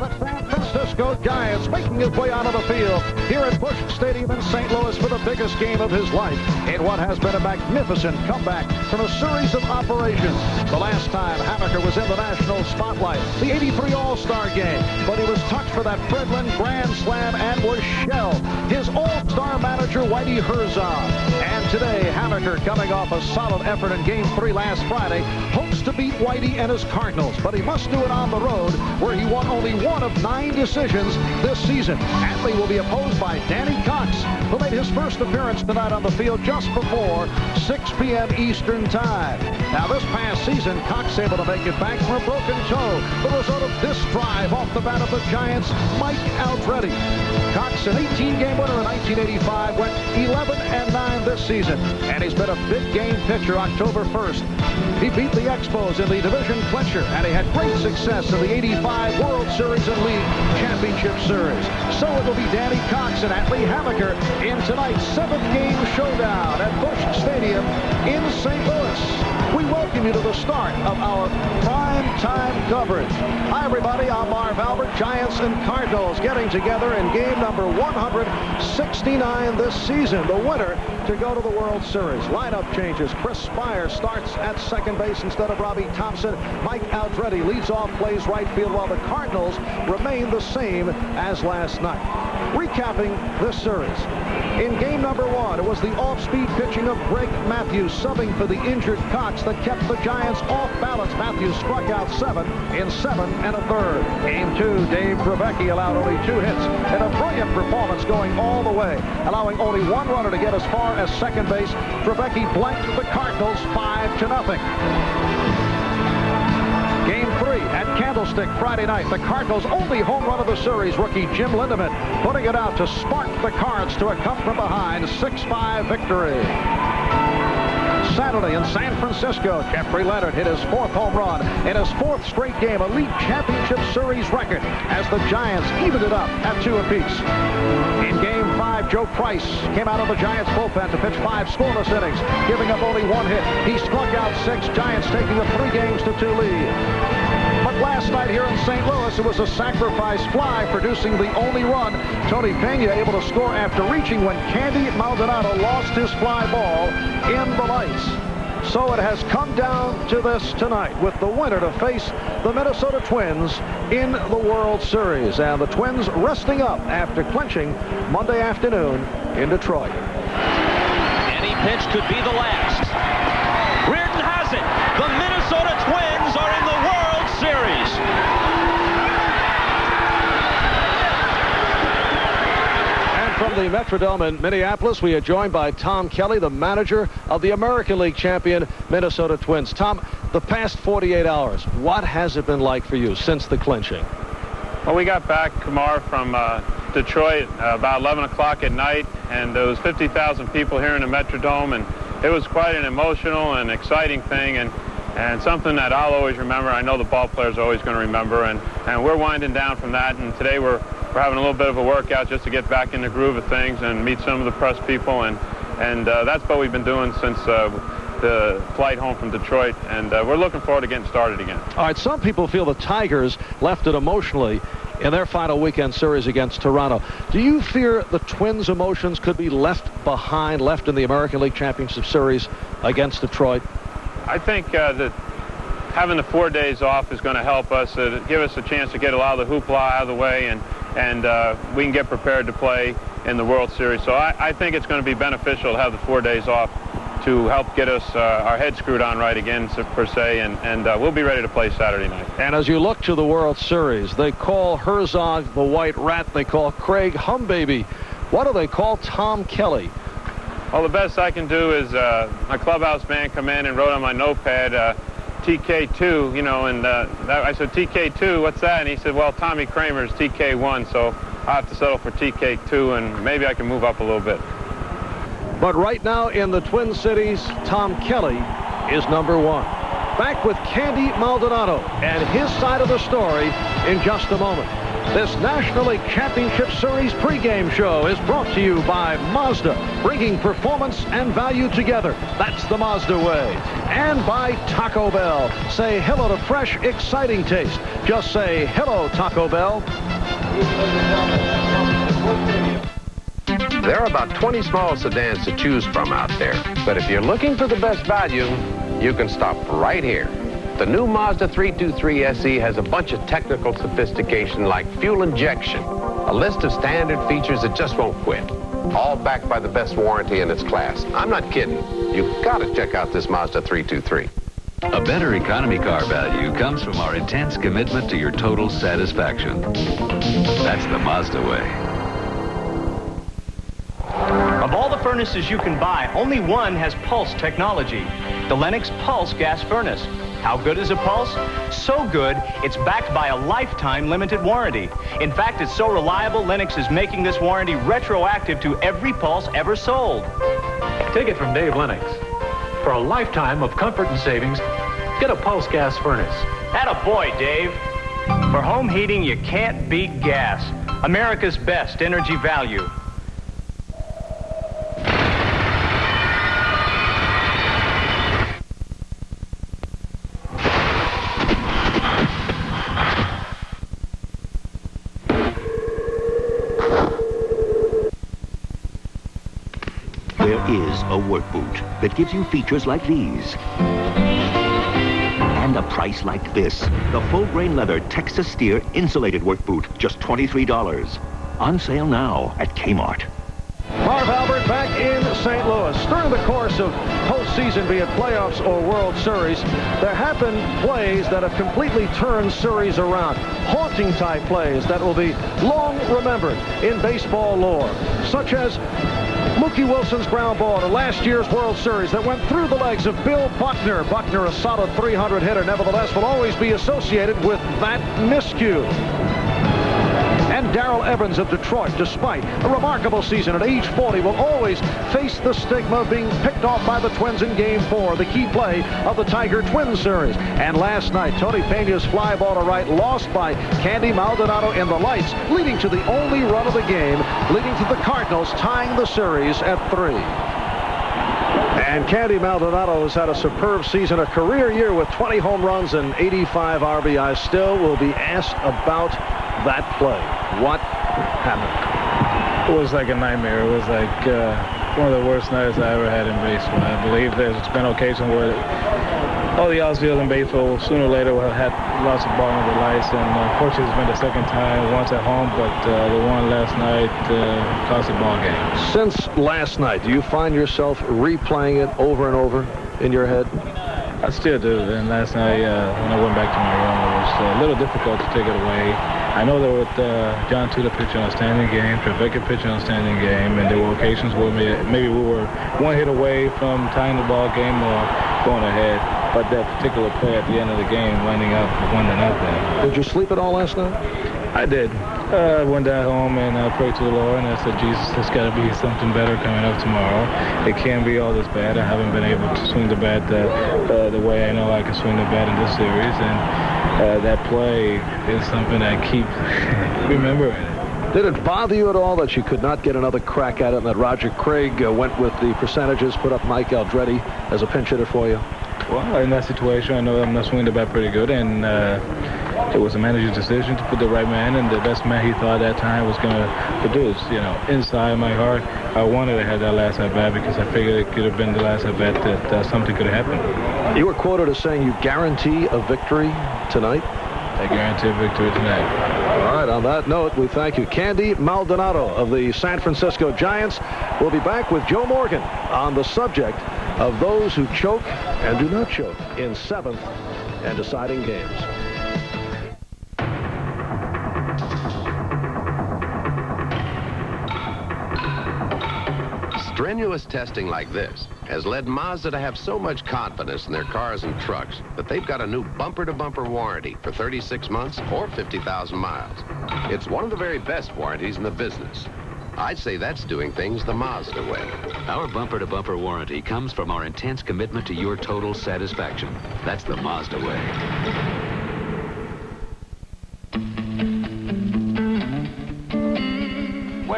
The San Francisco Giants making his way onto the field here at Busch Stadium in St. Louis for the biggest game of his life in what has been a magnificent comeback from a series of operations. The last time Hammaker was in the national spotlight, the '83 All-Star game, but he was touched for that Fredlin Grand Slam and was shelled. His All-Star manager, Whitey Herzog. And today, Hammaker, coming off a solid effort in Game 3 last Friday, hopes to beat Whitey and his Cardinals, but he must do it on the road, where he won only one of 9 decisions this season. Atley will be opposed by Danny Cox, who made his first appearance tonight on the field just before 6 p.m. Eastern Time. Now, this past season, Cox able to make it back from a broken toe. The result of this drive off the bat of the Giants, Mike Aldrete. Cox, an 18-game winner in 1985, went 11-9 this season, and he's been a big-game pitcher October 1st. He beat the Expos in the division clincher, and he had great success in the '85 World Series and League Championship Series. So it will be Danny Cox and Atley Hammaker in tonight's 7th-game showdown at Busch Stadium in St. Louis. We welcome you to the start of our prime time coverage. Hi, everybody. I'm Marv Albert. Giants and Cardinals getting together in game number 169 this season. The winner to go to the World Series. Lineup changes. Chris Spire starts at second base instead of Robbie Thompson. Mike Aldrete leads off, plays right field, while the Cardinals remain the same as last night. Recapping this series. In game number 1, it was the off-speed pitching of Greg Matthews, subbing for the injured Cox, that kept the Giants off balance. Matthews struck out 7 in 7 1/3. Game 2, Dave Trevecchi allowed only 2 hits in a brilliant performance going all the way, allowing only 1 runner to get as far as second base. Trevecchi blanked the Cardinals 5-0. Game 3 at Candlestick Friday night. The Cardinals' only home run of the series, rookie Jim Lindemann, putting it out to spark the Cards to a come-from-behind 6-5 victory. Saturday in San Francisco, Jeffrey Leonard hit his 4th home run in his 4th straight game, a league championship series record, as the Giants evened it up at 2 apiece. In Game 5, Joe Price came out of the Giants bullpen to pitch 5 scoreless innings, giving up only 1 hit. He struck out 6, Giants taking a 3-2 lead. But last night here in St. Louis, it was a sacrifice fly producing the only run. Tony Pena able to score after reaching when Candy Maldonado lost his fly ball in the lights. So it has come down to this tonight, with the winner to face the Minnesota Twins in the World Series. And the Twins resting up after clinching Monday afternoon in Detroit. Any pitch could be the last. Reardon has it. The Minnesota Twins are in the World Series. And from the Metrodome in Minneapolis, we are joined by Tom Kelly, the manager of the American League champion Minnesota Twins. Tom, the past 48 hours, what has it been like for you since the clinching? Well, we got back, Kumar, from Detroit about 11 o'clock at night, and there was 50,000 people here in the Metrodome, and it was quite an emotional and exciting thing, and something that I'll always remember. I know the ball players are always going to remember, and we're winding down from that, and today we're having a little bit of a workout just to get back in the groove of things and meet some of the press people, and that's what we've been doing since the flight home from Detroit, and we're looking forward to getting started again. All right, some people feel the Tigers left it emotionally in their final weekend series against Toronto. Do you fear the Twins' emotions could be left behind, left in the American League Championship Series against Detroit? I think that having the 4 days off is going to help us, give us a chance to get a lot of the hoopla out of the way, and we can get prepared to play in the World Series. So I think it's going to be beneficial to have the 4 days off to help get us our head screwed on right again, per se, and we'll be ready to play Saturday night. And as you look to the World Series, they call Herzog the White Rat. They call Craig Humbaby. What do they call Tom Kelly? Well, the best I can do is my clubhouse man come in and wrote on my notepad TK2, you know, and I said, TK2, what's that? And he said, well, Tommy Kramer's TK1, so I have to settle for TK2, and maybe I can move up a little bit. But right now in the Twin Cities, Tom Kelly is number 1. Back with Candy Maldonado and his side of the story in just a moment. This National League Championship Series pregame show is brought to you by Mazda, bringing performance and value together. That's the Mazda way. And by Taco Bell. Say hello to fresh, exciting taste. Just say hello, Taco Bell. There are about 20 small sedans to choose from out there. But if you're looking for the best value, you can stop right here. The new Mazda 323 SE has a bunch of technical sophistication like fuel injection, a list of standard features that just won't quit, all backed by the best warranty in its class. I'm not kidding. You've got to check out this Mazda 323. A better economy car value comes from our intense commitment to your total satisfaction. That's the Mazda way. Of all the furnaces you can buy, only one has Pulse technology, the Lennox Pulse gas furnace. How good is a Pulse? So good, it's backed by a lifetime limited warranty. In fact, it's so reliable, Lennox is making this warranty retroactive to every Pulse ever sold. Take it from Dave Lennox. For a lifetime of comfort and savings, get a Pulse gas furnace. Attaboy, Dave. For home heating, you can't beat gas. America's best energy value. Is a work boot that gives you features like these and a price like this. The full-grain leather Texas Steer insulated work boot, just $23. On sale now at Kmart. Marv Albert back in St. Louis. During the course of postseason, be it playoffs or World Series, there have been plays that have completely turned series around. Haunting type plays that will be long remembered in baseball lore, such as Mookie Wilson's ground ball to last year's World Series that went through the legs of Bill Buckner. Buckner, a solid 300 hitter, nevertheless will always be associated with that miscue. And Darrell Evans of Detroit, despite a remarkable season at age 40, will always face the stigma of being picked off by the Twins in Game 4, the key play of the Tiger-Twins series. And last night, Tony Peña's fly ball to right, lost by Candy Maldonado in the lights, leading to the only run of the game, leading to the Cardinals tying the series at 3. And Candy Maldonado has had a superb season, a career year with 20 home runs and 85 RBIs. Still will be asked about that play. What happened? It was like a nightmare. It was like one of the worst nights I ever had in baseball. I believe there's been occasions where all the outfield in baseball sooner or later will have had lots of ball under the lights, and unfortunately it's been the second time, once at home, but the one last night cost the ball game. Since last night, do you find yourself replaying it over and over in your head? I still do, and last night when I went back to my room, it was a little difficult to take it away. I know that with John Tudor pitching a outstanding game, Trevecca pitching an outstanding game, and there were occasions where maybe we were one hit away from tying the ball game or going ahead. But that particular play at the end of the game, lining up 1-0. Did you sleep at all last night? I did. I went down home and I prayed to the Lord, and I said, Jesus, there's got to be something better coming up tomorrow. It can't be all this bad. I haven't been able to swing the bat the way I know I can swing the bat in this series, and that play is something I keep remembering. Did it bother you at all that you could not get another crack at it, and that Roger Craig went with the percentages, put up Mike Aldretti as a pinch hitter for you? Well, in that situation, I know I'm not swinging the bat pretty good, and it was a manager's decision to put the right man, and the best man he thought at that time was going to produce. You know, inside my heart, I wanted to have that last at-bat because I figured it could have been the last at-bat that something could have happened. You were quoted as saying you guarantee a victory tonight? I guarantee a victory tonight. All right, on that note, we thank you. Candy Maldonado of the San Francisco Giants will be back with Joe Morgan on the subject of those who choke and do not choke in 7th and deciding games. Strenuous testing like this has led Mazda to have so much confidence in their cars and trucks that they've got a new bumper-to-bumper warranty for 36 months or 50,000 miles. It's one of the very best warranties in the business. I'd say that's doing things the Mazda way. Our bumper-to-bumper warranty comes from our intense commitment to your total satisfaction. That's the Mazda way.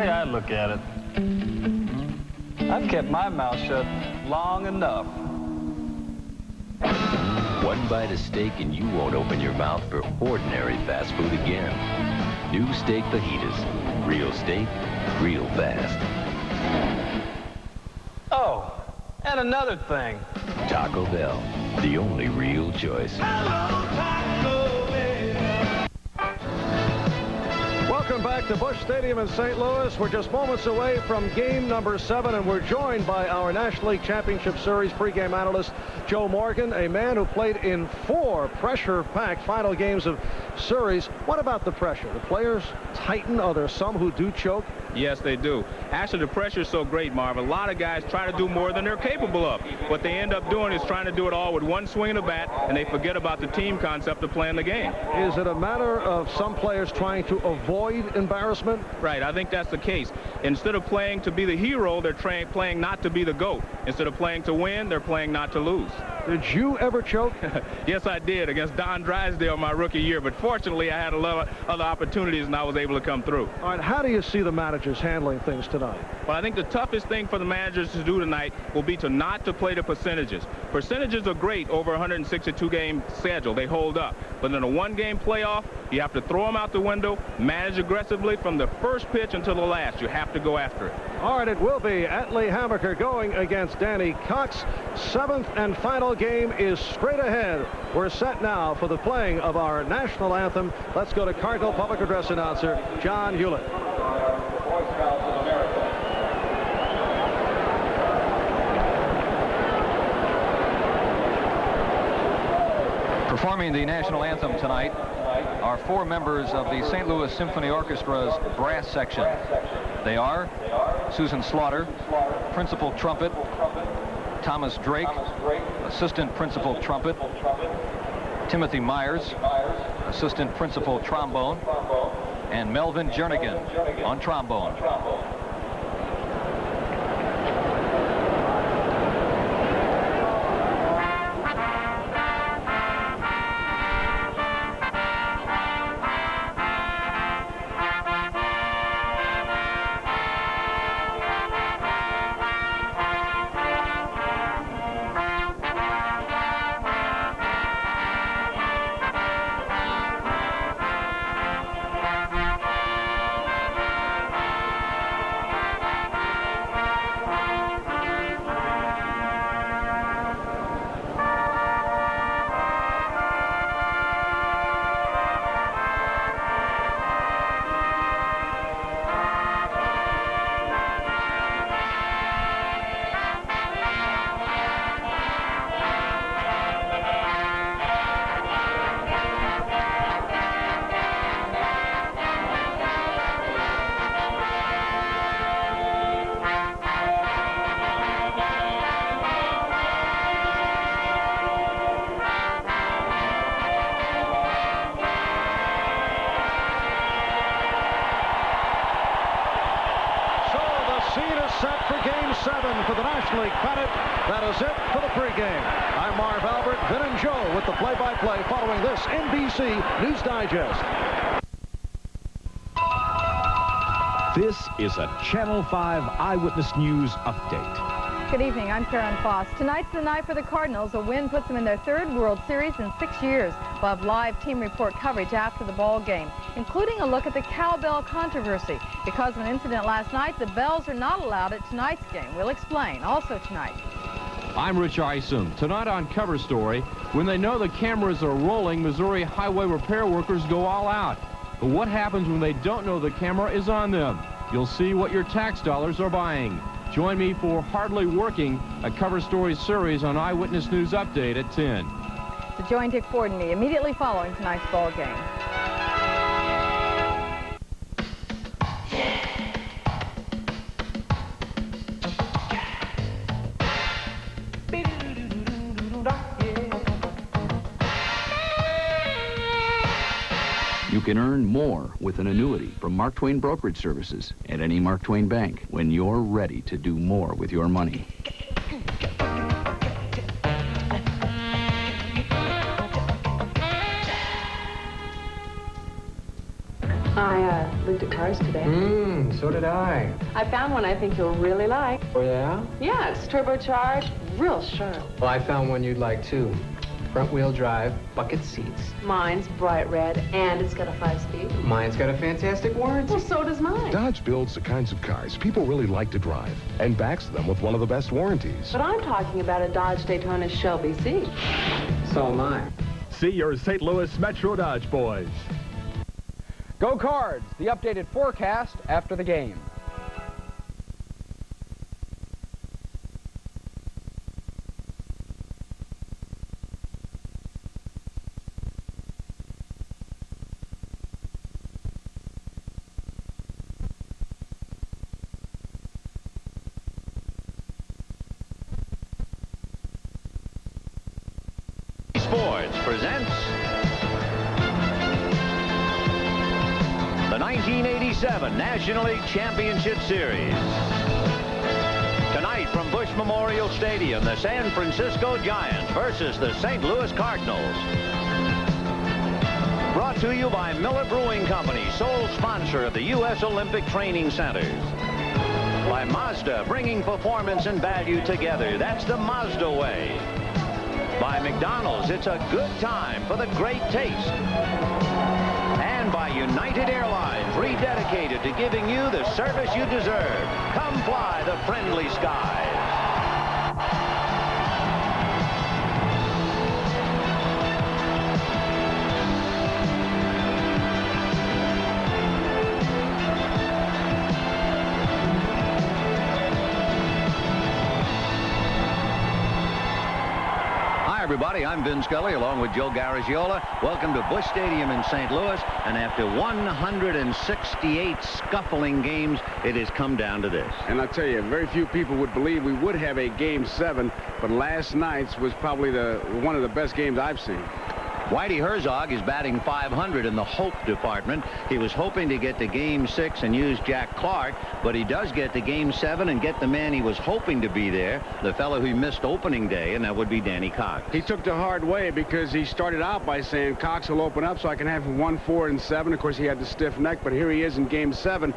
way I look at it, I've kept my mouth shut long enough. One bite of steak and you won't open your mouth for ordinary fast food again. New steak fajitas. Real steak, real fast. Oh, and another thing. Taco Bell, the only real choice. Welcome back to Busch Stadium in St. Louis. We're just moments away from game number 7, and we're joined by our National League Championship Series pregame analyst, Joe Morgan, a man who played in 4 pressure-packed final games of series. What about the pressure? The players tighten? Are there some who do choke? Yes, they do. Actually, the pressure is so great, Marv. A lot of guys try to do more than they're capable of. What they end up doing is trying to do it all with one swing of the bat, and they forget about the team concept of playing the game. Is it a matter of some players trying to avoid embarrassment? Right, I think that's the case. Instead of playing to be the hero, they're playing not to be the GOAT. Instead of playing to win, they're playing not to lose. Did you ever choke? Yes, I did, against Don Drysdale my rookie year, but fortunately I had a lot of other opportunities and I was able to come through. All right, how do you see the managers handling things tonight? Well, I think the toughest thing for the managers to do tonight will be to not to play the percentages. Percentages are great over a 162-game schedule. They hold up. But in a one-game playoff, you have to throw them out the window, manage aggressively from the first pitch until the last. You have to go after it. All right, it will be Atlee Hammaker going against Danny Cox. 7th and final game is straight ahead. We're set now for the playing of our national anthem. Let's go to Cardinal Public Address announcer John Hewlett. Performing the national anthem tonight are 4 members of the St. Louis Symphony Orchestra's brass section. They are Susan Slaughter, principal trumpet, Thomas Drake, assistant principal trumpet, Timothy Myers, assistant principal trombone, and Melvin Jernigan on trombone. For the National League pennant. That is it for the pregame. I'm Marv Albert, Vin and Joe with the play-by-play following this NBC News Digest. This is a Channel 5 Eyewitness News update. Good evening, I'm Karen Foss. Tonight's the night for the Cardinals. A win puts them in their 3rd World Series in 6 years. We'll have live team report coverage after the ball game, including a look at the cowbell controversy. Because of an incident last night, the bells are not allowed at tonight's game. We'll explain. Also tonight. I'm Rich Isom. Tonight on Cover Story, when they know the cameras are rolling, Missouri highway repair workers go all out. But what happens when they don't know the camera is on them? You'll see what your tax dollars are buying. Join me for Hardly Working, a Cover Story series on Eyewitness News Update at 10. So join Dick Ford and me immediately following tonight's ball game. You can earn more with an annuity from Mark Twain Brokerage Services at any Mark Twain bank when you're ready to do more with your money. I looked at cars today. So did I. I found one I think you'll really like. Oh, yeah? Yeah, it's turbocharged, real sharp. Well, I found one you'd like, too. Front-wheel drive, bucket seats. Mine's bright red, and it's got a 5-speed. Mine's got a fantastic warranty. Well, so does mine. Dodge builds the kinds of cars people really like to drive and backs them with one of the best warranties. But I'm talking about a Dodge Daytona Shelby C. So am I. See your St. Louis Metro Dodge boys. Go Cards, the updated forecast after the game. Sports presents the 1987 National League Championship Series. Tonight from Busch Memorial Stadium, the San Francisco Giants versus the St. Louis Cardinals. Brought to you by Miller Brewing Company, sole sponsor of the U.S. Olympic Training Centers. By Mazda, bringing performance and value together. That's the Mazda way. By McDonald's, it's a good time for the great taste. And by United Airlines, rededicated to giving you the service you deserve. Come fly the friendly skies. Everybody, I'm Vin Scully along with Joe Garagiola. Welcome to Busch Stadium in St. Louis. And after 168 scuffling games, it has come down to this. And I'll tell you, very few people would believe we would have a Game 7, but last night's was probably one of the best games I've seen. Whitey Herzog is batting .500 in the hope department. He was hoping to get to Game 6 and use Jack Clark, but he does get to Game 7 and get the man he was hoping to be there, the fellow who missed opening day, and that would be Danny Cox. He took the hard way because he started out by saying Cox will open up so I can have him 1, 4, and 7. Of course, he had the stiff neck, but here he is in Game 7.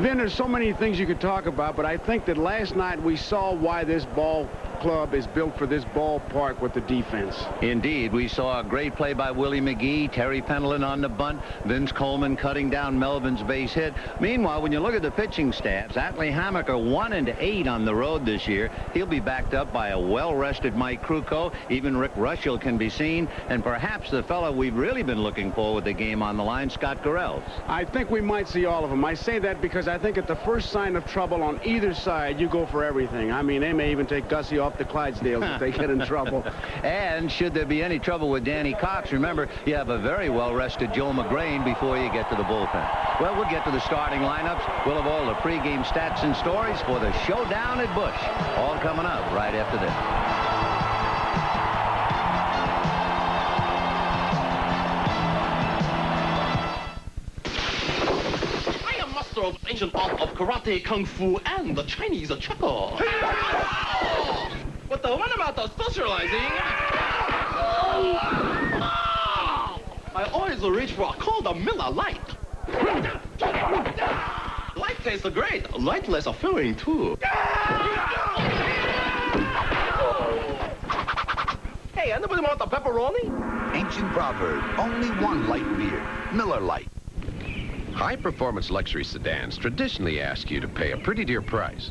Vin, there's so many things you could talk about, but I think that last night we saw why this ball club is built for this ballpark with the defense. Indeed, we saw a great play by Willie McGee, Terry Pendleton on the bunt, Vince Coleman cutting down Melvin's base hit. Meanwhile, when you look at the pitching staffs, Atlee Hammaker 1-8 on the road this year. He'll be backed up by a well-rested Mike Krukow. Even Rick Rushell can be seen, and perhaps the fellow we've really been looking for with the game on the line, Scott Garrels. I think we might see all of them. I say that because I think at the first sign of trouble on either side, you go for everything. I mean, they may even take Gussie off the Clydesdales if they get in trouble. And should there be any trouble with Danny Cox, remember, you have a very well-rested Joe McGrain before you get to the bullpen. Well, we'll get to the starting lineups. We'll have all the pregame stats and stories for the showdown at Busch. All coming up right after this. Of ancient art of karate, kung fu, and the Chinese chuckle. But what about the socializing? I always reach for a cold Miller Light. Light tastes great. Lightless are filling too. Hey, anybody want the pepperoni? Ancient proverb, only one light beer, Miller Lite. High-performance luxury sedans traditionally ask you to pay a pretty dear price.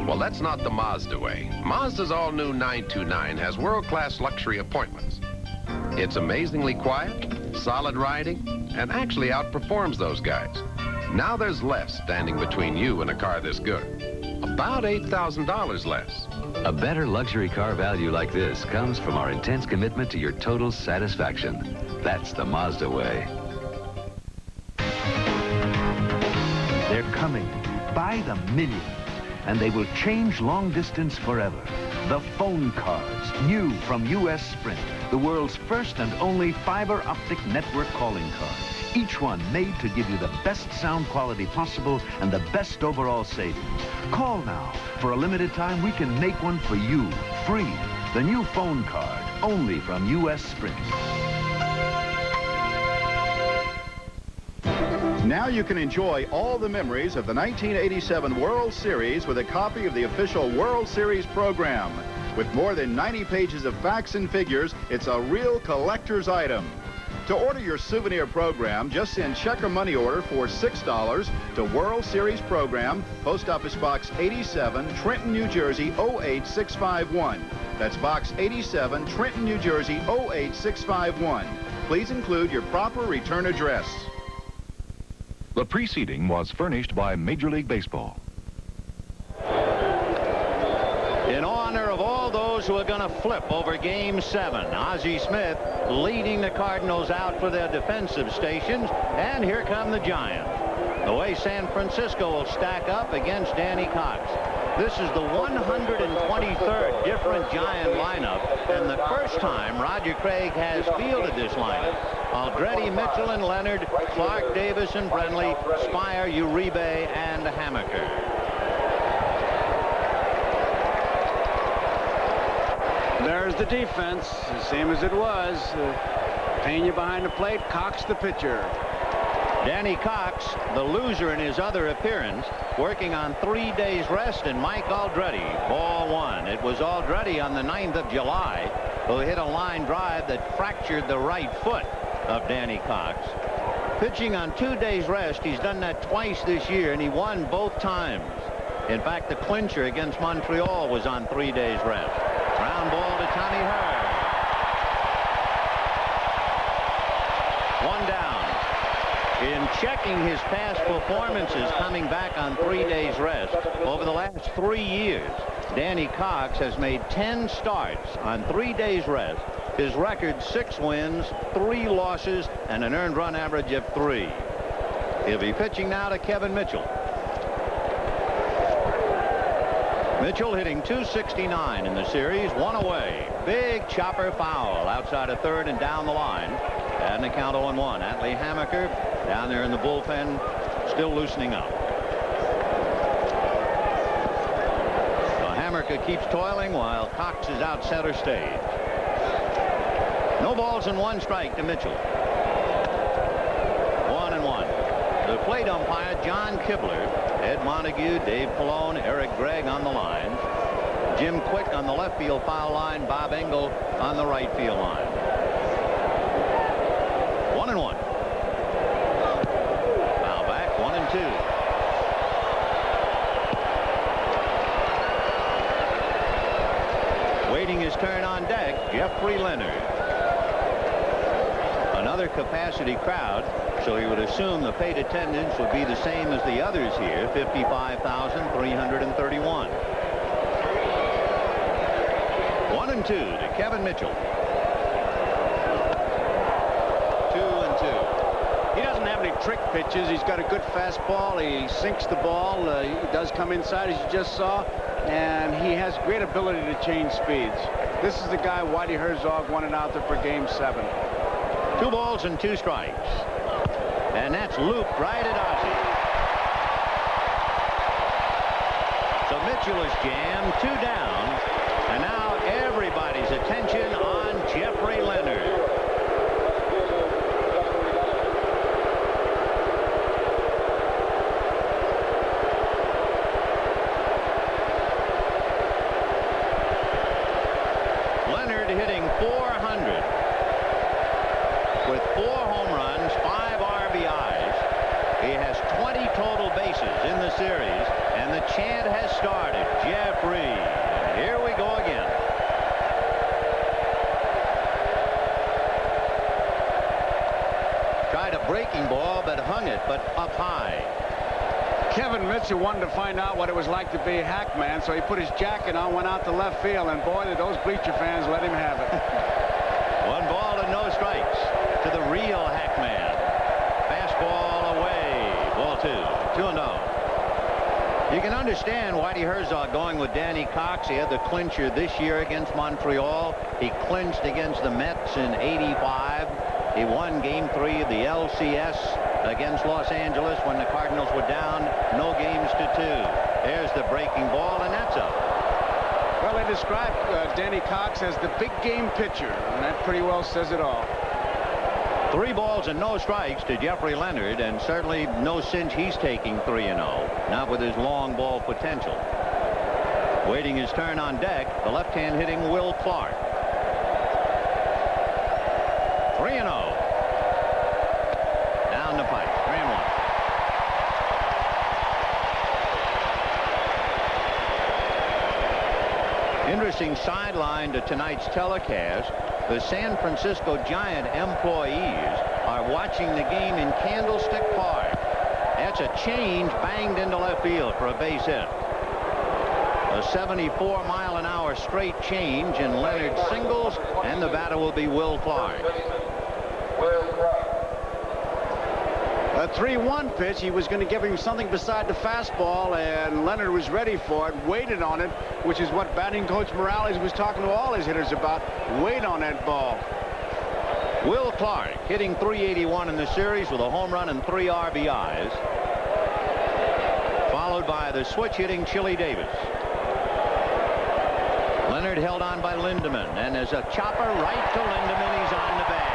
Well, that's not the Mazda way. Mazda's all-new 929 has world-class luxury appointments. It's amazingly quiet, solid riding, and actually outperforms those guys. Now there's less standing between you and a car this good. About $8,000 less. A better luxury car value like this comes from our intense commitment to your total satisfaction. That's the Mazda way. They're coming by the millions, and they will change long distance forever. The phone cards, new from U.S. Sprint, the world's first and only fiber optic network calling card. Each one made to give you the best sound quality possible and the best overall savings. Call now. For a limited time, we can make one for you, free. The new phone card, only from U.S. Sprint. Now you can enjoy all the memories of the 1987 World Series with a copy of the official World Series program. With more than 90 pages of facts and figures, it's a real collector's item. To order your souvenir program, just send check or money order for $6 to World Series Program, Post Office Box 87, Trenton, New Jersey 08651. That's Box 87, Trenton, New Jersey 08651. Please include your proper return address. The preceding was furnished by Major League Baseball. In honor of all those who are going to flip over Game 7, Ozzie Smith leading the Cardinals out for their defensive stations, and here come the Giants. The way San Francisco will stack up against Danny Cox. This is the 123rd different Giant lineup, and the first time Roger Craig has fielded this lineup. Aldrete, Mitchell, and Leonard, Clark, Davis, and Brenly, Spire, Uribe, and Hammaker. There's the defense, the same as it was. Pena behind the plate, Cox the pitcher. Danny Cox, the loser in his other appearance, working on 3 days rest, and Mike Aldrete, ball one. It was Aldrete on the 9th of July who hit a line drive that fractured the right foot of Danny Cox. Pitching on 2 days rest, he's done that twice this year, and he won both times. In fact, the clincher against Montreal was on 3 days rest. Ground ball to Tommy Hurd. One down. In checking his past performances coming back on 3 days rest, over the last 3 years, Danny Cox has made 10 starts on 3 days rest. His record, 6 wins, 3 losses, and an earned run average of 3. He'll be pitching now to Kevin Mitchell. Mitchell hitting .269 in the series, 1 away. Big chopper foul outside of third and down the line. And the count 0-1. Atlee Hammaker down there in the bullpen, still loosening up. So Hammaker keeps toiling while Cox is out center stage. No balls and 1 strike to Mitchell. 1-1. The plate umpire, John Kibler, Ed Montague, Dave Pallone, Eric Gregg on the line. Jim Quick on the left field foul line. Bob Engel on the right field line. 1-1. Foul back, 1-2. Waiting his turn on deck, Jeffrey Leonard. Another capacity crowd, so you would assume the paid attendance would be the same as the others here, 55,331. 1-2 to Kevin Mitchell. 2-2. He doesn't have any trick pitches. He's got a good fastball. He sinks the ball. He does come inside, as you just saw, and he has great ability to change speeds. This is the guy Whitey Herzog wanted out there for Game 7. 2 balls and 2 strikes. And that's looped right at Ozzie. So Mitchell is jammed, 2 down. And now everybody's attention on Jeffrey Leonard. Leonard hitting .400 with 4 home runs, 5 RBIs. He has 20 total bases in the series, and the chant has started. Jeffrey. And here we go again. Tried a breaking ball, but hung it, but up high. Kevin Mitchell wanted to find out what it was like to be a Hackman, so he put his jacket on, went out to left field, and boy, did those bleacher fans let him have it. 1 ball and no strikes to the real Hackman. Fastball away. Ball 2. 2-0. You can understand Whitey Herzog going with Danny Cox. He had the clincher this year against Montreal. He clinched against the Mets in '85. He won Game 3 of the LCS against Los Angeles when the Cardinals were down. No games to 2. There's the breaking ball, and that's up. Well, they described Danny Cox as the big game pitcher, and that pretty well says it all. 3 3 balls and no strikes to Jeffrey Leonard, and certainly no cinch he's taking 3-0. Not with his long ball potential. Waiting his turn on deck, the left-hand hitting Will Clark. 3-0. Down the pipe. 3-1. Interesting sideline to tonight's telecast. The San Francisco Giant employees are watching the game in Candlestick Park. That's a change banged into left field for a base hit. A 74-mile-an-hour straight change, and Leonard singles, and the batter will be Will Clark. A 3-1 pitch. He was going to give him something beside the fastball, and Leonard was ready for it, waited on it, which is what batting coach Morales was talking to all his hitters about. Wait on that ball. Will Clark hitting .381 in the series with a home run and 3 RBIs. Followed by the switch hitting Chili Davis. Leonard held on by Lindemann, and as a chopper right to Lindemann, he's on the bag.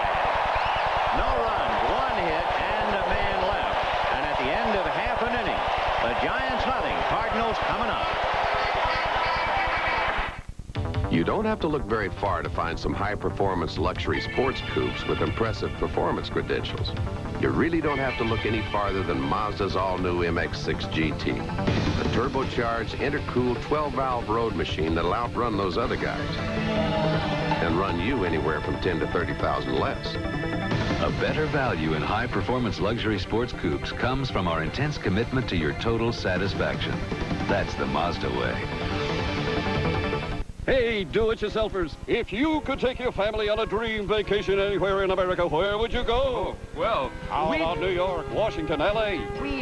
No runs, 1 hit, and a man left. And at the end of half an inning, the Giants nothing, Cardinals coming up. You don't have to look very far to find some high-performance luxury sports coupes with impressive performance credentials. You really don't have to look any farther than Mazda's all-new MX-6 GT. A turbocharged, intercooled 12-valve road machine that'll outrun those other guys and run you anywhere from 10 to 30,000 less. A better value in high-performance luxury sports coupes comes from our intense commitment to your total satisfaction. That's the Mazda way. Hey, do-it-yourselfers, if you could take your family on a dream vacation anywhere in America, where would you go? Well, how about New York, Washington, L.A.?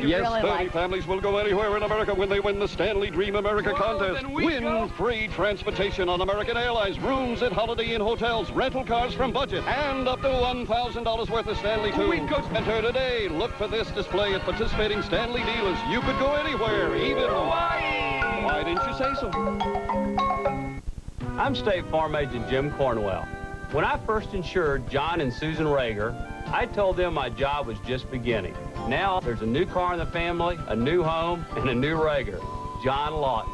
Yes, really 30 families will go anywhere in America when they win the Stanley Dream America contest. Win free transportation on American Airlines, rooms at Holiday Inn hotels, rental cars from Budget, and up to $1,000 worth of Stanley Tunes. Enter today. Look for this display at participating Stanley dealers. You could go anywhere, even Hawaii. Why didn't you say so? I'm State Farm Agent Jim Cornwell. When I first insured John and Susan Rager, I told them my job was just beginning. Now there's a new car in the family, a new home, and a new Rager, John Lawton.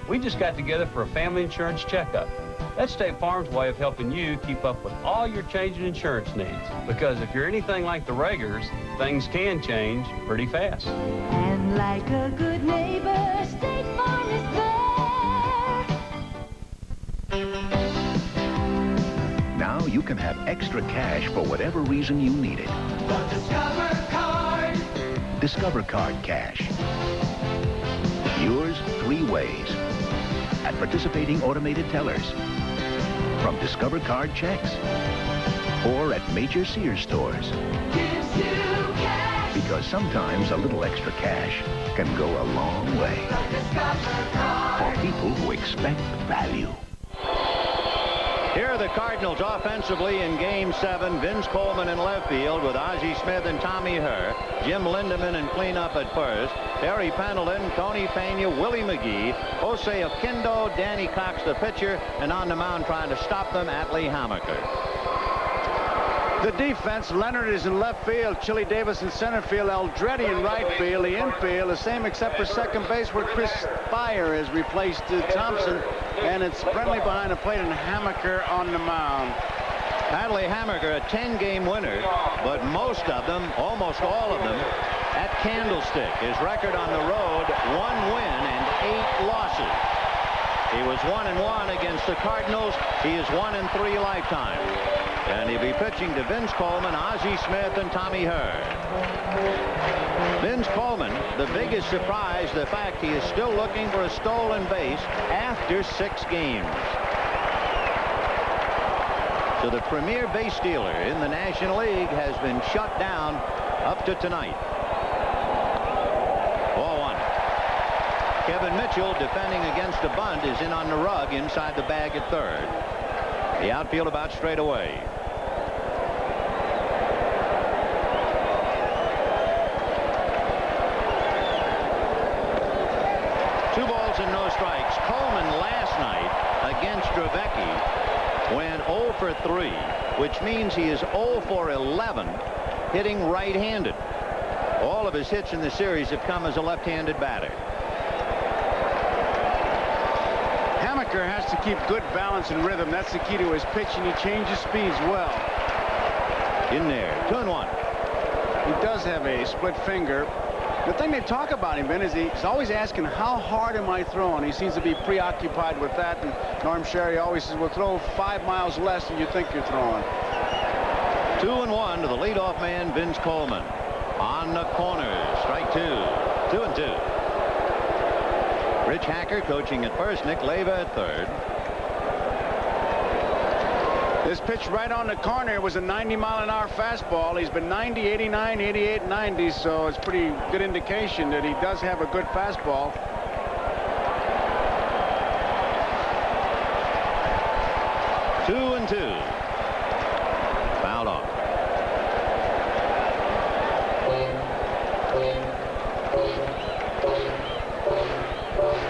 We just got together for a family insurance checkup. That's State Farm's way of helping you keep up with all your changing insurance needs. Because if you're anything like the Ragers, things can change pretty fast. And like a good neighbor, State Farm is there. Now you can have extra cash for whatever reason you need it. The Discover Card. Discover Card Cash. Yours 3 ways. At participating automated tellers. From Discover Card checks. Or at major Sears stores. Gives you cash. Because sometimes a little extra cash can go a long way. The Discover Card. For people who expect value. Here are the Cardinals offensively in Game 7. Vince Coleman in left field with Ozzie Smith and Tommy Herr. Jim Lindemann in cleanup at first. Harry Pendleton, Tony Pena, Willie McGee, Jose Oquendo, Danny Cox the pitcher, and on the mound trying to stop them, Atlee Hammaker. The defense, Leonard is in left field, Chili Davis in center field, Aldretti in right field. The infield, the same except for second base where Chris Fire has replaced Thompson. And it's Friendly behind the plate and Hammaker on the mound. Atlee Hammaker, a 10-game winner, but most of them, almost all of them, at Candlestick. His record on the road, 1 win and 8 losses. He was 1-1 against the Cardinals. He is 1-3 lifetime. And he'll be pitching to Vince Coleman, Ozzie Smith, and Tommy Herr. Vince Coleman, the biggest surprise, the fact he is still looking for a stolen base after 6 games. So the premier base stealer in the National League has been shut down up to tonight. 0-1. Kevin Mitchell, defending against a bunt, is in on the rug inside the bag at third. The outfield about straight away. And no strikes. Coleman last night against Dravecki went 0 for 3, which means he is 0 for 11 hitting right-handed. All of his hits in the series have come as a left-handed batter. Hammaker has to keep good balance and rhythm. That's the key to his pitch, and he changes speeds well. In there, 2-1. He does have a split finger. The thing they talk about him, Ben, is he's always asking, how hard am I throwing? He seems to be preoccupied with that, and Norm Sherry always says, well, throw 5 miles less than you think you're throwing. 2-1 to the leadoff man, Vince Coleman. On the corner, strike 2. 2-2. Rich Hacker coaching at first, Nick Leyva at third. This pitch right on the corner was a 90-mile-an-hour fastball. He's been 90, 89, 88, 90, so it's pretty good indication that he does have a good fastball. Two and two. Fouled off.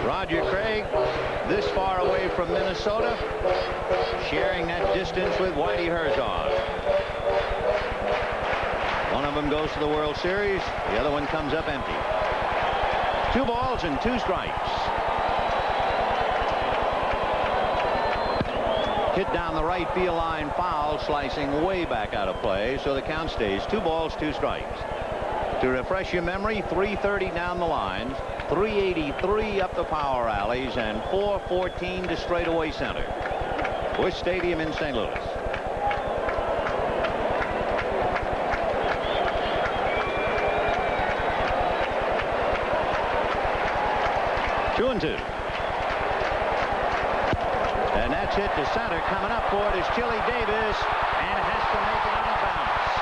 Roger Craig, this far away from Minnesota, sharing that distance with Whitey Herzog. One of them goes to the World Series. The other one comes up empty. 2 balls and 2 strikes. Hit down the right field line, foul, slicing way back out of play, so the count stays 2 balls, 2 strikes. To refresh your memory, 330 down the lines, 383 up the power alleys, and 414 to straightaway center. Busch Stadium in St. Louis. Two and 2. And that's hit to center. Coming up for it is Chili Davis, and has to make it on a bounce.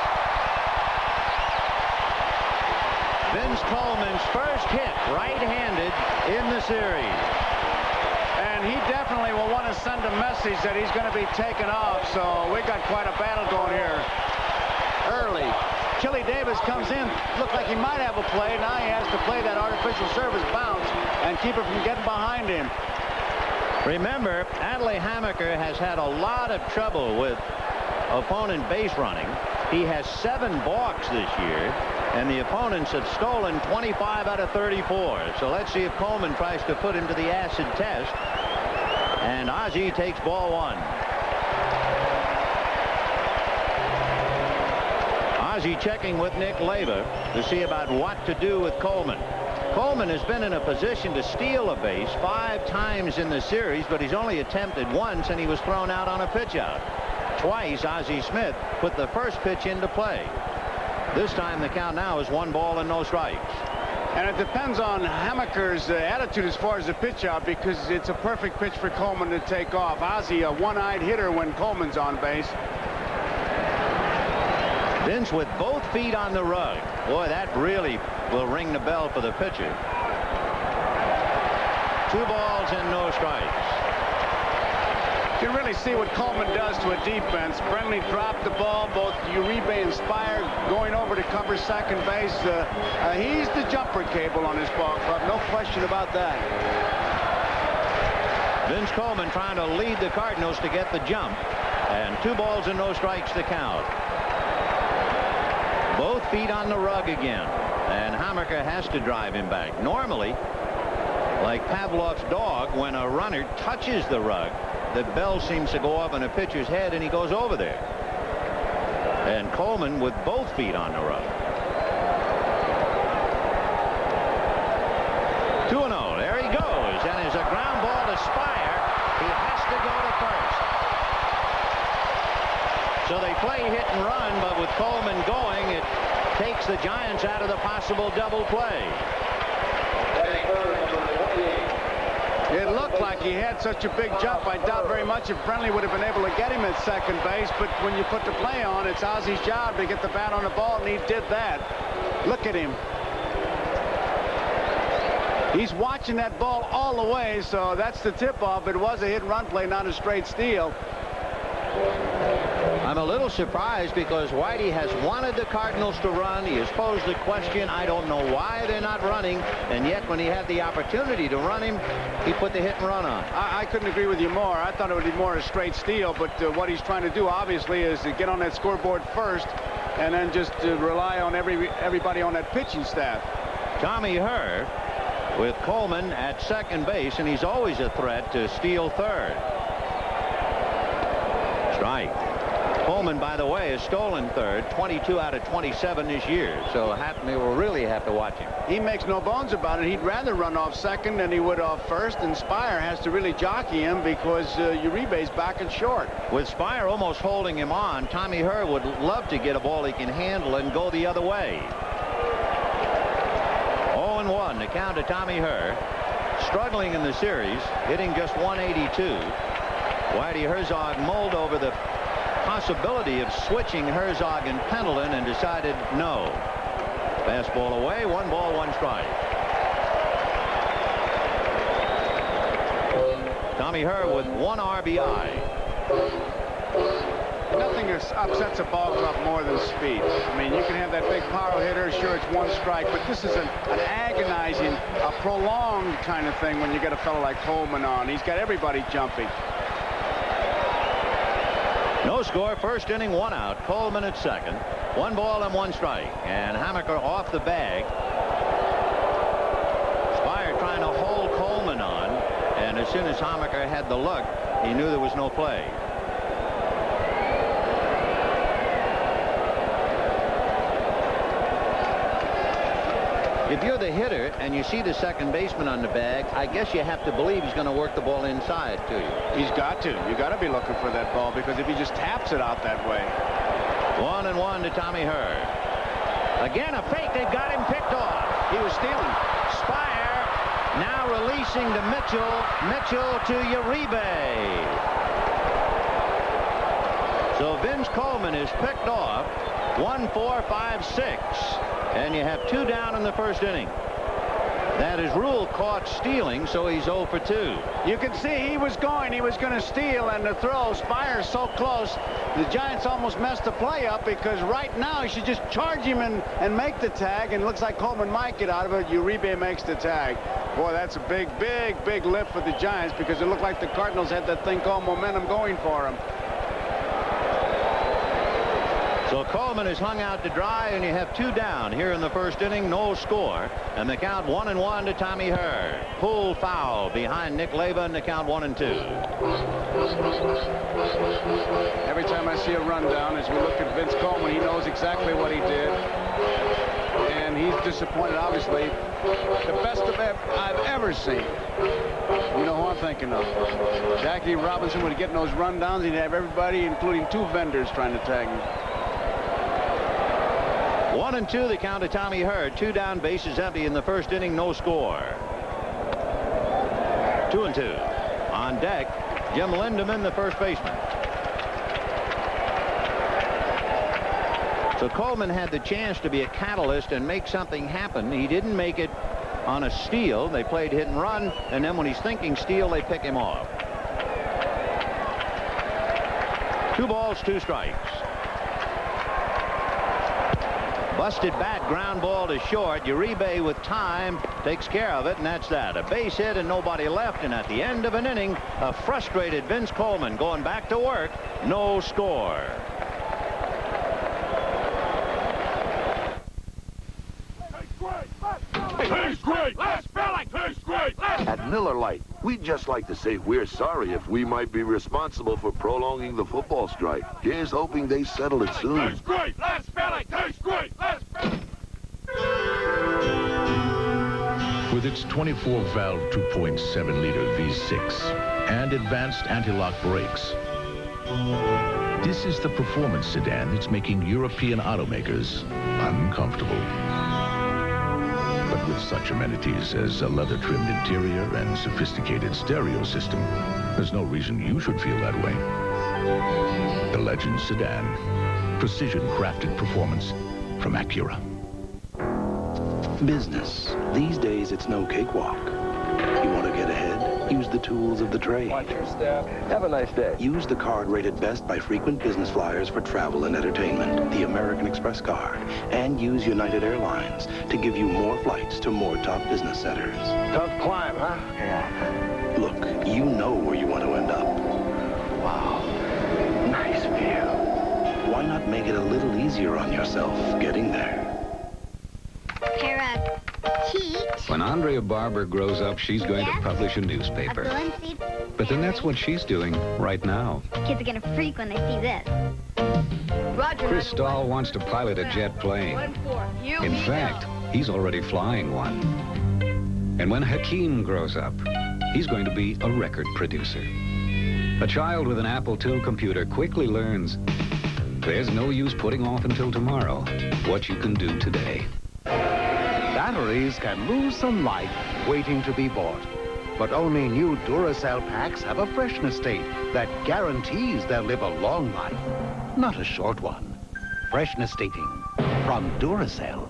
Vince Coleman's first hit right-handed in the series. And he definitely will want to send a message that he's going to be taken off, so we got quite a battle going here early. Chili Davis comes in, looked like he might have a play. Now he has to play that artificial surface bounce and keep it from getting behind him. Remember, Adley Hammaker has had a lot of trouble with opponent base running. He has 7 balks this year, and the opponents have stolen 25 out of 34. So let's see if Coleman tries to put him to the acid test. And Ozzie takes ball 1. Ozzie checking with Nick Leyva to see about what to do with Coleman. Coleman has been in a position to steal a base 5 times in the series, but he's only attempted once, and he was thrown out on a pitch out. Twice, Ozzie Smith put the first pitch into play. This time the count now is 1 ball and no strikes. And it depends on Hammaker's attitude as far as the pitch out, because it's a perfect pitch for Coleman to take off. Ozzie, a one-eyed hitter when Coleman's on base. Vince with both feet on the rug. Boy, that really will ring the bell for the pitcher. 2 balls and no strikes. You can really see what Coleman does to a defense. Brenly dropped the ball. Both Uribe and Spire going over to cover second base. He's the jumper cable on his ball club. No question about that. Vince Coleman trying to lead the Cardinals to get the jump. And 2 balls and no strikes to count. Both feet on the rug again. And Hammaker has to drive him back. Normally, like Pavlov's dog, when a runner touches the rug, the bell seems to go up in a pitcher's head and he goes over there. And Coleman with both feet on the rug. 2-0. There he goes. And there's a ground ball to Spire. He has to go to first. So they play hit and run, but with Coleman going, it takes the Giants out of the possible double play. It looked like he had such a big jump. I doubt very much if Brenly would have been able to get him at second base, but when you put the play on, it's Ozzie's job to get the bat on the ball, and he did that. Look at him. He's watching that ball all the way, so that's the tip-off. It was a hit-and-run play, not a straight steal. I'm a little surprised because Whitey has wanted the Cardinals to run. He has posed the question, I don't know why they're not running, and yet when he had the opportunity to run him, he put the hit and run on. I couldn't agree with you more. I thought it would be more a straight steal, but what he's trying to do, obviously, is to get on that scoreboard first and then just rely on everybody on that pitching staff. Tommy Herr with Coleman at second base, and he's always a threat to steal third. Strike. Coleman, by the way, has stolen third 22 out of 27 this year, so Hatton will really have to watch him. He makes no bones about it. He'd rather run off second than he would off first, and Spire has to really jockey him because Uribe's back and short. With Spire almost holding him on, Tommy Herr would love to get a ball he can handle and go the other way. 0-1, the count to Tommy Herr. Struggling in the series, hitting just 182. Whitey Herzog mulled over the possibility of switching Herzog and Pendleton and decided no. Fastball away, 1 ball, 1 strike. Tommy Herr with 1 RBI. Nothing upsets a ball club more than speed. I mean, you can have that big power hitter, sure, it's 1 strike, but this is an agonizing, a prolonged kind of thing when you get a fellow like Coleman on. He's got everybody jumping. No score, first inning, 1 out. Coleman at second. 1 ball and 1 strike. And Hammaker off the bag. Spire trying to hold Coleman on. And as soon as Hammaker had the look, he knew there was no play. If you're the hitter and you see the second baseman on the bag, I guess you have to believe he's going to work the ball inside to you. He's got to. You got to be looking for that ball, because if he just taps it out that way. 1-1 to Tommy Herr. Again, a fake. They've got him picked off. He was stealing. Spire now releasing to Mitchell. Mitchell to Uribe. So Vince Coleman is picked off. 1, 4, 5, 6. And you have 2 down in the first inning. That is Rule caught stealing, so he's 0 for 2. You can see he was going to steal, and the throw, Spire's so close, the Giants almost messed the play up, because right now he should just charge him and make the tag, and it looks like Coleman might get out of it. Uribe makes the tag. Boy, that's a big, big, big lift for the Giants, because it looked like the Cardinals had that thing called momentum going for them. So Coleman is hung out to dry, and you have 2 down here in the first inning, no score, and the count 1-1 to Tommy Herr. Pull foul behind Nick Leva, and the count 1-2. Every time I see a rundown, as we look at Vince Coleman, he knows exactly what he did, and he's disappointed, obviously. The best I've ever seen. You know who I'm thinking of. Jackie Robinson would get in those rundowns, he'd have everybody, including 2 vendors, trying to tag him. 1-2, the count to Tommy Herr. 2 down, bases empty in the first inning, no score. 2-2. On deck, Jim Lindeman, the first baseman. So Coleman had the chance to be a catalyst and make something happen. He didn't make it on a steal. They played hit and run, and then when he's thinking steal, they pick him off. 2 balls, 2 strikes. Busted bat, ground ball to short. Uribe with time takes care of it, and that's that. A base hit and nobody left, and at the end of an inning, a frustrated Vince Coleman going back to work. No score. Tastes great! Last filling! Tastes great! At Miller Lite, we'd just like to say we're sorry if we might be responsible for prolonging the football strike. Here's hoping they settle it soon. Tastes great! Last filling! Tastes great! With its 24-valve 2.7-liter V6 and advanced anti-lock brakes, this is the performance sedan that's making European automakers uncomfortable. But with such amenities as a leather-trimmed interior and sophisticated stereo system, there's no reason you should feel that way. The Legend sedan. Precision-crafted performance from Acura. Business. These days, it's no cakewalk. You want to get ahead? Use the tools of the trade. Watch your step. Have a nice day. Use the card rated best by frequent business flyers for travel and entertainment, the American Express card. And use United Airlines to give you more flights to more top business centers. Tough climb, huh? Yeah. Look, you know where you want to end up. Wow. Nice view. Why why not make it a little easier on yourself getting there? When Andrea Barber grows up, she's going to publish a newspaper. But then that's what she's doing right now. Kids are gonna freak when they see this. Roger. Chris Stahl wants to pilot a jet plane. In fact, he's already flying one. And when Hakeem grows up, he's going to be a record producer. A child with an Apple II computer quickly learns there's no use putting off until tomorrow what you can do today. Batteries can lose some life waiting to be bought. But only new Duracell packs have a freshness date that guarantees they'll live a long life, not a short one. Freshness dating from Duracell.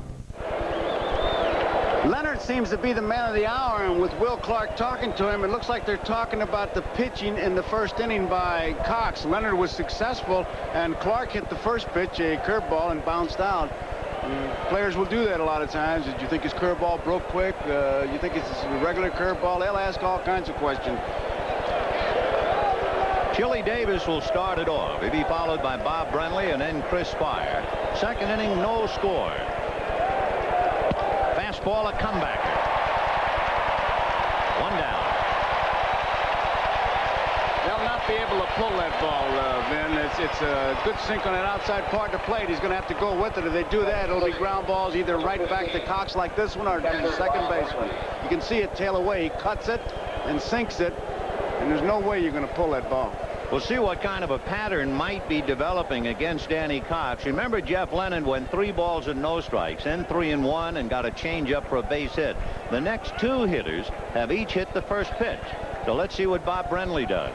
Leonard seems to be the man of the hour, and with Will Clark talking to him, it looks like they're talking about the pitching in the first inning by Cox. Leonard was successful, and Clark hit the first pitch, a curveball, and bounced out. Players will do that a lot of times. Did you think his curveball broke quick? You think it's a regular curveball? They'll ask all kinds of questions. Chili Davis will start it off. He'll be followed by Bob Brenly and then Chris Spire. Second inning, no score. Fastball, a comebacker. One down. They'll not be able to pull that ball, Vin. It's a good sink on that outside part of the plate. He's going to have to go with it. If they do that, it'll be ground balls either right back to Cox like this one or to the second baseman. You can see it tail away. He cuts it and sinks it, and there's no way you're going to pull that ball. We'll see what kind of a pattern might be developing against Danny Cox. Remember, Jeff Lennon went 3 balls and no strikes, then 3 and 1, and got a changeup for a base hit. The next 2 hitters have each hit the first pitch. So let's see what Bob Brenly does.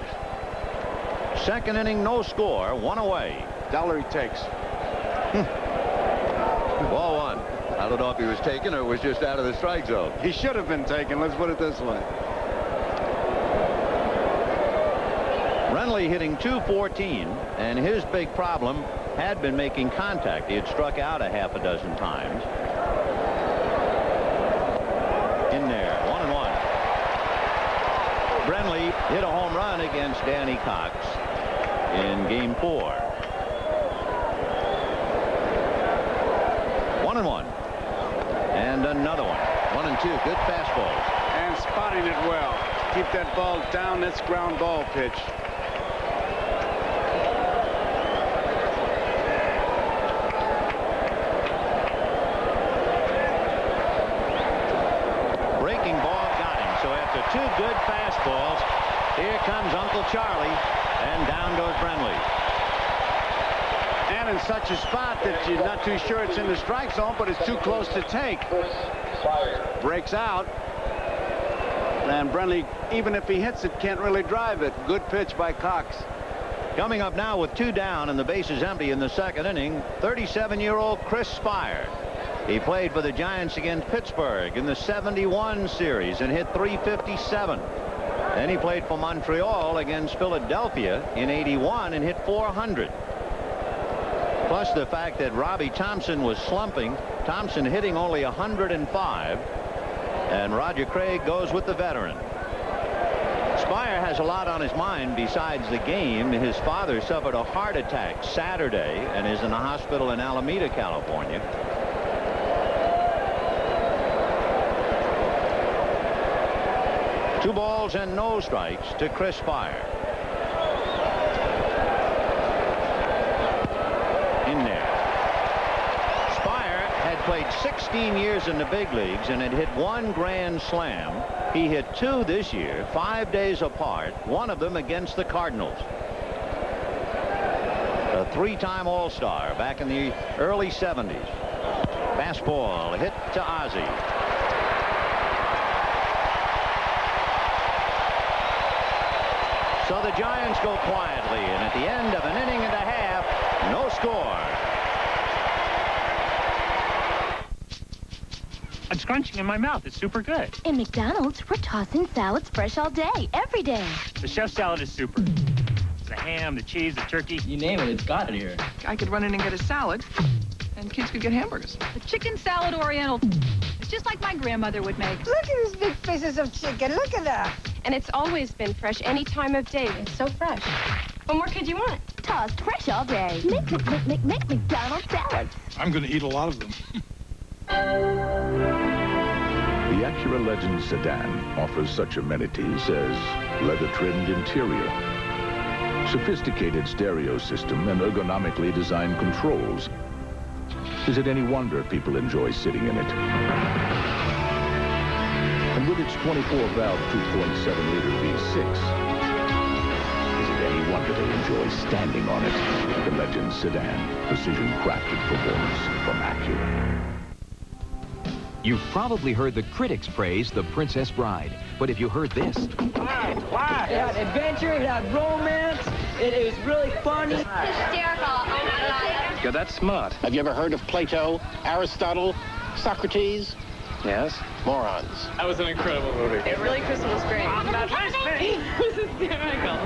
Second inning, no score, 1 away. Dollar he takes. Ball 1. I don't know if he was taken or was just out of the strike zone. He should have been taken. Let's put it this way. Brenly hitting .214, and his big problem had been making contact. He had struck out a half a dozen times. In there, 1-1. Brenly hit a home run against Danny Cox in Game 4. 1-1. And another one. 1-2. Good fastballs. And spotting it well. Keep that ball down. That's ground ball pitch. Breaking ball got him. So after 2 good fastballs, here comes Uncle Charlie, and down goes Brenly. And in such a spot that you're not too sure it's in the strike zone, but it's too close to take. Breaks out. And Brenly, even if he hits it, can't really drive it. Good pitch by Cox. Coming up now with 2 down and the bases empty in the second inning, 37-year-old Chris Spire. He played for the Giants against Pittsburgh in the '71 series and hit .357. Then he played for Montreal against Philadelphia in '81 and hit .400. Plus the fact that Robbie Thompson was slumping, Thompson hitting only 105, and Roger Craig goes with the veteran. Spire has a lot on his mind besides the game. His father suffered a heart attack Saturday and is in the hospital in Alameda, California. Two balls and no strikes to Chris Spire. In there. Spire had played 16 years in the big leagues and had hit 1 grand slam. He hit 2 this year, 5 days apart, one of them against the Cardinals. A 3-time All-Star back in the early '70s. Fastball hit to Ozzie. So the Giants go quietly, and at the end of an inning and a half, no score. I'm scrunching in my mouth. It's super good. In McDonald's, we're tossing salads fresh all day, every day. The chef salad is super. The ham, the cheese, the turkey. You name it, it's got it here. I could run in and get a salad, and kids could get hamburgers. The chicken salad oriental. It's just like my grandmother would make. Look at these big pieces of chicken. Look at that. And it's always been fresh any time of day. It's so fresh. What more could you want? tossed fresh all day. McDonald's salads. I'm going to eat a lot of them. The Acura Legend sedan offers such amenities as leather-trimmed interior, sophisticated stereo system, and ergonomically designed controls. Is it any wonder people enjoy sitting in it? And with its 24-valve 2.7-liter V6, is it any wonder they enjoy standing on it? The Legend sedan, precision-crafted performance from Acura. You've probably heard the critics praise The Princess Bride, but have you heard this? Why? It had adventure, it had romance, it is really funny. Hysterical. Oh my God. Yeah, that's smart. Have you ever heard of Plato, Aristotle, Socrates? Yes? Morons. That was an incredible movie. It really, Crystal, was great. I'm not listening. It was hysterical.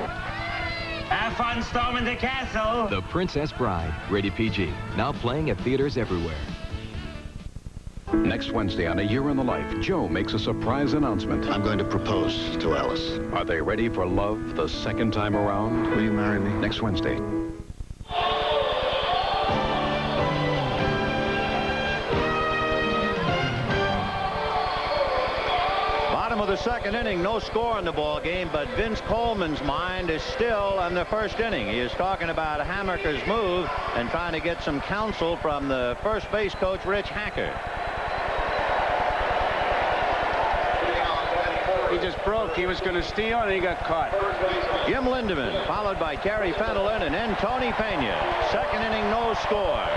Have fun storming the castle. The Princess Bride, rated PG, now playing at theaters everywhere. Next Wednesday on A Year in the Life, Joe makes a surprise announcement. I'm going to propose to Alice. Are they ready for love the second time around? Will you marry me? Next Wednesday. Bottom of the second inning, no score in the ball game, but Vince Coleman's mind is still on the first inning. He is talking about Hammaker's move and trying to get some counsel from the first base coach, Rich Hacker. He just broke. He was going to steal, and he got caught. Jim Lindemann, followed by Gary Fendelin, and then Tony Pena. Second inning, no score.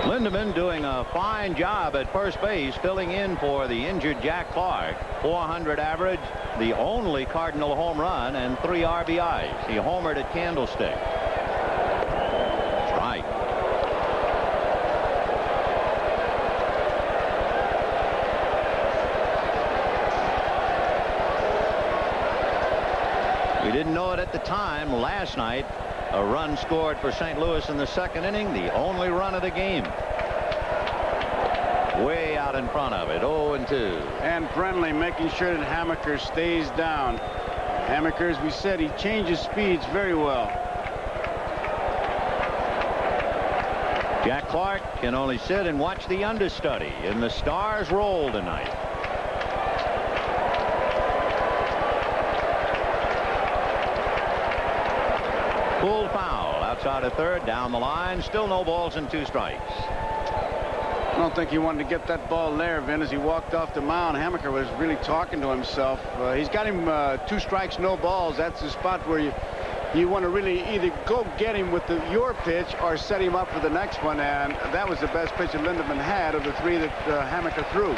Lindemann doing a fine job at first base, filling in for the injured Jack Clark. 400 average, the only Cardinal home run, and 3 RBIs. He homered at Candlestick. Strike. We didn't know it at the time. Last night, a run scored for St. Louis in the second inning, the only run of the game. Way out in front of it, 0-2. And Brenly making sure that Hammaker stays down. Hammaker, as we said, he changes speeds very well. Jack Clark can only sit and watch the understudy in the Stars roll tonight. Full foul outside of third, down the line, still no balls and 2 strikes. I don't think he wanted to get that ball there, Vin. As he walked off the mound, Hammaker was really talking to himself. He's got him 2 strikes, no balls. That's the spot where you want to really either go get him with your pitch or set him up for the next one. And that was the best pitch that Lindemann had of the 3 that Hammaker threw.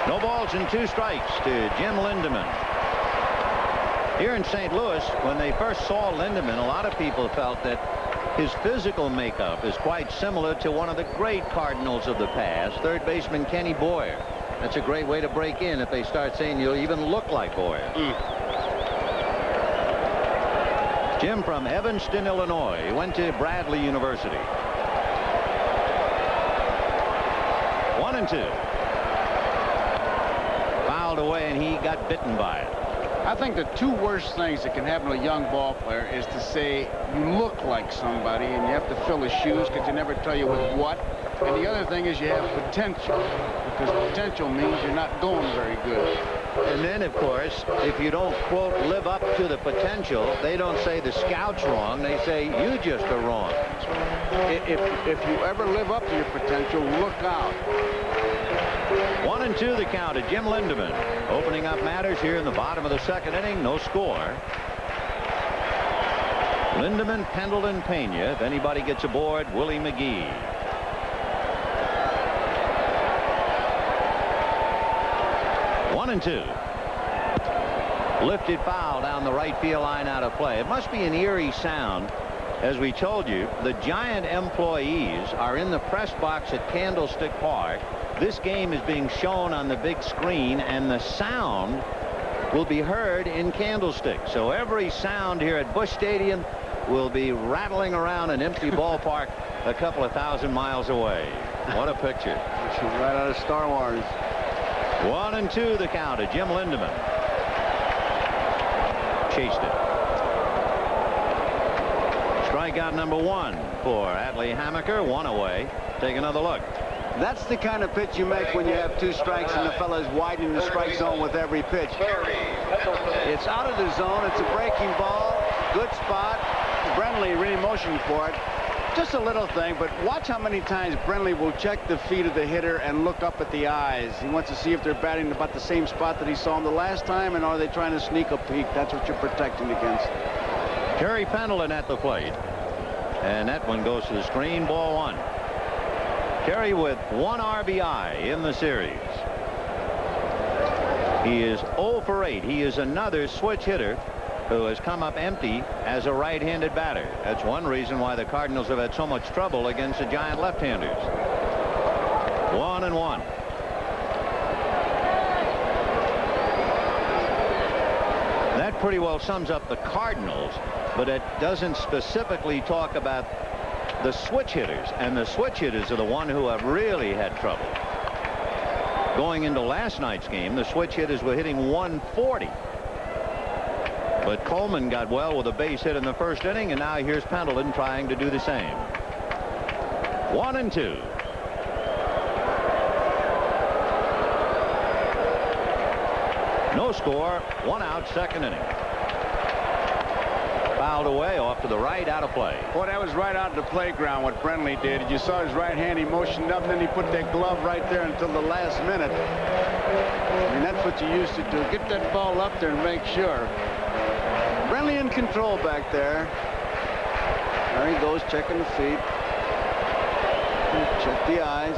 No balls and 2 strikes to Jim Lindemann. Here in St. Louis, when they first saw Lindemann, a lot of people felt that his physical makeup is quite similar to one of the great Cardinals of the past, third baseman Kenny Boyer. That's a great way to break in if they start saying you'll even look like Boyer. Jim from Evanston, Illinois. He went to Bradley University. 1-2. Fouled away, and he got bitten by it. I think the 2 worst things that can happen to a young ball player is to say you look like somebody and you have to fill his shoes because you never tell you with what. And the other thing is you have potential, because potential means you're not going very good. And then, of course, if you don't, quote, live up to the potential, they don't say the scout's wrong. They say you just are wrong. If you ever live up to your potential, look out. 1-2 the count to Jim Lindemann. Opening up matters here in the bottom of the second inning. No score. Lindemann, Pendleton, Pena. If anybody gets aboard, Willie McGee. One and 2. Lifted foul down the right field line, out of play. It must be an eerie sound. As we told you, the Giant employees are in the press box at Candlestick Park. This game is being shown on the big screen, and the sound will be heard in Candlestick. So every sound here at Busch Stadium will be rattling around an empty ballpark a couple of thousand miles away. What a picture. Right out of Star Wars. 1-2 the count to Jim Lindemann. Chased it. Strikeout number 1 for Adley Hammaker. 1 away. Take another look. That's the kind of pitch you make when you have 2 strikes and the fella's widening the strike zone with every pitch. It's out of the zone. It's a breaking ball. Good spot. Brenly really motioned for it. Just a little thing, but watch how many times Brenly will check the feet of the hitter and look up at the eyes. He wants to see if they're batting about the same spot that he saw him the last time, and are they trying to sneak a peek? That's what you're protecting against. Terry Pendleton at the plate. And that one goes to the screen. Ball 1. Terry with 1 RBI in the series. He is 0 for 8. He is another switch hitter who has come up empty as a right-handed batter. That's one reason why the Cardinals have had so much trouble against the giant left-handers. 1-1. That pretty well sums up the Cardinals, but it doesn't specifically talk about the switch hitters, and the switch hitters are the one who have really had trouble. Going into last night's game, the switch hitters were hitting 140. But Coleman got well with a base hit in the first inning, and now here's Pendleton trying to do the same. 1-2. No score, 1 out, second inning. Fouled away off to the right, out of play. Boy, that was right out of the playground what Brenly did. You saw his right hand, he motioned up, and then he put that glove right there until the last minute. And that's what you used to do. Get that ball up there and make sure. Brenly in control back there. There he goes, checking the feet. Check the eyes.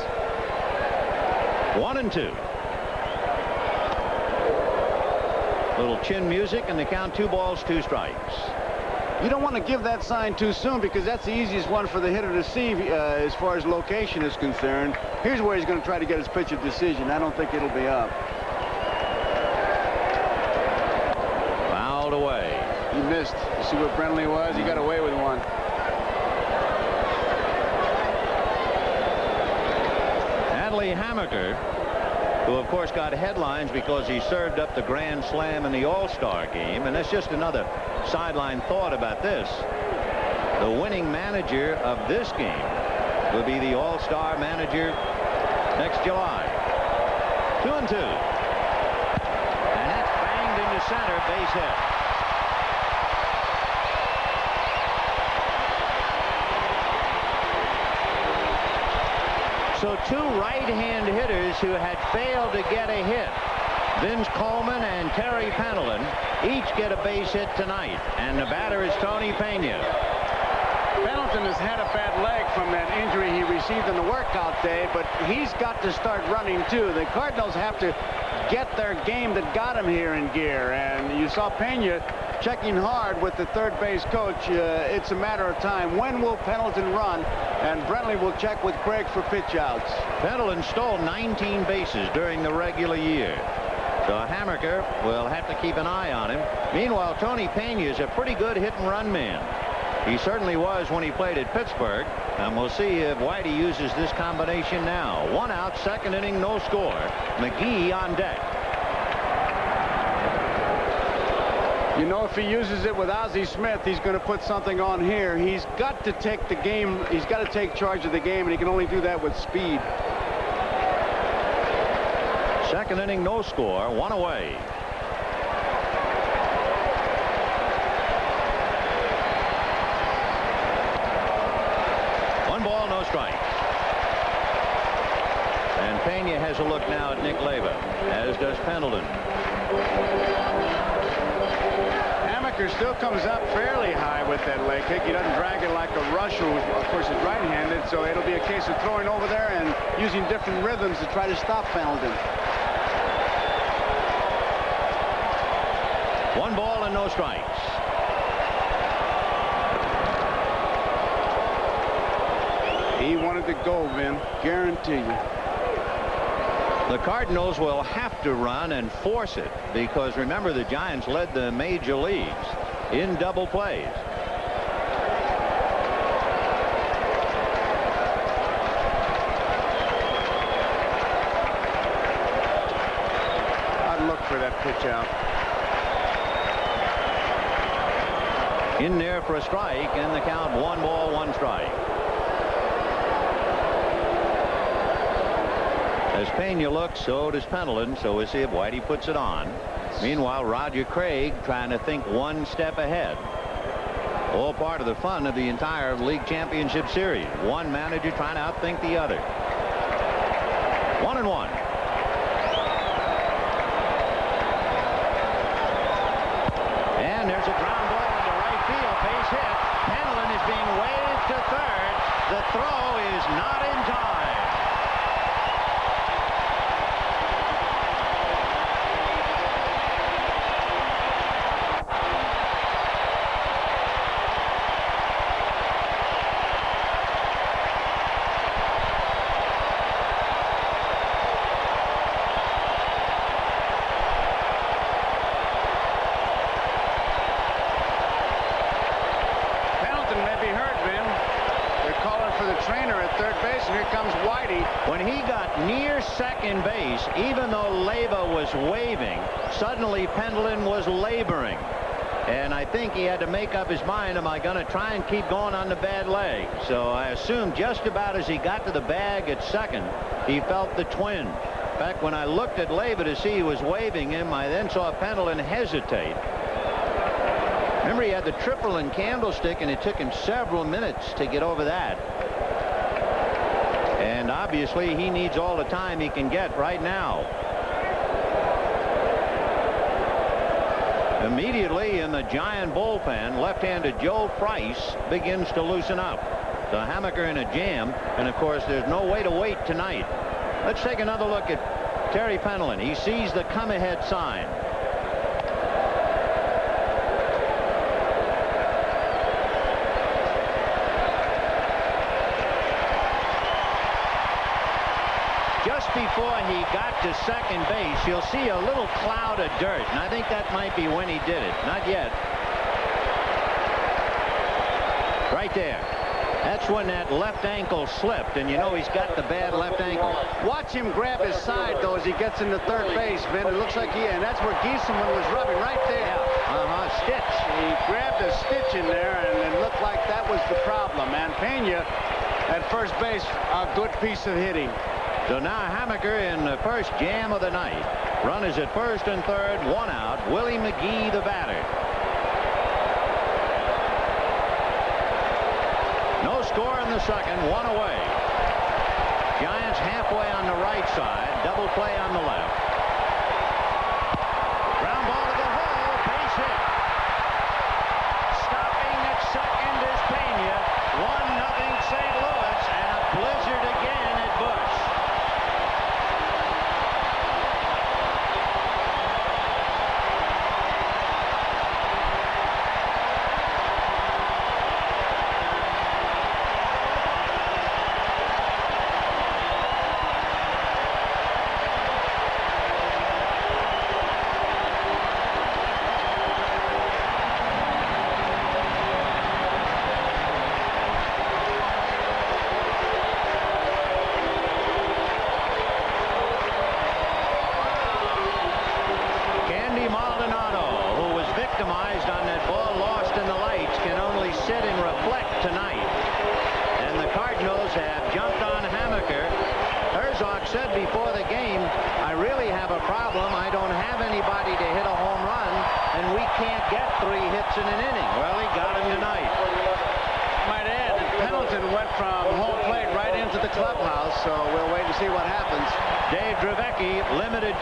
1-2. Little chin music, and the count 2 balls, 2 strikes. You don't want to give that sign too soon because that's the easiest one for the hitter to see as far as location is concerned. Here's where he's going to try to get his pitch of decision. I don't think it'll be up. Fouled away. He missed. You see what Brenly was? He got away with one. Adley Hammaker, who of course got headlines because he served up the grand slam in the All-Star game, and that's just another sideline thought about this. The winning manager of this game will be the All-Star manager next July. 2-2. And that's banged into center, base hit. So 2 right-hand hitters who had failed to get a hit, Vince Coleman and Terry Pendleton, each get a base hit tonight, and the batter is Tony Pena. Pendleton has had a bad leg from that injury he received on the workout day, but he's got to start running too. The Cardinals have to get their game that got him here in gear, and you saw Pena checking hard with the third base coach. It's a matter of time. When will Pendleton run? And Brenly will check with Craig for pitch outs. Pendleton stole 19 bases during the regular year. So Hammaker will have to keep an eye on him. Meanwhile, Tony Pena is a pretty good hit-and-run man. He certainly was when he played at Pittsburgh. And we'll see if Whitey uses this combination now. 1 out, second inning, no score. McGee on deck. You know, if he uses it with Ozzie Smith, he's going to put something on here. He's got to take the game. He's got to take charge of the game, and he can only do that with speed. Second inning, no score, 1 away. One ball, no strikes. And Pena has a look now at Nick Leyva, as does Pendleton. Hammaker still comes up fairly high with that leg kick. He doesn't drag it like a Rush, who, of course, is right-handed, so it'll be a case of throwing over there and using different rhythms to try to stop Pendleton. 1 ball and no strikes. He wanted to go, Vin. Guarantee you. The Cardinals will have to run and force it because, remember, the Giants led the major leagues in double plays. that pitch out. In there for a strike, and the count 1 ball, 1 strike. As Pena looks, so does Pendleton, so we'll see if Whitey puts it on. Meanwhile, Roger Craig trying to think 1 step ahead. All part of the fun of the entire league championship series. One manager trying to outthink the other. 1-1. And there's a ground ball into right field. Base hit. Pendleton is being waved to third. The throw is not in time. When he got near second base, even though Leyva was waving, suddenly Pendleton was laboring. And I think he had to make up his mind, am I going to try and keep going on the bad leg? So I assume just about as he got to the bag at second, he felt the twinge. In fact, when I looked at Leyva to see he was waving him, I then saw Pendleton hesitate. Remember, he had the triple and candlestick, and it took him several minutes to get over that. And obviously, he needs all the time he can get right now. Immediately in the Giant bullpen, left-handed Joe Price begins to loosen up. The Hammaker in a jam, and of course, there's no way to wait tonight. Let's take another look at Terry Pendleton. He sees the come-ahead sign. Before he got to second base, you'll see a little cloud of dirt, and I think that might be when he did it. Not yet. Right there. That's when that left ankle slipped, and you know he's got the bad left ankle. Watch him grab his side, though, as he gets into third base, Vin. It looks like and that's where Gieselman was rubbing right there. Yeah. Stitch. He grabbed a stitch in there, and it looked like that was the problem. And Pena at first base, a good piece of hitting. So now Hammaker in the first jam of the night. Runners at first and third, 1 out. Willie McGee, the batter. No score in the second, 1 away. Giants halfway on the right side, double play on the left. Ground ball to the hole, base hit. Stopping at second is Pena. 1-0 St. Louis, and a blizzard again at Busch.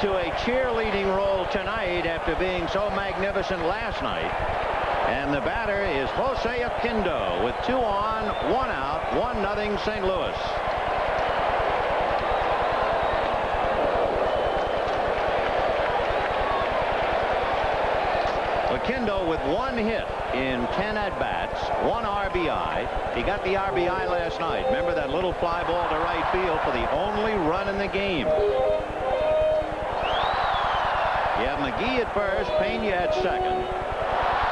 To a cheerleading role tonight after being so magnificent last night. And the batter is Jose Oquendo with 2 on, 1 out, 1-0 St. Louis. Oquendo with 1 hit in 10 at-bats, 1 RBI. He got the RBI last night. Remember that little fly ball to right field for the only run in the game. You have McGee at first, Pena at second.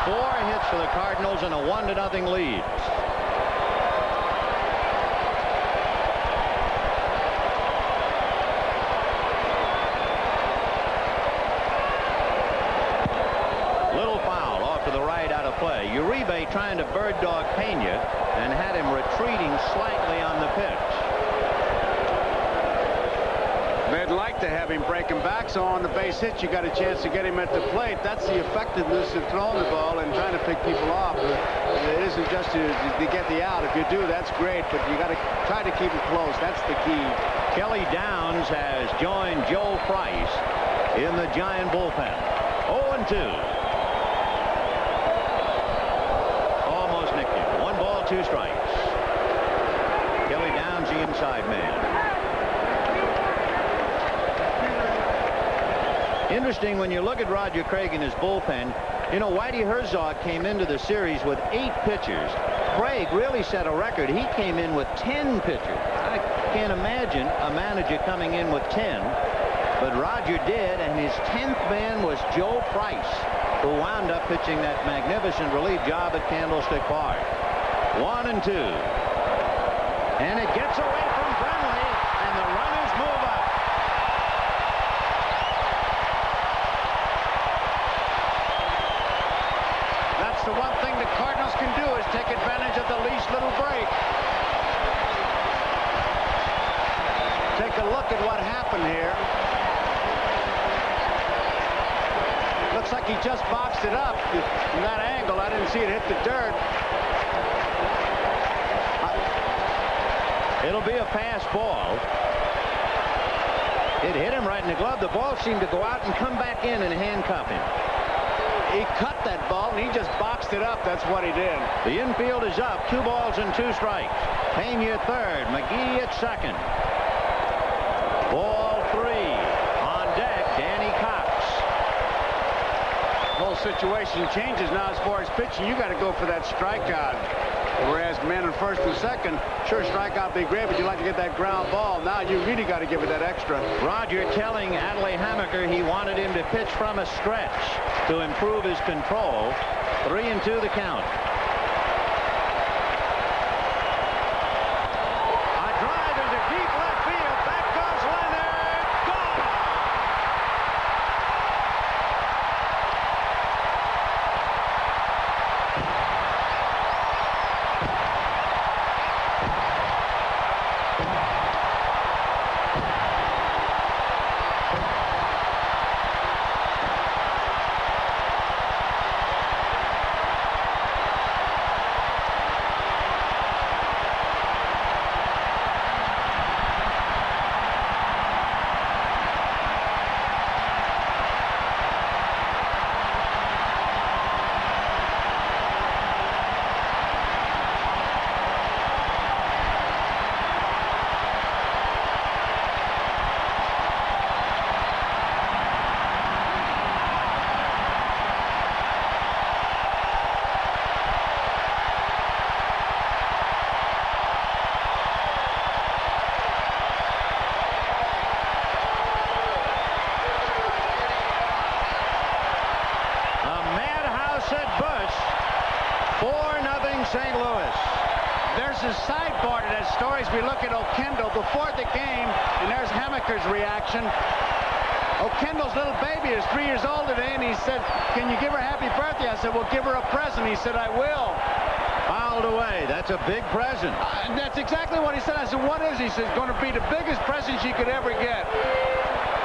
4 hits for the Cardinals and a 1-0 lead. play. Uribe trying to bird dog Pena and had him retreating slightly on the pitch. They'd like to have him breaking back, so on the base hit, you got a chance to get him at the plate. That's the effectiveness of throwing the ball and trying to pick people off. It isn't just to get the out. If you do, that's great, but you got to try to keep it close. That's the key. Kelly Downs has joined Joe Price in the Giant bullpen. 0-2. Almost nicked him. 1 ball, 2 strikes. Kelly Downs, the inside man. Interesting when you look at Roger Craig in his bullpen. You know, Whitey Herzog came into the series with 8 pitchers. Craig really set a record. He came in with 10 pitchers. I can't imagine a manager coming in with 10, but Roger did, and his 10th man was Joe Price, who wound up pitching that magnificent relief job at Candlestick Park. 1-2. And it gets away from Brenly, and the runners move up. That's the one thing the Cardinals can do, is take advantage of the least little break. Take a look at what happened here. Looks like he just boxed it up from that angle. I didn't see it hit the dirt. It'll be a pass ball. It hit him right in the glove. The ball seemed to go out and come back in and handcuff him. He cut that ball, and he just boxed it up. That's what he did. The infield is up. 2 balls and 2 strikes. Pena at third. McGee at second. Ball 3. On deck, Danny Cox. The whole situation changes now as far as pitching. You got to go for that strikeout. Whereas man in first and second, sure, strikeout be great, but you like to get that ground ball. Now you really got to give it that extra. Roger telling Adley Hammaker he wanted him to pitch from a stretch to improve his control. 3-2 the count. A drive into deep left field. Back goes Leonard. Gone. St. Louis. There's a sidebar to that story as we look at O'Kendall before the game, and there's Hammaker's reaction. O'Kendall's little baby is 3 years old today, and he said, "Can you give her a happy birthday?" I said, "Well, give her a present." He said, "I will." Fouled away. That's a big present. That's exactly what he said. I said, "What is?" He said, "It's going to be the biggest present she could ever get."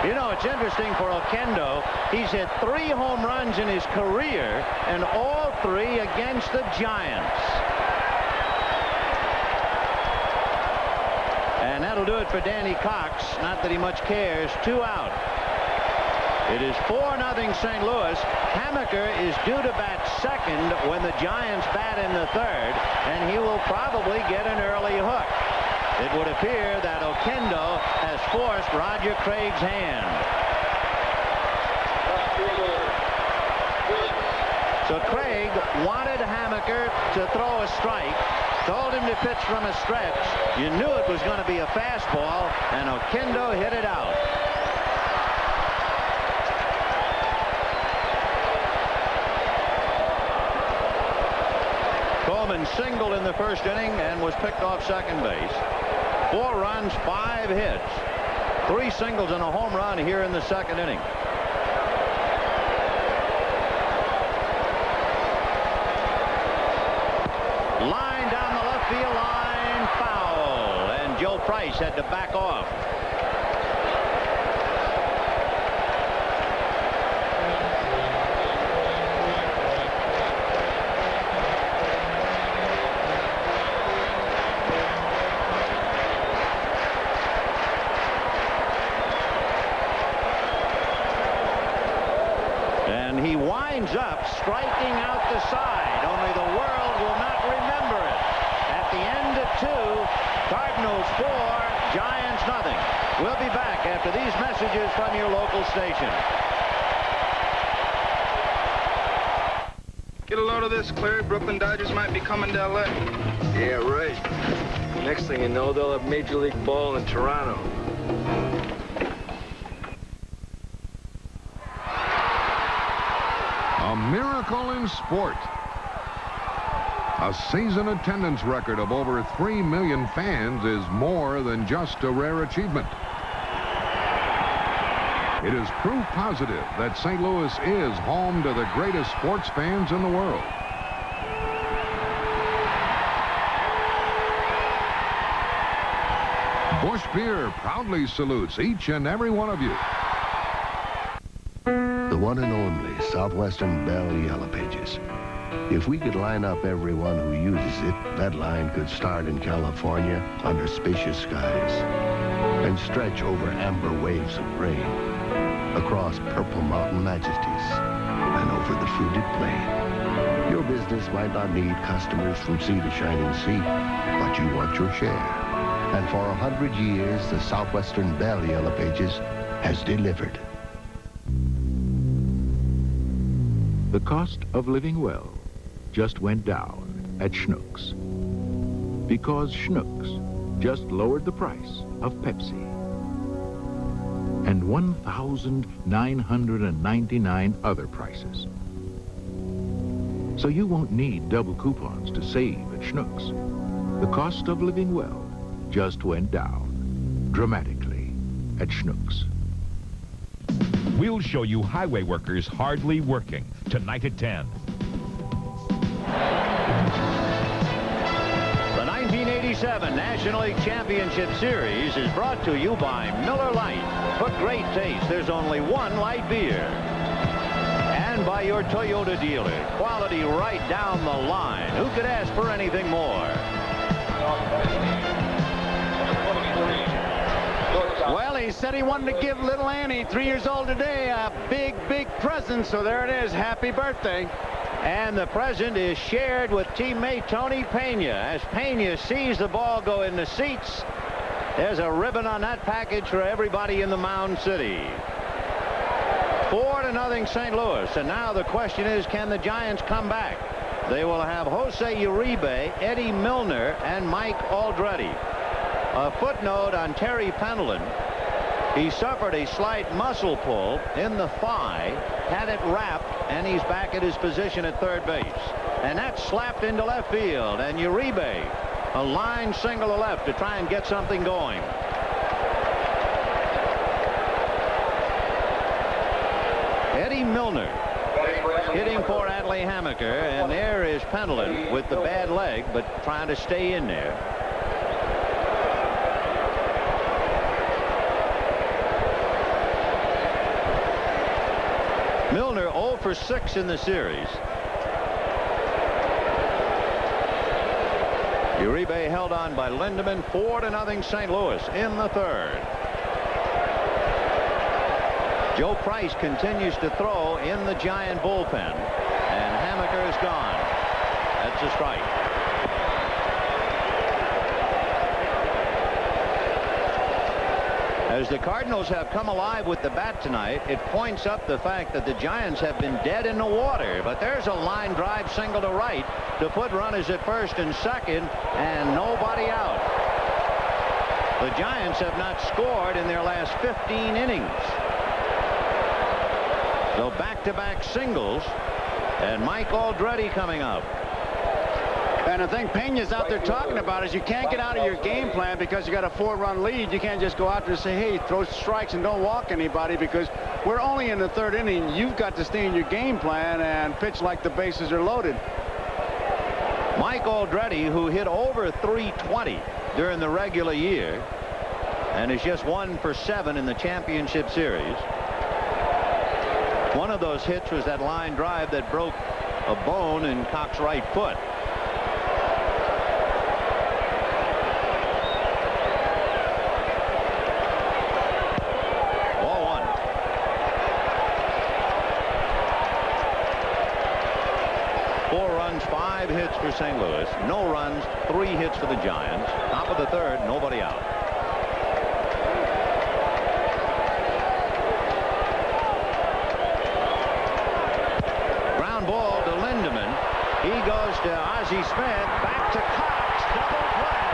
You know, it's interesting for Oquendo. He's hit 3 home runs in his career, and all 3 against the Giants. And that'll do it for Danny Cox. Not that he much cares. 2 out. It is 4-0 St. Louis. Hammaker is due to bat second when the Giants bat in the third, and he will probably get an early hook. It would appear that Oquendo has forced Roger Craig's hand. So Craig wanted Hammaker to throw a strike, told him to pitch from a stretch. You knew it was going to be a fastball, and Oquendo hit it out. Coleman singled in the first inning and was picked off second base. 4 runs, 5 hits. 3 singles and a home run here in the second inning. Price had to back off. And he winds up striking out the side, only the world will not remember it. At the end of 2, Cardinals 4, Giants nothing. We'll be back after these messages from your local station. Get a load of this, Clary. Brooklyn Dodgers might be coming to L.A. Yeah, right. Next thing you know, they'll have Major League Ball in Toronto. A miracle in sport. A season attendance record of over 3 million fans is more than just a rare achievement. It is proof positive that St. Louis is home to the greatest sports fans in the world. Busch Beer proudly salutes each and every one of you. The one and only Southwestern Bell Yellow Pages. If we could line up everyone who uses it, that line could start in California under spacious skies and stretch over amber waves of grain, across purple mountain majesties, and over the fruited plain. Your business might not need customers from sea to shining sea, but you want your share. And for 100 years, the Southwestern Bell Yellow Pages has delivered. The cost of living well just went down at Schnucks. Because Schnucks just lowered the price of Pepsi. And 1,999 other prices. So you won't need double coupons to save at Schnucks. The cost of living well just went down dramatically at Schnucks. We'll show you highway workers hardly working tonight at 10. The 1987 National League Championship Series is brought to you by Miller Lite. For great taste, there's only one light beer. And by your Toyota dealer. Quality right down the line. Who could ask for anything more? Well, he said he wanted to give little Annie, 3 years old today, a big, big present. So there it is. Happy birthday. And the present is shared with teammate Tony Pena. As Pena sees the ball go in the seats, there's a ribbon on that package for everybody in the Mound City. 4-0 St. Louis. And now the question is, can the Giants come back? They will have Jose Uribe, Eddie Milner, and Mike Aldrete. A footnote on Terry Pendleton. He suffered a slight muscle pull in the thigh, had it wrapped, and he's back at his position at third base. And that's slapped into left field. And Uribe, a line single to left to try and get something going. Eddie Milner hitting for Adley Hammaker, and there is Pendleton with the bad leg, but trying to stay in there. Milner 0 for 6 in the series. Uribe held on by Lindemann. 4-0 St. Louis in the third. Joe Price continues to throw in the Giant bullpen, and Hammaker is gone. That's a strike. As the Cardinals have come alive with the bat tonight, it points up the fact that the Giants have been dead in the water. But there's a line drive single to right to put runners at first and second, and nobody out. The Giants have not scored in their last 15 innings. So back-to-back singles, and Mike Aldrete coming up. And the thing Pena's out there talking about is you can't get out of your game plan because you got a 4-run lead. You can't just go out there and say, hey, throw strikes and don't walk anybody, because we're only in the third inning. You've got to stay in your game plan and pitch like the bases are loaded. Mike Aldrete, who hit over 320 during the regular year, and is just 1 for 7 in the championship series. One of those hits was that line drive that broke a bone in Cox's right foot. Ball 1. Four runs, 5 hits for St. Louis. No runs, 3 hits for the Giants. Top of the third, nobody out. Ground ball to Lindemann. He goes to Ozzie Smith. Back to Cox. Double play.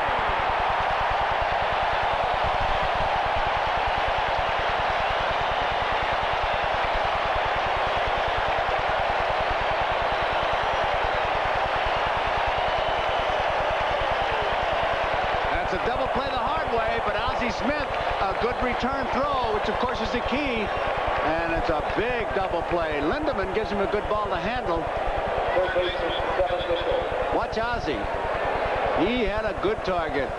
That's a double play the hard way, but Ozzie Smith, a good return throw, which of course is the key. And it's a big double play. Lindemann gives him a good ball to handle. Watch Ozzie. He had a good target.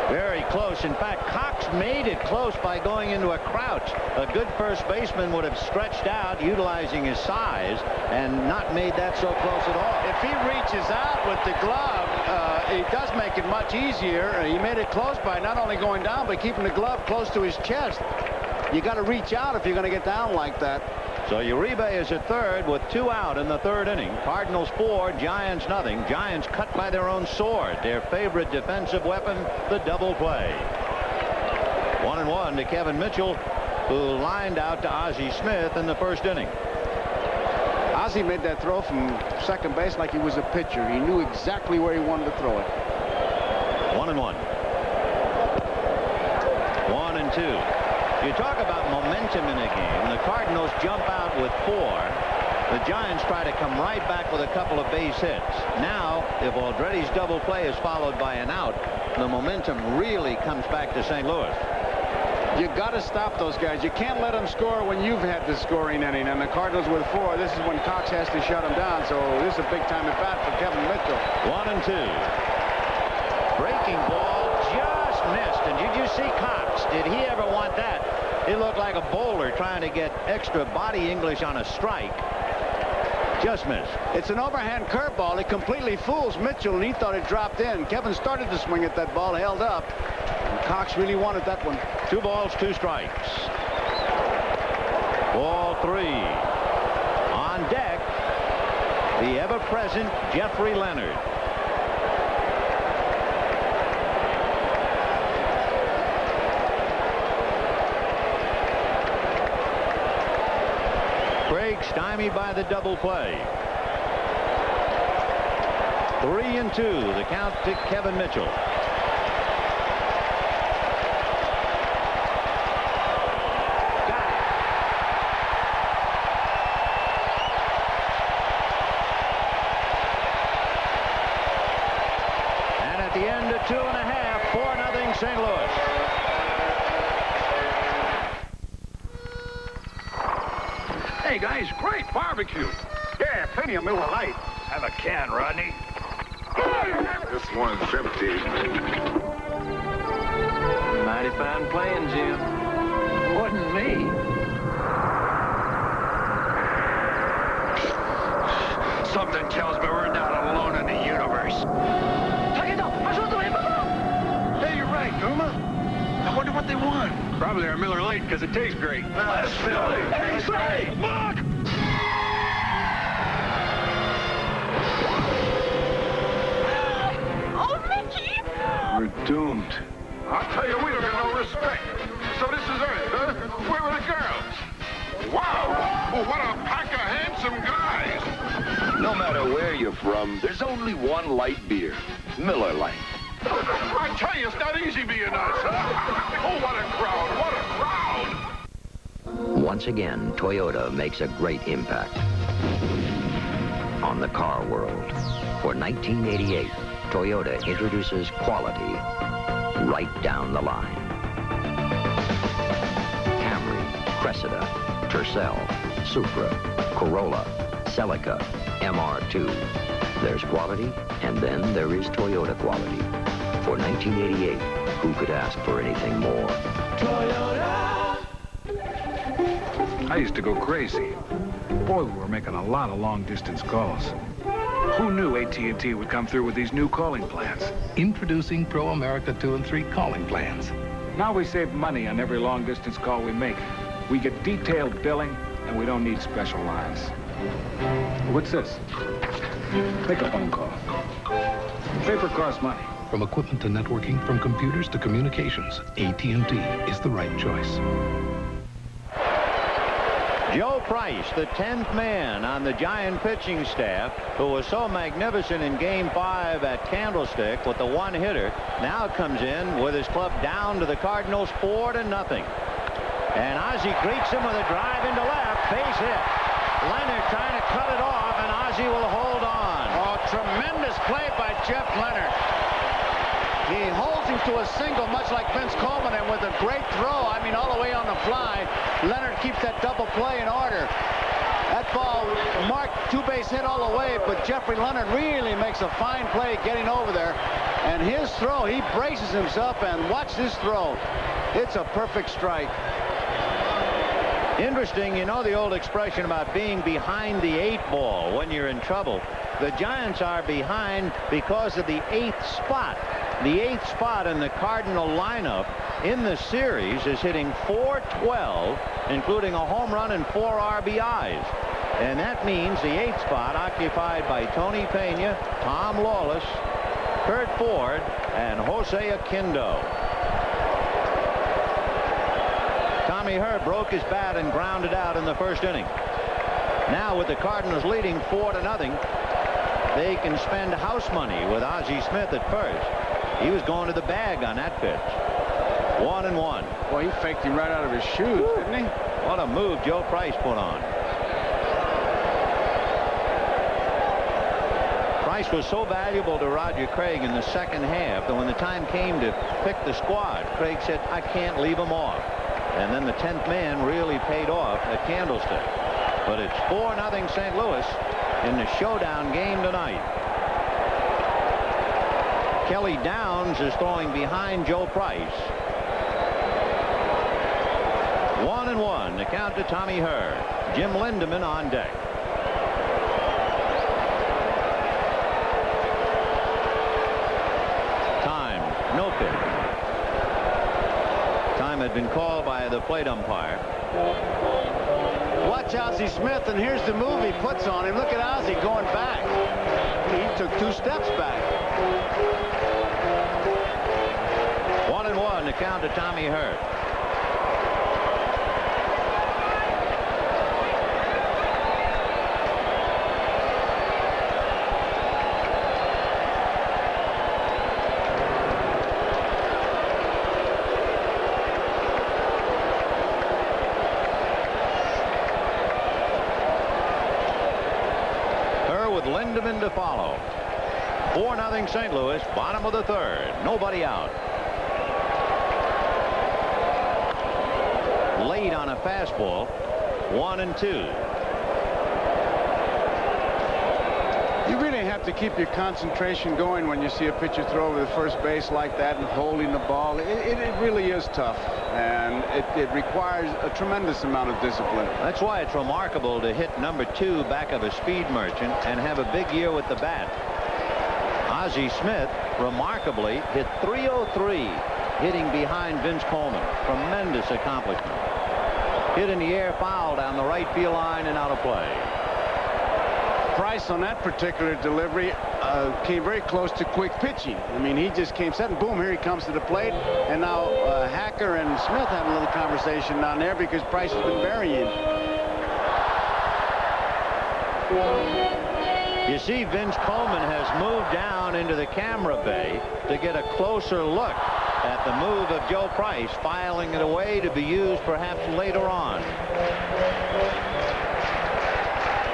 Very close. In fact, Cox made it close by going into a crouch. A good first baseman would have stretched out, utilizing his size, and not made that so close at all. If he reaches out with the glove, it does make it much easier. He made it close by not only going down, but keeping the glove close to his chest. You got to reach out if you're going to get down like that. So Uribe is at third with 2 out in the third inning. Cardinals 4, Giants nothing. Giants cut by their own sword. Their favorite defensive weapon, the double play. 1-1 to Kevin Mitchell, who lined out to Ozzie Smith in the first inning. Ozzie made that throw from second base like he was a pitcher. He knew exactly where he wanted to throw it. 1-1. 1-2. You talk about momentum in a game. The Cardinals jump out with 4. The Giants try to come right back with a couple of base hits. Now, if Aldretti's double play is followed by an out, the momentum really comes back to St. Louis. You got to stop those guys. You can't let them score when you've had the scoring inning. And the Cardinals with 4. This is when Cox has to shut them down. So this is a big time at bat for Kevin Mitchell. 1-2. Breaking ball just missed. And did you see Cox? Did he ever want that? He looked like a bowler trying to get extra body English on a strike. Just missed. It's an overhand curveball. It completely fools Mitchell, and he thought it dropped in. Kevin started to swing at that ball, held up. And Cox really wanted that one. 2 balls, 2 strikes. Ball 3. On deck, the ever-present Jeffrey Leonard. Craig stymied by the double play. 3-2, the count to Kevin Mitchell. Got it. And at the end of 2.5, 4-0 St. Louis. Hey, guys, great barbecue. Yeah, plenty of Miller Lite. Have a can, Rodney. This one's empty. Mighty fine playing, Jim. Wasn't me. Something tells me we're not alone in the universe. Hey, you're right, Numa. I wonder what they want. Probably our Miller Lite, because it tastes great. Let's fill it. Hey, say, look! Oh, Mickey! We're doomed. I'll tell you, we don't get no respect. So this is Earth, huh? Where were the girls? Wow! Well, what a pack of handsome guys! No matter where you're from, there's only one light beer. Miller Lite. I tell you, it's not easy being us, huh? Oh, what a crowd! What a crowd! Once again, Toyota makes a great impact on the car world. For 1988, Toyota introduces quality right down the line. Camry, Cressida, Tercel, Supra, Corolla, Celica, MR2. There's quality, and then there is Toyota quality. For 1988, who could ask for anything more? I used to go crazy. Boy, we were making a lot of long-distance calls. Who knew AT&T would come through with these new calling plans? Introducing Pro America 2 and 3 calling plans. Now we save money on every long-distance call we make. We get detailed billing, and we don't need special lines. What's this? Make a phone call. Paper costs money. From equipment to networking, from computers to communications, AT&T is the right choice. Joe Price, the 10th man on the Giant pitching staff, who was so magnificent in Game 5 at Candlestick with the one-hitter, now comes in with his club down to the Cardinals 4-0. And Ozzie greets him with a drive into left, base hit. Leonard trying to cut it off, and Ozzie will hold on. Oh, tremendous play by Jeff Leonard. He holds him to a single, much like Vince Coleman, and with a great throw, I mean, all the way on the fly, Leonard keeps that double play in order. That ball marked two-base hit all the way, but Jeffrey Leonard really makes a fine play getting over there. And his throw, he braces himself, and watch this throw. It's a perfect strike. Interesting, you know the old expression about being behind the 8 ball when you're in trouble. The Giants are behind because of the 8th spot. The 8th spot in the Cardinal lineup in the series is hitting .412, including a home run and 4 RBIs. And that means the 8th spot occupied by Tony Pena, Tom Lawless, Kurt Ford, and Jose Aquindo. Tommy Herr broke his bat and grounded out in the first inning. Now with the Cardinals leading 4-0, they can spend house money with Ozzie Smith at first. He was going to the bag on that pitch. 1-1. Boy, he faked him right out of his shoes, didn't he? What a move Joe Price put on. Price was so valuable to Roger Craig in the second half that when the time came to pick the squad, Craig said, I can't leave him off. And then the 10th man really paid off at Candlestick. But it's 4-0 St. Louis in the showdown game tonight. Kelly Downs is throwing behind Joe Price. 1-1. The count to Tommy Herr. Jim Lindeman on deck. Time, no pitch. Time had been called by the plate umpire. Watch Ozzie Smith, and here's the move he puts on him. Look at Ozzie going back. He took 2 steps back. 1-1 to count to Tommy Herr. Lindeman to follow. 4-0 St. Louis, bottom of the 3rd. Nobody out. Late on a fastball. 1-2. You really have to keep your concentration going when you see a pitcher throw over the first base like that and holding the ball. It really is tough, and it requires a tremendous amount of discipline. That's why it's remarkable to hit number 2 back of a speed merchant and have a big year with the bat. Ozzie Smith remarkably hit .303 hitting behind Vince Coleman. Tremendous accomplishment. Hit in the air, foul down the right field line and out of play. Price on that particular delivery came very close to quick pitching. I mean, he just came set and boom, here he comes to the plate. And now Hacker and Smith have a little conversation down there because Price has been burying. You see, Vince Coleman has moved down into the camera bay to get a closer look at the move of Joe Price, filing it away to be used perhaps later on.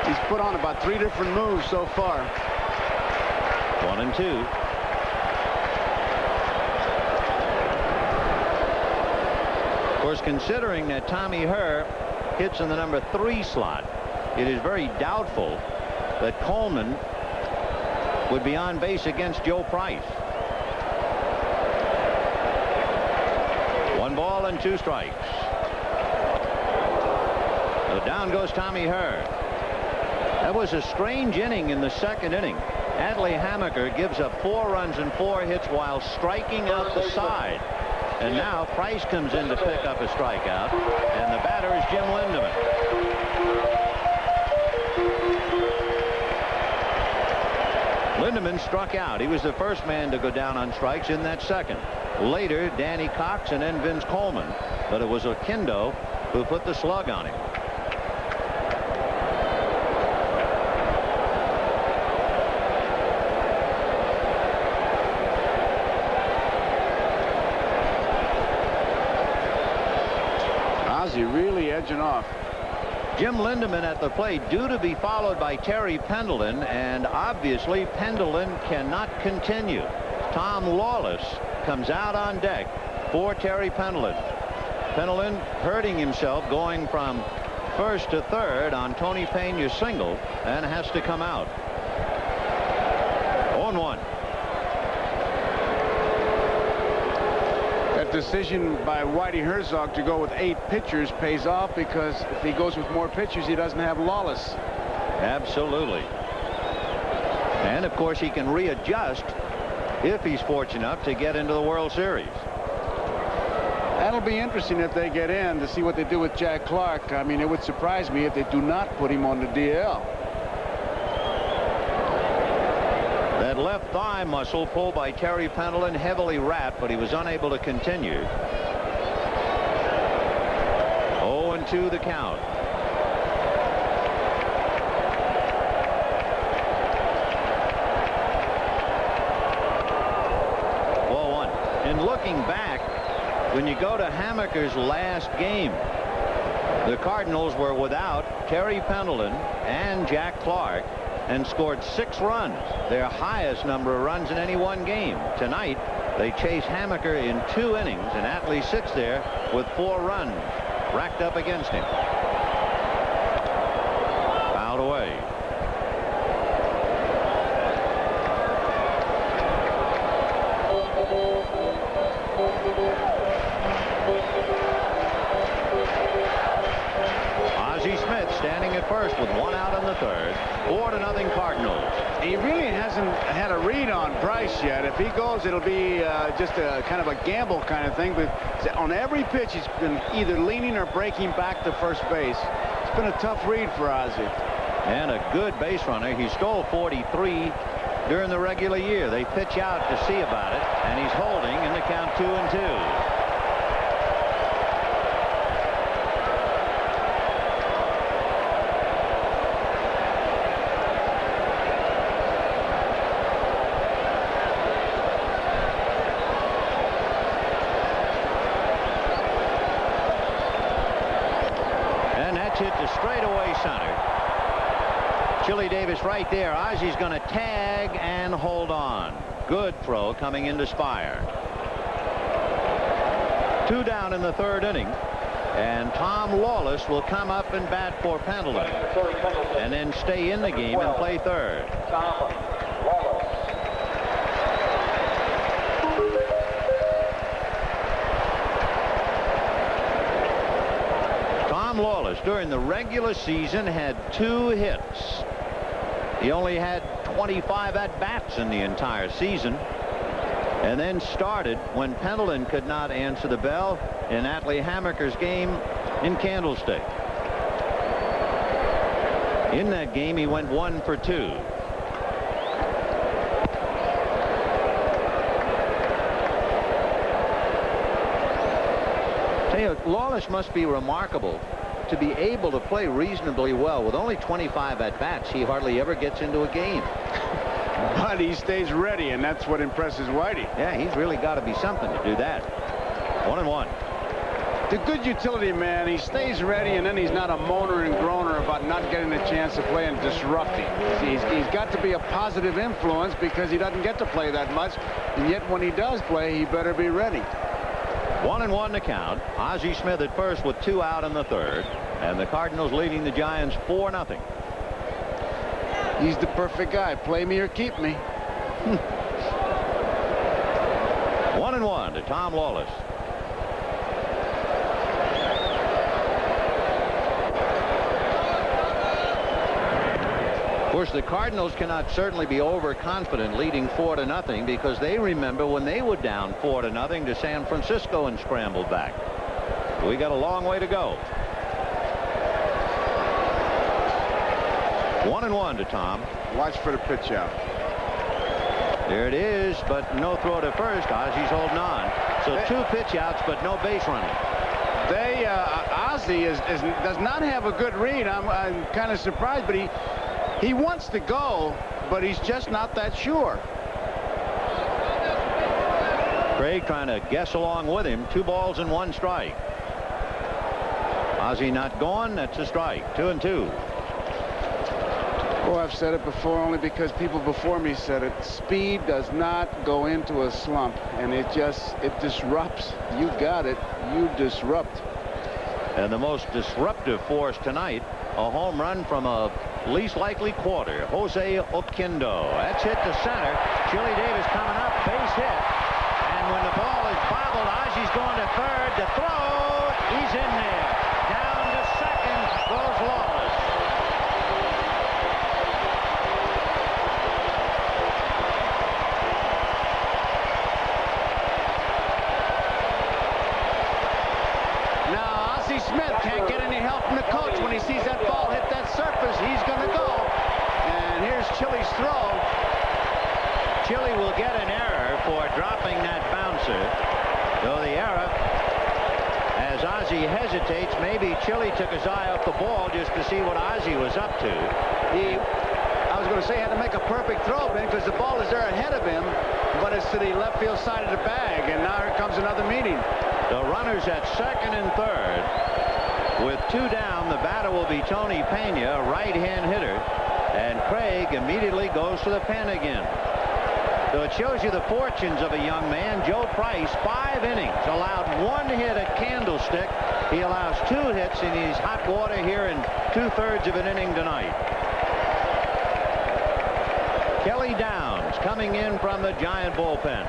He's put on about 3 different moves so far. 1-2. Of course, considering that Tommy Herr hits in the number 3 slot, it is very doubtful that Coleman would be on base against Joe Price. and 2 strikes. So down goes Tommy Herr. That was a strange inning in the 2nd inning. Adley Hammaker gives up 4 runs and 4 hits while striking out the side. And now Price comes in to pick up a strikeout. And the batter is Jim Lindeman. Lindeman struck out. He was the first man to go down on strikes in that 2nd. Later, Danny Cox and then Vince Coleman. But it was Oquendo who put the slug on him. Ozzie really edging off. Jim Lindeman at the plate, due to be followed by Terry Pendleton, and obviously Pendleton cannot continue. Tom Lawless comes out on deck for Terry Pendleton. Pendleton hurting himself going from 1st to 3rd on Tony Peña's single and has to come out. 0-1. That decision by Whitey Herzog to go with 8 pitchers pays off, because if he goes with more pitchers, he doesn't have Lawless. Absolutely. And of course he can readjust if he's fortunate enough to get into the World Series. That'll be interesting if they get in, to see what they do with Jack Clark. I mean, it would surprise me if they do not put him on the DL. That left thigh muscle pulled by Terry Pendleton, heavily wrapped, but he was unable to continue. 0-2 the count. And looking back, when you go to Hammaker's last game, the Cardinals were without Terry Pendleton and Jack Clark and scored 6 runs, their highest number of runs in any one game. Tonight, they chase Hammaker in 2 innings, and Atlee sits there with 4 runs racked up against him. Fouled away. Ozzie Smith standing at first with 1 out in the 3rd. 4-0 Cardinals. He really hasn't had a read on Price yet. If he goes, it'll be just a kind of a gamble kind of thing. But on every pitch, he's been either leaning or breaking back to first base. It's been a tough read for Ozzie. And a good base runner. He stole 43 during the regular year. They pitch out to see about it, and he's holding in the count 2-2. Hit to straightaway center. Chili Davis right there. Ozzie's going to tag and hold on. Good throw coming into Spire. 2 down in the 3rd inning. And Tom Lawless will come up and bat for Pendleton. And then stay in the game and play 3rd. Tom Lawless during the regular season had 2 hits. He only had 25 at-bats in the entire season, and then started when Pendleton could not answer the bell in Atlee Hammaker's game in Candlestick. In that game, he went 1 for 2. Lawless must be remarkable to be able to play reasonably well. With only 25 at-bats, he hardly ever gets into a game. But he stays ready, and that's what impresses Whitey. Yeah, he's really got to be something to do that. 1-1. The good utility man. He stays ready, and then he's not a moaner and groaner about not getting a chance to play and disrupting. He's got to be a positive influence, because he doesn't get to play that much, and yet when he does play, he better be ready. 1-1 to count. Ozzie Smith at first with 2 out in the 3rd, and the Cardinals leading the Giants 4-0. He's the perfect guy. Play me or keep me. 1-1 to Tom Lawless. Of course, the Cardinals cannot certainly be overconfident leading 4-0 because they remember when they were down 4-0 to San Francisco and scrambled back. We got a long way to go. 1-1 to Tom. Watch for the pitch out. There it is, but no throw to first. Ozzy's holding on. So 2 pitch outs, but no base running. Ozzy does not have a good read. I'm kind of surprised, but he wants to go, but he's just not that sure. Craig trying to guess along with him. 2 balls and 1 strike. Ozzy not going. That's a strike. 2-2. Oh, I've said it before only because people before me said it. Speed does not go into a slump, and it disrupts. You got it. You disrupt. And the most disruptive force tonight, a home run from a least likely quarter, Jose Oquendo. That's hit to center. Chili Davis coming up, base hit. And when the ball is bobbled, Ozzy's going to third. The throw, he's in there. Down to second goes Lawless. Smith can't get any help from the coach. When he sees that ball hit that surface, he's going to go. And here's Chili's throw. Chili will get an error for dropping that bouncer. Though the error, as Ozzy hesitates, maybe Chili took his eye off the ball just to see what Ozzy was up to. I was going to say he had to make a perfect throw, Ben, because the ball is there ahead of him, but it's to the left field side of the bag. And now here comes another meeting. The runners at second and third. With 2 down, the batter will be Tony Pena, a right-hand hitter. And Craig immediately goes to the pen again. So it shows you the fortunes of a young man. Joe Price, 5 innings, allowed 1 hit at Candlestick. He allows 2 hits in his hot water here in 2/3 of an inning tonight. Kelly Downs coming in from the Giant bullpen.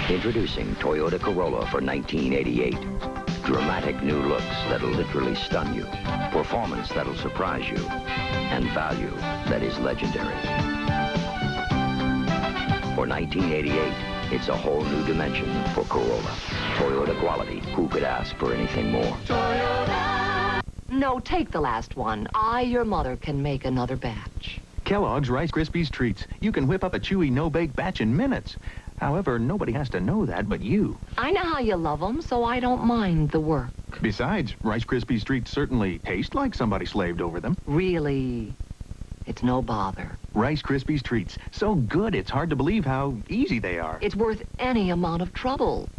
Introducing Toyota Corolla for 1988. Dramatic new looks that'll literally stun you. Performance that'll surprise you. And value that is legendary. For 1988, it's a whole new dimension for Corolla. Toyota quality. Who could ask for anything more? Toyota. No, take the last one. Your mother, can make another batch. Kellogg's Rice Krispies Treats. You can whip up a chewy, no-bake batch in minutes. However, nobody has to know that but you. I know how you love them, so I don't mind the work. Besides, Rice Krispies Treats certainly taste like somebody slaved over them. Really? It's no bother. Rice Krispies Treats. So good, it's hard to believe how easy they are. It's worth any amount of trouble,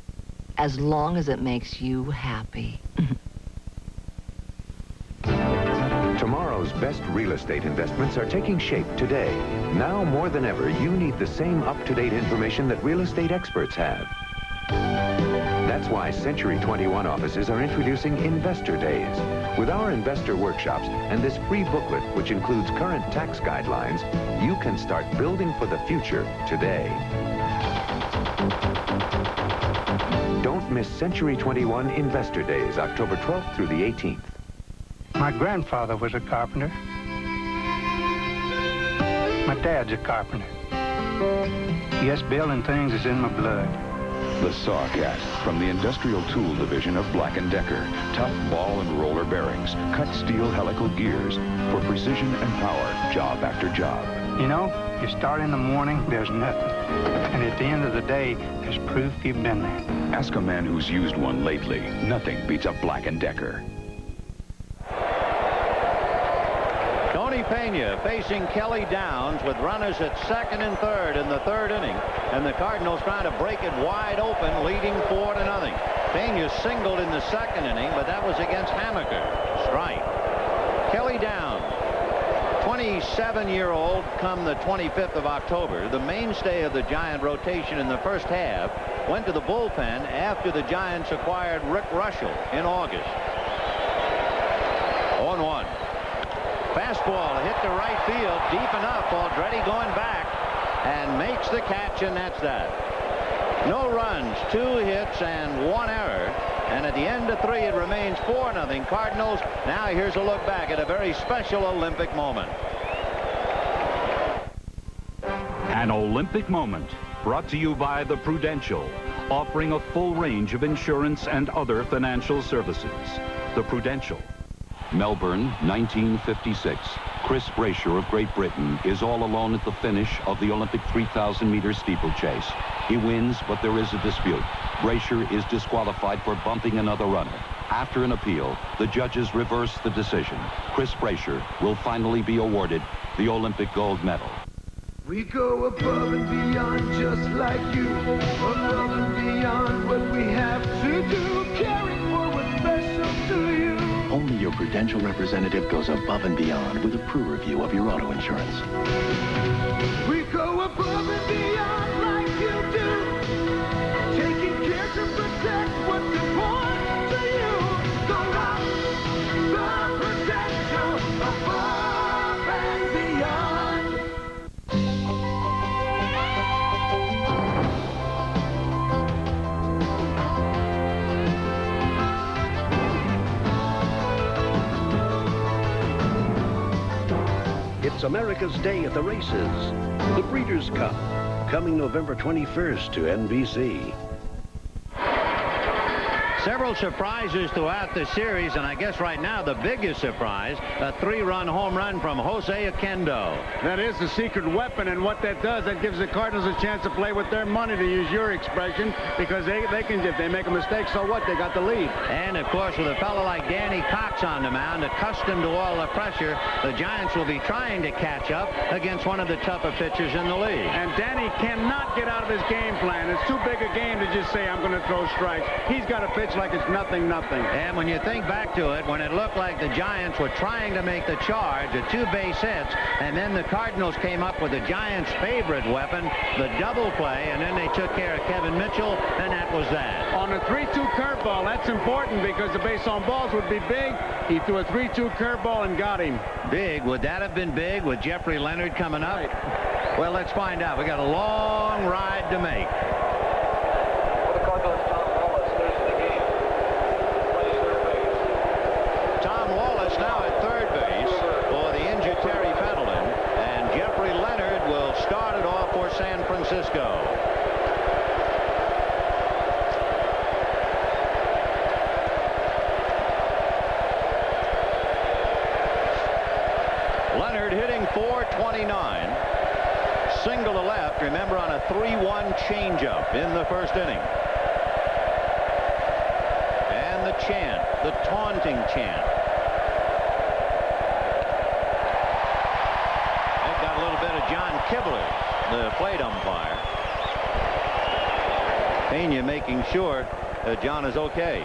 as long as it makes you happy. Tomorrow's best real estate investments are taking shape today. Now more than ever, you need the same up-to-date information that real estate experts have. That's why Century 21 offices are introducing Investor Days. With our investor workshops and this free booklet, which includes current tax guidelines, you can start building for the future today. Don't miss Century 21 Investor Days, October 12th through the 18th. My grandfather was a carpenter. My dad's a carpenter. Yes, building things is in my blood. The Sawcat from the Industrial Tool Division of Black & Decker. Tough ball and roller bearings, cut steel helical gears for precision and power, job after job. You know, you start in the morning, there's nothing. And at the end of the day, there's proof you've been there. Ask a man who's used one lately. Nothing beats a Black & Decker. Tony Pena facing Kelly Downs with runners at second and third in the 3rd inning. And the Cardinals trying to break it wide open, leading 4-0. Pena singled in the 2nd inning, but that was against Hammaker. Strike. Kelly Downs, 27-year-old, come the 25th of October. The mainstay of the Giant rotation in the first half went to the bullpen after the Giants acquired Rick Russell in August. 0-1. Fastball hit to right field, deep enough. Aldretti going back and makes the catch, and that's that. No runs, 2 hits, and 1 error. And at the end of 3, it remains 4-0 Cardinals. Now here's a look back at a very special Olympic moment. An Olympic moment brought to you by the Prudential, offering a full range of insurance and other financial services. The Prudential. Melbourne, 1956. Chris Brasher of Great Britain is all alone at the finish of the Olympic 3,000-meter steeplechase. He wins, but there is a dispute. Brasher is disqualified for bumping another runner. After an appeal, the judges reverse the decision. Chris Brasher will finally be awarded the Olympic gold medal. We go above and beyond just like you, above and beyond what we have to do, caring for what's special to you. Only your Prudential representative goes above and beyond with a pre-review of your auto insurance. We go above and beyond like you do, taking care to protect what's important to you. Go up, the Prudential, above and beyond. It's America's Day at the races. The Breeders' Cup, coming November 21st to NBC. Several surprises throughout the series, and I guess right now the biggest surprise, a 3-run home run from Jose Oquendo. That is the secret weapon, and what that does, that gives the Cardinals a chance to play with their money, to use your expression, because they can, if they make a mistake, so what? They got the lead. And, of course, with a fellow like Danny Cox on the mound, accustomed to all the pressure, the Giants will be trying to catch up against one of the tougher pitchers in the league. And Danny cannot get out of his game plan. It's too big a game to just say, I'm going to throw strikes. He's got to pitch like it's nothing. And when you think back to it, when it looked like the Giants were trying to make the charge, the 2 base hits, and then the Cardinals came up with the Giants' favorite weapon, the double play, and then they took care of Kevin Mitchell, and that was that. On a 3-2 curveball, that's important because the base on balls would be big. He threw a 3-2 curveball and got him. Big. Would that have been big with Jeffrey Leonard coming up? Right. Well, let's find out. We got a long ride to make. Now at third base for the injured Terry Fenelon, and Jeffrey Leonard will start it off for San Francisco. Leonard hitting .429, single to left, remember, on a 3-1 changeup in the first inning. And the chant, the taunting chant. John Kibler, the plate umpire. Pena making sure that John is okay.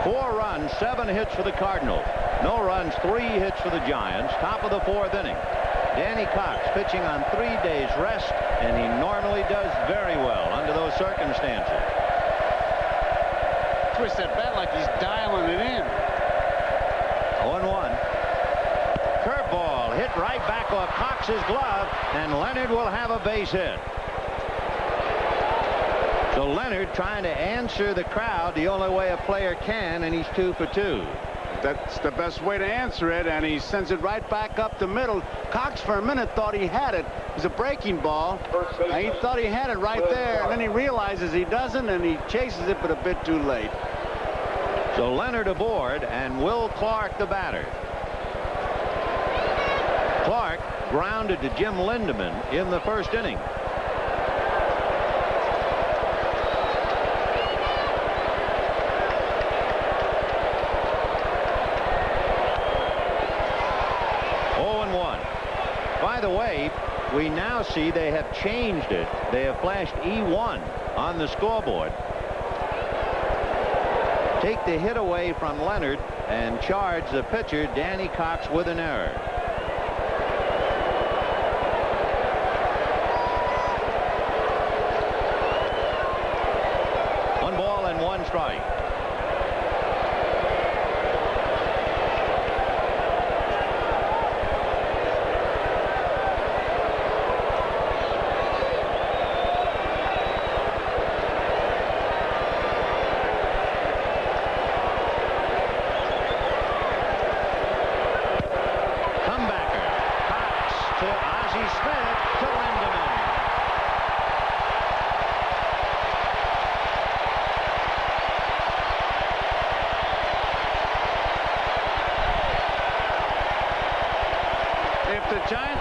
4 runs, 7 hits for the Cardinals. No runs, 3 hits for the Giants. Top of the 4th inning. Danny Cox pitching on 3 days rest, and he normally does very well under those circumstances. Twist that bat like he's dialing it in. 0-1. Curveball hit right back off Cox's glove, and Leonard will have a base hit. So Leonard trying to answer the crowd the only way a player can, and he's 2 for 2. That's the best way to answer it, and he sends it right back up the middle. Cox for a minute thought he had it. It was a breaking ball, and he thought he had it right there, and then he realizes he doesn't, and he chases it, but a bit too late. So Leonard aboard, and Will Clark the batter. Clark grounded to Jim Lindeman in the first inning. By the way, we now see they have changed it. They have flashed E1 on the scoreboard. Take the hit away from Leonard and charge the pitcher, Danny Cox, with an error. One ball and 1 strike.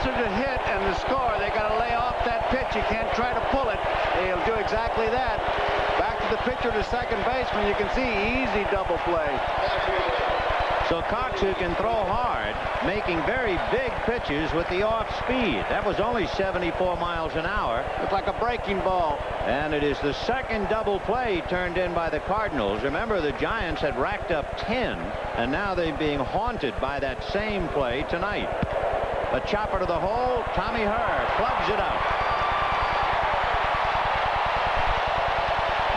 closer to hit and the score, they got to lay off that pitch. You can't try to pull it. They'll do exactly that. Back to the pitcher to second baseman. You can see easy double play. So Cox, who can throw hard, making very big pitches with the off speed. That was only 74 miles an hour. It's like a breaking ball. And it is the second double play turned in by the Cardinals. Remember, the Giants had racked up 10, and now they're being haunted by that same play tonight. A chopper to the hole. Tommy Herr plugs it up.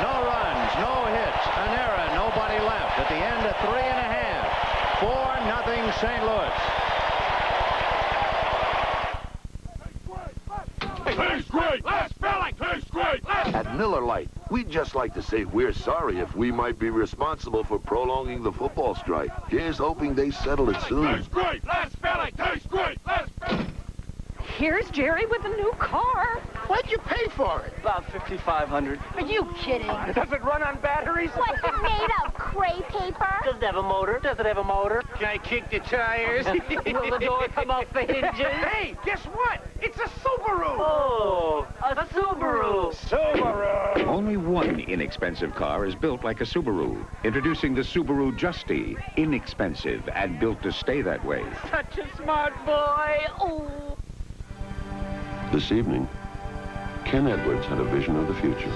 No runs, no hits, an error, nobody left at the end of 3½. 4-0 St. Louis. Tastes great! Last filling! Tastes great! At Miller Lite, we'd just like to say we're sorry if we might be responsible for prolonging the football strike. Here's hoping they settle it soon. Tastes great! Last filling! Tastes great! Last filling! Here's Jerry with a new car. What'd you pay for it? About $5,500. Are you kidding? Does it run on batteries? What's it made of? Cray paper? Does it have a motor? Does it have a motor? Can I kick the tires? Will the door come off the hinges? Hey, guess what? It's a Subaru! Oh, a Subaru. Subaru! Only one inexpensive car is built like a Subaru. Introducing the Subaru Justy. Inexpensive and built to stay that way. Such a smart boy. Oh. This evening, Ken Edwards had a vision of the future.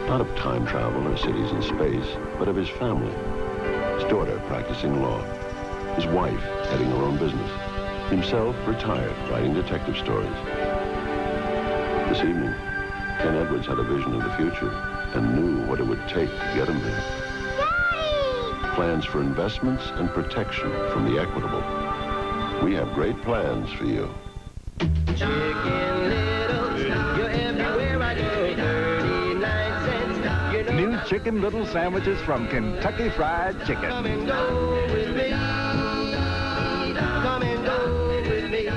Not of time travel or cities in space, but of his family. His daughter practicing law. His wife heading her own business. Himself retired, writing detective stories. This evening, Ken Edwards had a vision of the future and knew what it would take to get him there. Yay! Plans for investments and protection from the equitable. We have great plans for you. Chicken Little, you're everywhere I go, 39 cents. You know New Chicken Little sandwiches from Kentucky Fried Chicken. come and go with me. Come and go with me.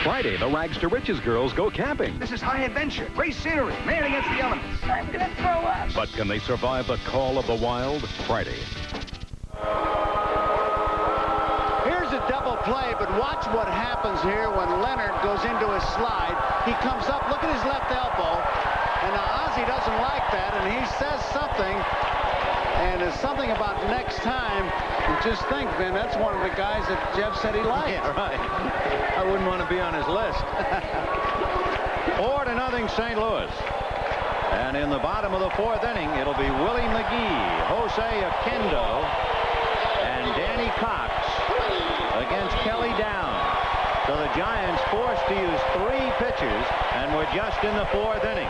Friday, the Rags to Riches girls go camping. This is high adventure, great scenery, man against the elements. I'm gonna throw up. But can they survive the call of the wild? Friday. Here's a double play, but watch what happens here when Leonard goes into his slide. He comes up, look at his left elbow, and now Ozzie doesn't like that, and he says something, and it's something about next time. And just think, Vin, that's one of the guys that Jeff said he liked. Yeah, right. I wouldn't want to be on his list. 4-0 St. Louis. And in the bottom of the fourth inning, it'll be Willie McGee, Jose Oquendo, and Danny Cox against Kelly Downs. So the Giants forced to use 3 pitchers, and we're just in the fourth inning.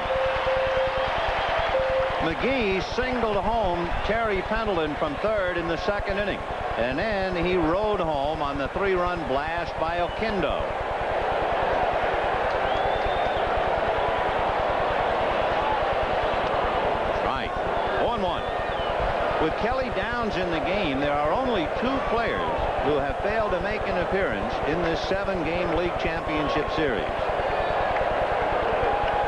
McGee singled home Terry Pendleton from third in the second inning, and then he rode home on the 3-run blast by Oquendo. Right, 1-1. With Kelly Downs in the game, there are only 2 players who have failed to make an appearance in this 7-game league championship series.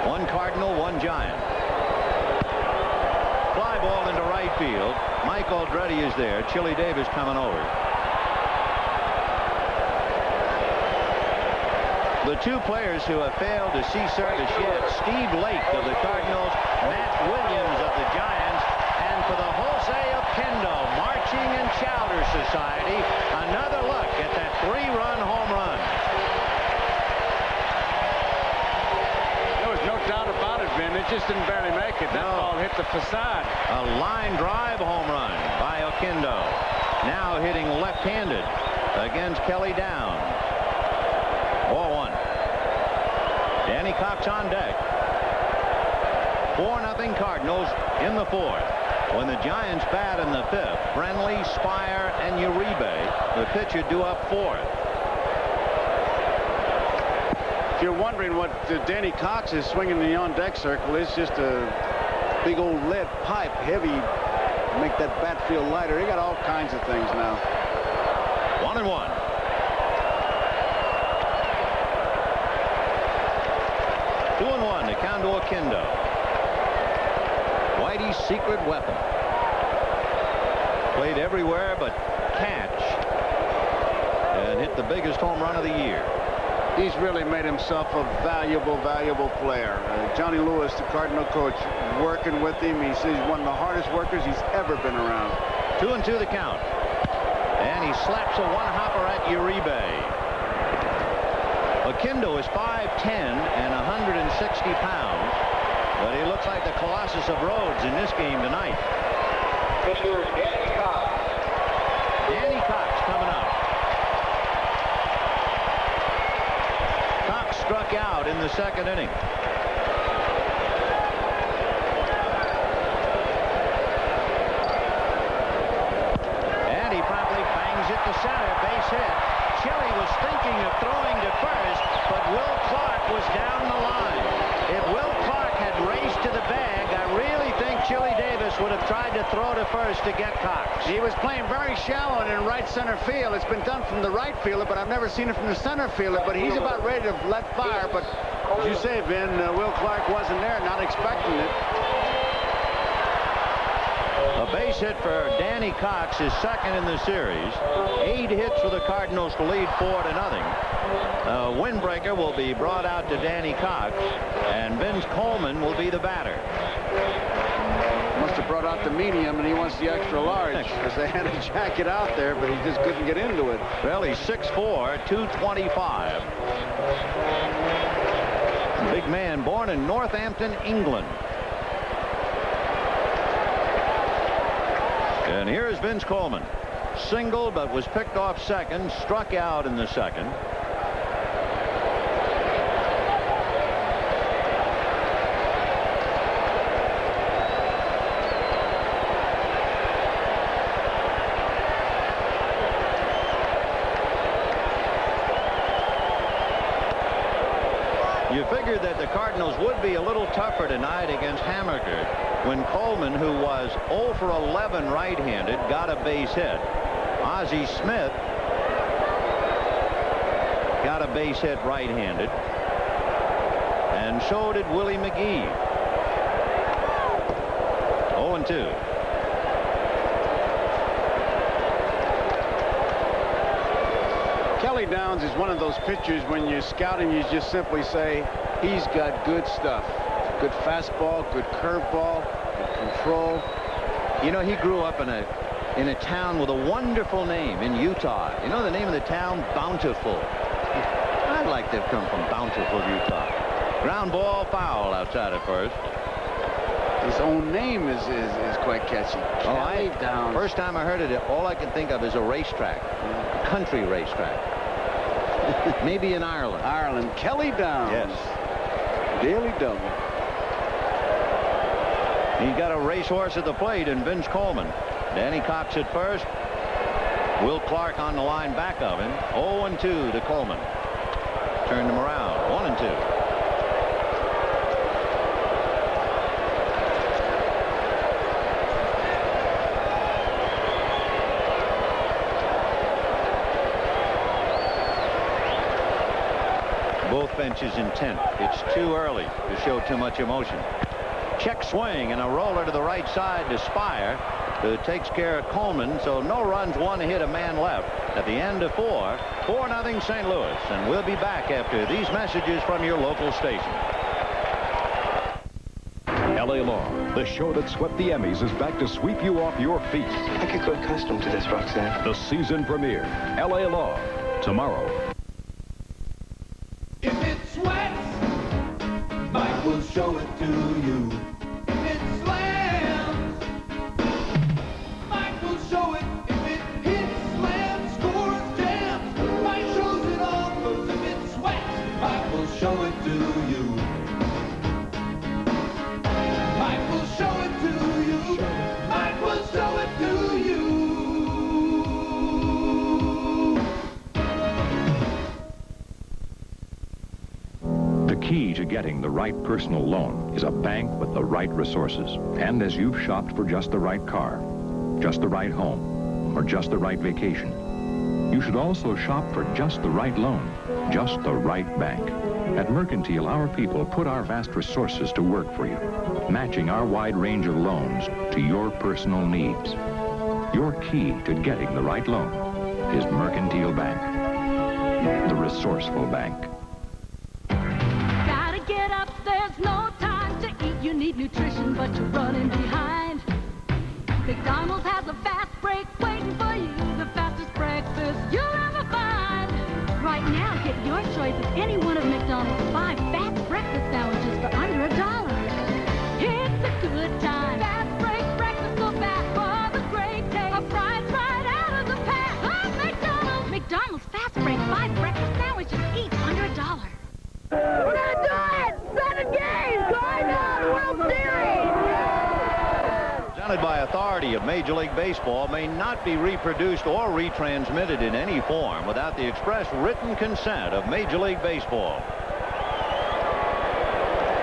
1 Cardinal, 1 Giant. Fly ball into right field. Mike Aldretti is there. Chili Davis coming over. The 2 players who have failed to see service yet, Steve Lake of the Cardinals, Matt Williams of the Giants, and for the Jose Oquendo Marching and Chowder Society, another look at that 3-run home run. There was no doubt about it, Vin. It just didn't barely make it. That ball hit the facade. A line drive home run by Oquendo. Now hitting left-handed against Kelly Downs. 4-1. Danny Cox on deck. 4-0 Cardinals in the fourth. When the Giants bat in the fifth, Brenly, Spire, and Uribe, the pitcher due up fourth. If you're wondering what Danny Cox is swinging in the on-deck circle, it's just a big old lead pipe, heavy, make that bat feel lighter. He got all kinds of things now. 1-1. Two and 1 to count to Oquendo. Whitey's secret weapon. Played everywhere but catch. Coleman hit the biggest home run of the year. He's really made himself a valuable player. Johnny Lewis, the Cardinal coach, working with him. He says he's one of the hardest workers he's ever been around. 2-2 the count. And he slaps a one-hopper at Uribe. Oquendo is 5'10" and 160 pounds, but he looks like the Colossus of Rhodes in this game tonight. Pitcher Danny Cox. Danny Cox coming up. Cox struck out in the second inning. And he promptly bangs it to center. Base hit. Chili was thinking of throwing to first, but Will Clark was down the line. If Will Clark had raced to the bag, I really think Chili Davis would have tried to throw to first to get Cox. He was playing very shallow and in right center field. It's been done from the right fielder, but I've never seen it from the center fielder. But he's about ready to let fire. But as you say, Vin, Will Clark wasn't there, not expecting it. A base hit for Danny Cox, his second in the series. 8 hits for the Cardinals to lead 4-0. A windbreaker will be brought out to Danny Cox, and Vince Coleman will be the batter. Must have brought out the medium, and he wants the extra large because they had a jacket out there, but he just couldn't get into it. Well, he's 6'4", 225. Big man, born in Northampton, England. And here's Vince Coleman. Singled, but was picked off second, struck out in the second. You figured that the Cardinals would be a little tougher tonight against Hammerker when Coleman, who was 0 for 11 right-handed, got a base hit. Ozzie Smith got a base hit right-handed, and so did Willie McGee. 0-2. Kelly Downs is one of those pitchers when you scout him, you just simply say, he's got good stuff. Good fastball, good curveball, good control. You know, he grew up in a town with a wonderful name in Utah. You know the name of the town? Bountiful. I'd like to have come from Bountiful, Utah. Ground ball, foul outside at first. His own name is quite catchy. Kelly Downs. First time I heard it, all I can think of is a racetrack, a country racetrack. Maybe in Ireland. Ireland. Kelly Downs. Yes. Daily double. He's got a racehorse at the plate in Vince Coleman. Danny Cox at first. Will Clark on the line back of him. 0-2 to Coleman. Turned him around. 1-2. Both benches intent. It's too early to show too much emotion. Check swing and a roller to the right side to Spire, who takes care of Coleman, so no runs, 1 hit, a man left. At the end of 4-0 St. Louis, and we'll be back after these messages from your local station. L.A. Law, the show that swept the Emmys, is back to sweep you off your feet. I could grow accustomed to this, Roxanne. The season premiere, L.A. Law, tomorrow. If it sweats, Mike will show it to you. If it slams, Mike will show it. If it hits, slams, scores, jams, Mike shows it all. 'Cause if it sweats, Mike will show it to you. Mike will show it to you. Mike will show it to you. The key to getting the right personal loan is a bank with the right resources. And as you've shopped for just the right car, just the right home, or just the right vacation, you should also shop for just the right loan, just the right bank. At Mercantile, our people put our vast resources to work for you, matching our wide range of loans to your personal needs. Your key to getting the right loan is Mercantile Bank. the resourceful bank. Gotta get up, there's no time to eat. You need nutrition, but you're running behind. McDonald's has a fast break waiting for you. The fastest breakfast you'll ever find. Right now, get your choice of any one of McDonald's 5 fast breakfast sandwiches for under $1. It's a good time. Fast break breakfast so fast for the great taste. A prize right out of the pack. Oh, McDonald's! McDonald's fast break 5 breakfast sandwiches, each under $1. We're gonna do it! 7 games! Cardinals World Series! Presented by authority of Major League Baseball, may not be reproduced or retransmitted in any form without the express written consent of Major League Baseball.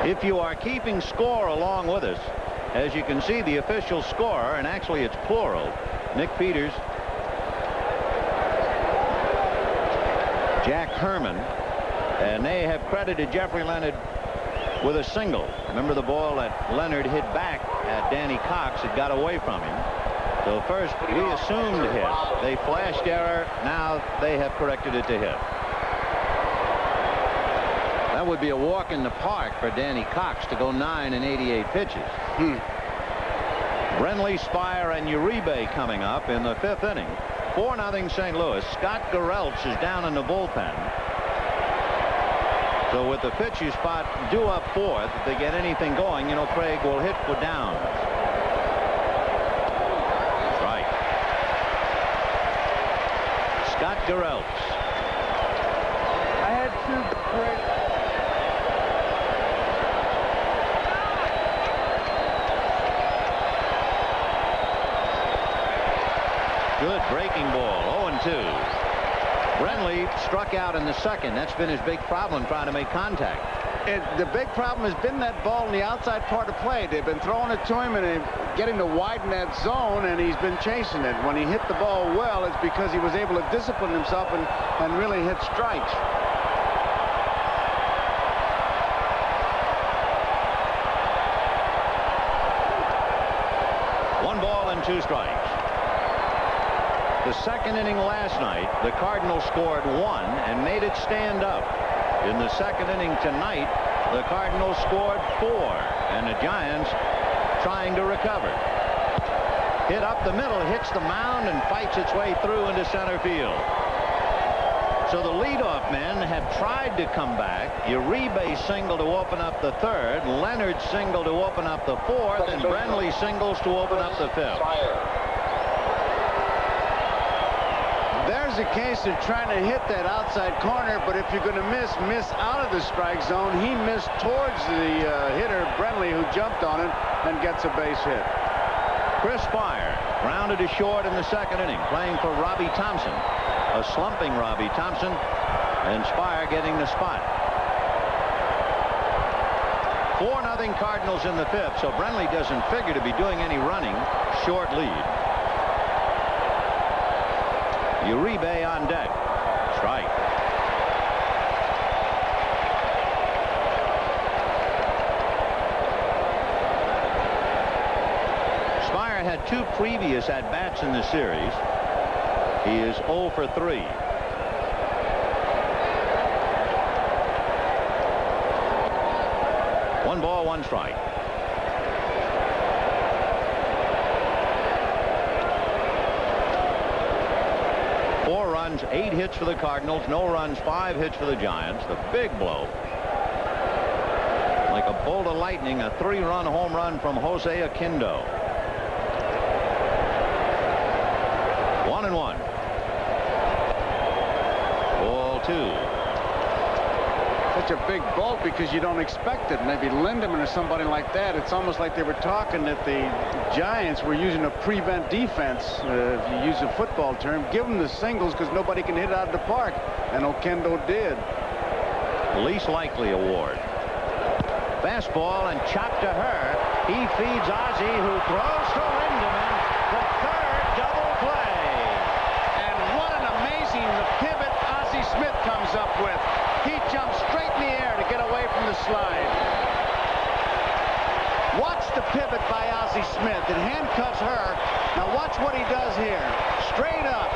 If you are keeping score along with us, as you can see, the official scorer, and actually it's plural, Nick Peters, Jack Herman, and they have credited Jeffrey Leonard with a single. Remember the ball that Leonard hit back at Danny Cox? It got away from him. So first we assumed hit. They flashed error. Now they have corrected it to hit. That would be a walk in the park for Danny Cox to go 9 in 88 pitches. Brenly, Spire, and Uribe coming up in the 5th inning. 4-0 St. Louis. Scott Garrelts is down in the bullpen. So with the pitching spot due up 4th, if they get anything going, you know, Craig will hit for downs. Right. Scott Garrelts. I had 2 great. Good breaking ball, 0-2. Brenly struck out in the 2nd. That's been his big problem, trying to make contact. The big problem has been that ball in the outside part of play. They've been throwing it to him and getting to widen that zone, and he's been chasing it. When he hit the ball well, it's because he was able to discipline himself and really hit strikes. One ball and 2 strikes. The 2nd inning last night, the Cardinals scored 1 and made it stand up. In the 2nd inning tonight, the Cardinals scored 4, and the Giants trying to recover. Hit up the middle, hits the mound, and fights its way through into center field. So the leadoff men have tried to come back. Uribe single to open up the 3rd, Leonard single to open up the 4th, and Brenly singles to open up the 5th. There's a case of trying to hit that outside corner, but if you're going to miss out of the strike zone. He missed towards the hitter, Brenly, who jumped on it and gets a base hit. Chris Spire grounded to short in the 2nd inning, playing for Robbie Thompson. A slumping Robbie Thompson, and Spire getting the spot. 4-0 Cardinals in the 5th, so Brenly doesn't figure to be doing any running. Short lead. Uribe on deck. Strike. Spire had 2 previous at-bats in the series. He is 0 for 3. One ball, 1 strike. Runs, 8 hits for the Cardinals, no runs, 5 hits for the Giants. The big blow, like a bolt of lightning, a 3-run home run from Jose Aquindo. 1-1. Ball 2. Such a big bolt because you don't expect it. Maybe Lindemann or somebody like that. It's almost like they were talking that the Giants were using a prevent defense, if you use a football term. Give them the singles because nobody can hit it out of the park, and Oquendo did. Least likely award. Fastball and chopped to her. He feeds Ozzie, who throws to Lindemann. The 3rd double play. And what an amazing pivot Ozzie Smith comes up with. He jumps straight in the air to get away from the slide. Watch the pivot by Ozzie Smith. It handcuffs her. Now watch what he does here. Straight up.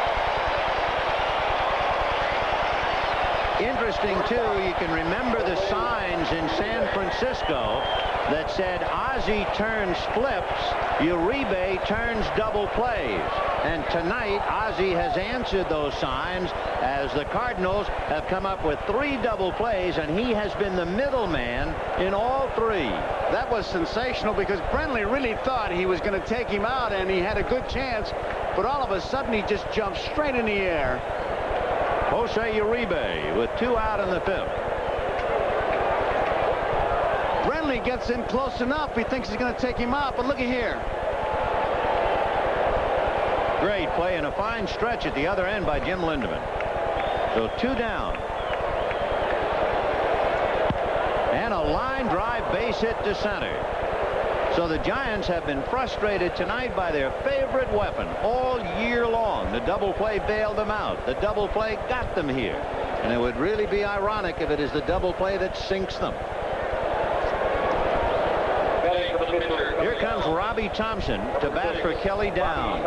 interesting, too, you can remember the signs in San Francisco that said Ozzie turns flips, Uribe turns double plays. And tonight, Ozzie has answered those signs as the Cardinals have come up with 3 double plays, and he has been the middleman in all 3. That was sensational because Brenly really thought he was going to take him out, and he had a good chance, but all of a sudden he just jumped straight in the air. Jose Uribe with 2 out in the 5th. Brenly gets in close enough. He thinks he's going to take him out, but look at here. Great play and a fine stretch at the other end by Jim Lindemann. So 2 down. And a line drive base hit to center. So the Giants have been frustrated tonight by their favorite weapon all year long. The double play bailed them out. The double play got them here. And it would really be ironic if it is the double play that sinks them. Here comes Robbie Thompson to bat for Kelly Downs.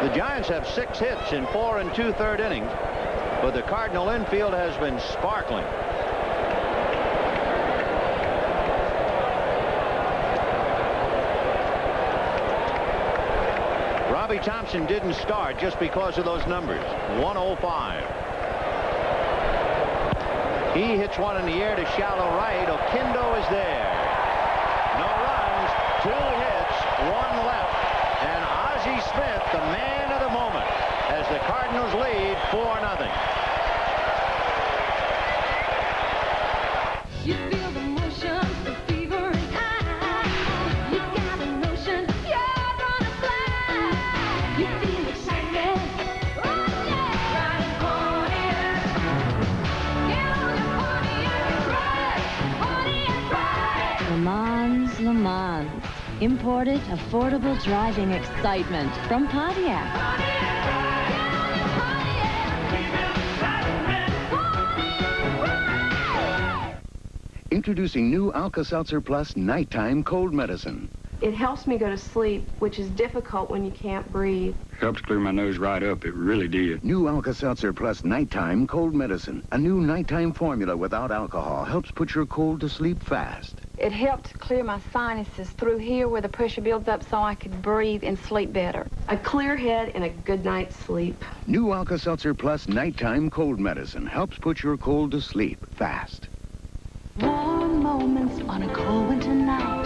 The Giants have 6 hits in 4 2/3 innings, but the Cardinal infield has been sparkling. Robbie Thompson didn't start just because of those numbers. 105. He hits one in the air to shallow right. Oquendo is there. No runs, 2 hits, 1 left. And Ozzie Smith, the man of the moment, as the Cardinals lead 4-0. You feel the motion, the fever is high. You got a notion, you're gonna fly. You feel excitement, oh yeah. Riding Pontiac. Get on your Pontiac and ride. Le Mans, Le Mans. Imported, affordable driving excitement from Pontiac. Introducing new Alka-Seltzer Plus Nighttime Cold Medicine. It helps me go to sleep, which is difficult when you can't breathe. Helps clear my nose right up. It really did. New Alka-Seltzer Plus Nighttime Cold Medicine. A new nighttime formula without alcohol helps put your cold to sleep fast. It helped clear my sinuses through here where the pressure builds up so I could breathe and sleep better. A clear head and a good night's sleep. New Alka-Seltzer Plus Nighttime Cold Medicine helps put your cold to sleep fast. Warm moments on a cold winter night.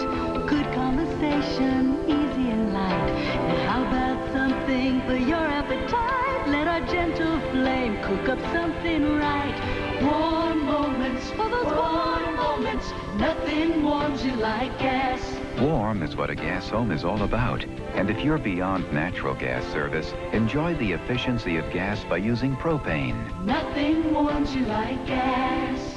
Good conversation, easy and light. And how about something for your appetite? Let our gentle flame cook up something right. Warm moments for those warm moments. Nothing warms you like gas. Warm is what a gas home is all about. And if you're beyond natural gas service, enjoy the efficiency of gas by using propane. Nothing warms you like gas.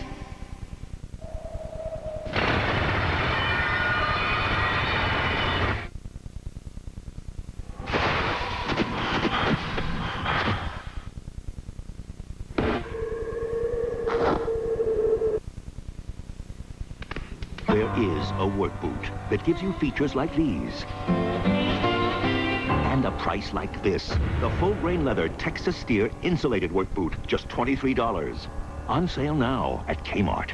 There is a work boot that gives you features like these. And a price like this. The full-grain leather Texas Steer insulated work boot, just $23. On sale now at Kmart.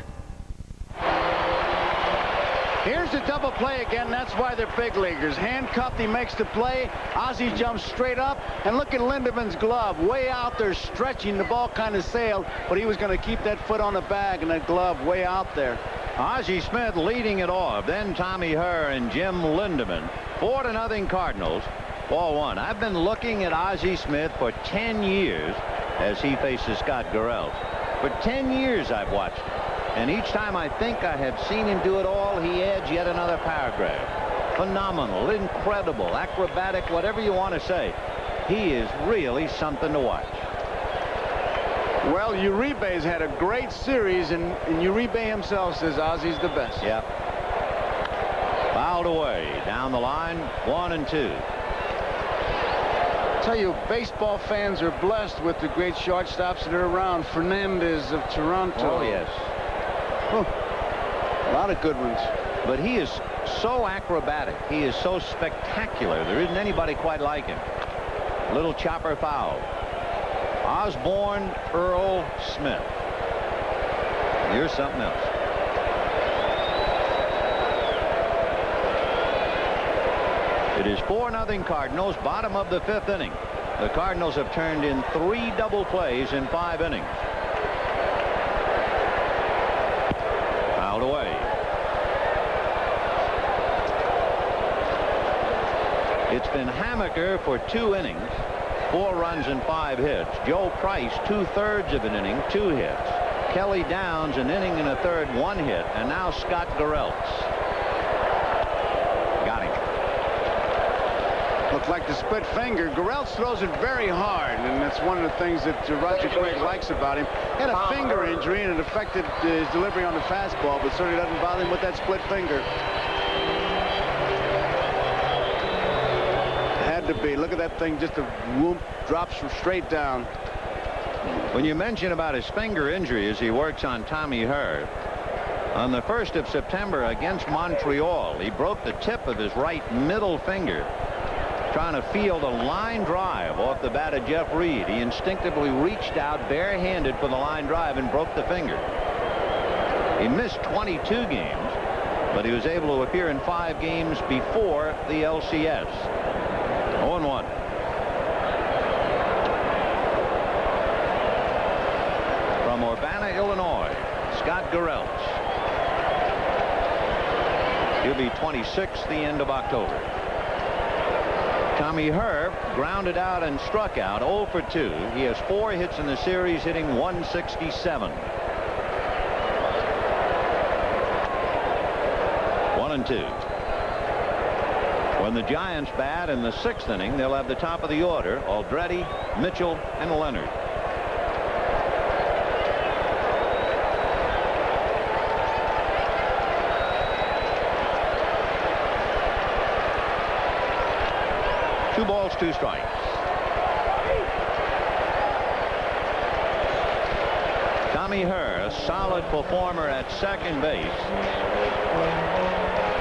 Here's the double play again. That's why they're big leaguers. Handcuffed, he makes the play. Ozzie jumps straight up. And look at Lindemann's glove. Way out there stretching. The ball kind of sailed, but he was going to keep that foot on the bag and that glove way out there. Ozzie Smith leading it off. Then Tommy Herr and Jim Lindemann. 4-0 Cardinals. Ball 1. I've been looking at Ozzie Smith for 10 years as he faces Scott Garrell. For 10 years I've watched him. And each time I think I have seen him do it all, he adds yet another paragraph. Phenomenal, incredible, acrobatic, whatever you want to say. He is really something to watch. Well, Uribe's had a great series, and Uribe himself says Ozzie's the best. Yep. Fouled away. Down the line, 1 and 2. I tell you, baseball fans are blessed with the great shortstops that are around. Fernandez of Toronto. Oh, yes. Oh, a lot of good ones. But he is so acrobatic. He is so spectacular. There isn't anybody quite like him. Little chopper foul. Osborne Earl Smith. Here's something else. It is 4-0 Cardinals, bottom of the 5th inning. The Cardinals have turned in 3 double plays in 5 innings. Fouled away. It's been Hamaker for 2 innings, 4 runs and 5 hits. Joe Price, 2/3 of an inning, 2 hits. Kelly Downs, an inning and a third, 1 hit. And now Scott Garrelts. Got him. Looked like the split finger. Garrelts throws it very hard, and that's one of the things that Roger Craig likes about him. He had a finger injury, and it affected his delivery on the fastball, but certainly doesn't bother him with that split finger. Had to be. Look at that thing, just a whoop, drops straight down. When you mention about his finger injury as he works on Tommy Herr, on the 1st of September against Montreal, he broke the tip of his right middle finger trying to field a line drive off the bat of Jeff Reed. He instinctively reached out barehanded for the line drive and broke the finger. He missed 22 games, but he was able to appear in 5 games before the LCS. 0-1. From Urbana, Illinois, Scott Garrelts. He'll be 26 the end of October. Tommy Herr grounded out and struck out 0 for 2. He has 4 hits in the series, hitting .167. 1-2. When the Giants bat in the 6th inning, they'll have the top of the order: Aldretti, Mitchell, and Leonard. Two balls, 2 strikes. Tommy Herr, a solid performer at second base.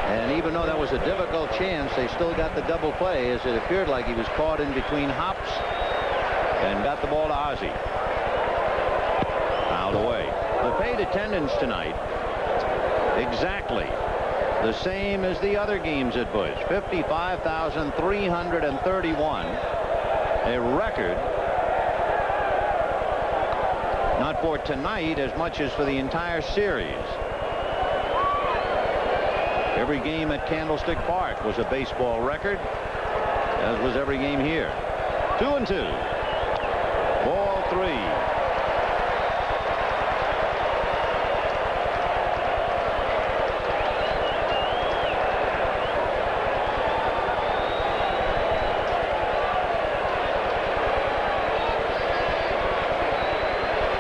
And even though that was a difficult chance, they still got the double play, as it appeared like he was caught in between hops and got the ball to Ozzie. Fouled away. The paid attendance tonight, exactly the same as the other games at Busch. 55,331. A record, not for tonight as much as for the entire series. Every game at Candlestick Park was a baseball record, as was every game here. 2-2. Ball 3.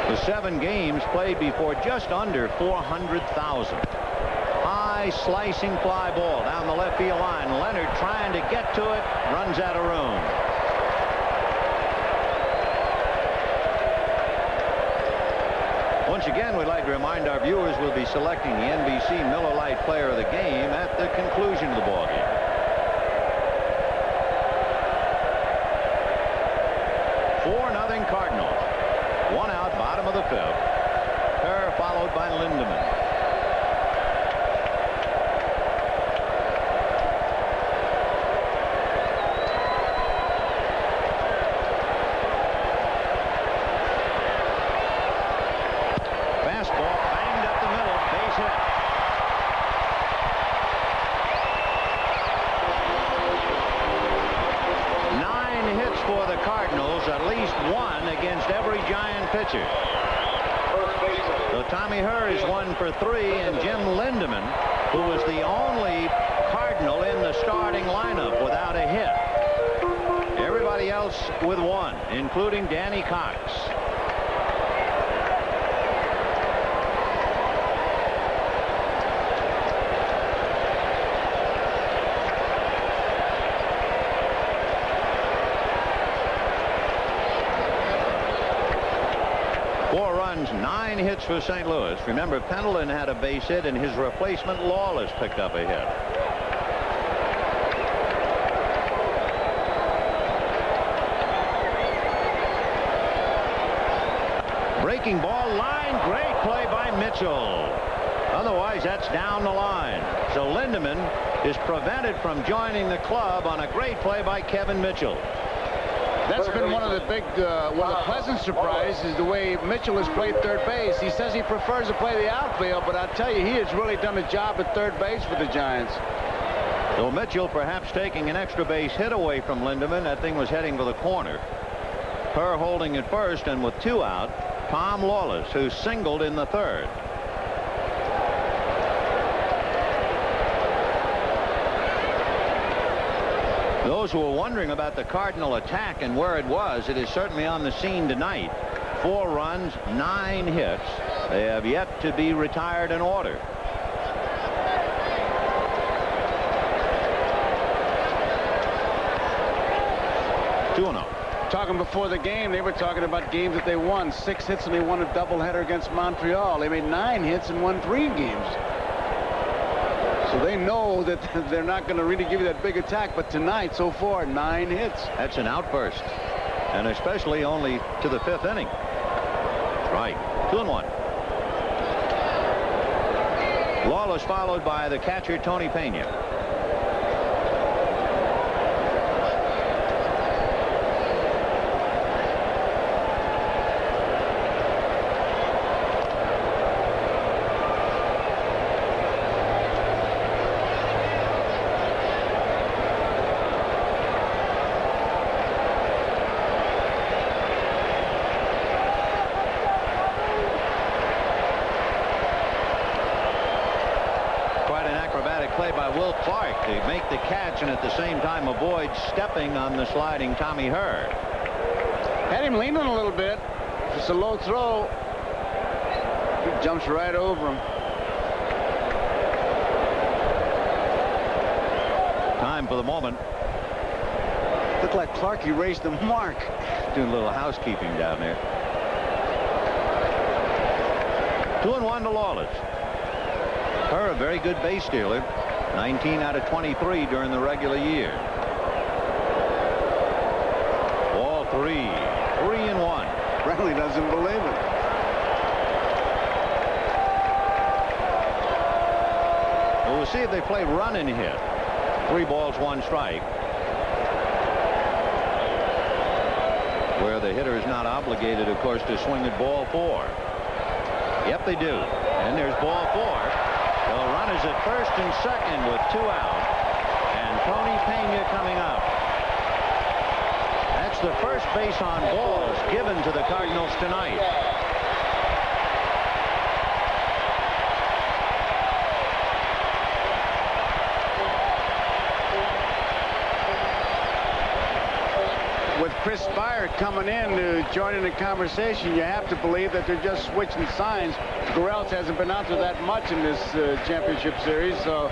The 7 games played before just under 400,000. High slicing fly ball down the left field line. Leonard trying to get to it, runs out of room. Once again, we'd like to remind our viewers we'll be selecting the NBC Miller Lite Player of the Game at the conclusion of the ball game. Cardinals. 1 out, bottom of the 5th. Herr followed by Lindemann. Fastball banged up the middle, base hit. For the Cardinals, at least 1 against every Giant pitcher. So Tommy Herr is 1 for 3, and Jim Lindemann, who was the only Cardinal in the starting lineup without a hit. Everybody else with 1, including Danny Cox. Runs, 9 hits for St. Louis. Remember, Pendleton had a base hit, and his replacement Lawless picked up a hit. Breaking ball line. Great play by Mitchell. Otherwise, that's down the line. So Lindemann is prevented from joining the club on a great play by Kevin Mitchell. That's been one of the big, one of the pleasant surprises is the way Mitchell has played third base. He says he prefers to play the outfield, but I'll tell you, he has really done a job at third base for the Giants. So Mitchell perhaps taking an extra base hit away from Lindemann. That thing was heading for the corner. Kerr holding at first, and with 2 out, Tom Lawless, who singled in the third. Those who are wondering about the Cardinal attack and where it was, it is certainly on the scene tonight. 4 runs, 9 hits. They have yet to be retired in order. Talking before the game, they were talking about games that they won. 6 hits, and they won a doubleheader against Montreal. They made 9 hits and won 3 games. So they know that they're not going to really give you that big attack. But tonight, so far, 9 hits. That's an outburst. And especially only to the 5th inning. Right. 2-1. Lawless followed by the catcher, Tony Pena. The catch and at the same time avoid stepping on the sliding Tommy Hurd. Had him leaning a little bit. It's a low throw. He jumps right over him. Time for the moment. Looked like Clark erased the mark. Doing a little housekeeping down there. 2-1 to Lawless. Her a very good base stealer. 19 out of 23 during the regular year. Ball 3. 3-1. Bradley doesn't believe it. Well, we'll see if they play run and hit. 3 balls, 1 strike. Where the hitter is not obligated, of course, to swing at ball 4. Yep, they do. And there's ball 4. The runners at first and second with 2 out. And Tony Pena coming up. That's the first base on balls given to the Cardinals tonight. With Chris Spire coming in to join in the conversation, you have to believe that they're just switching signs. Gurels hasn't been out there that much in this championship series, so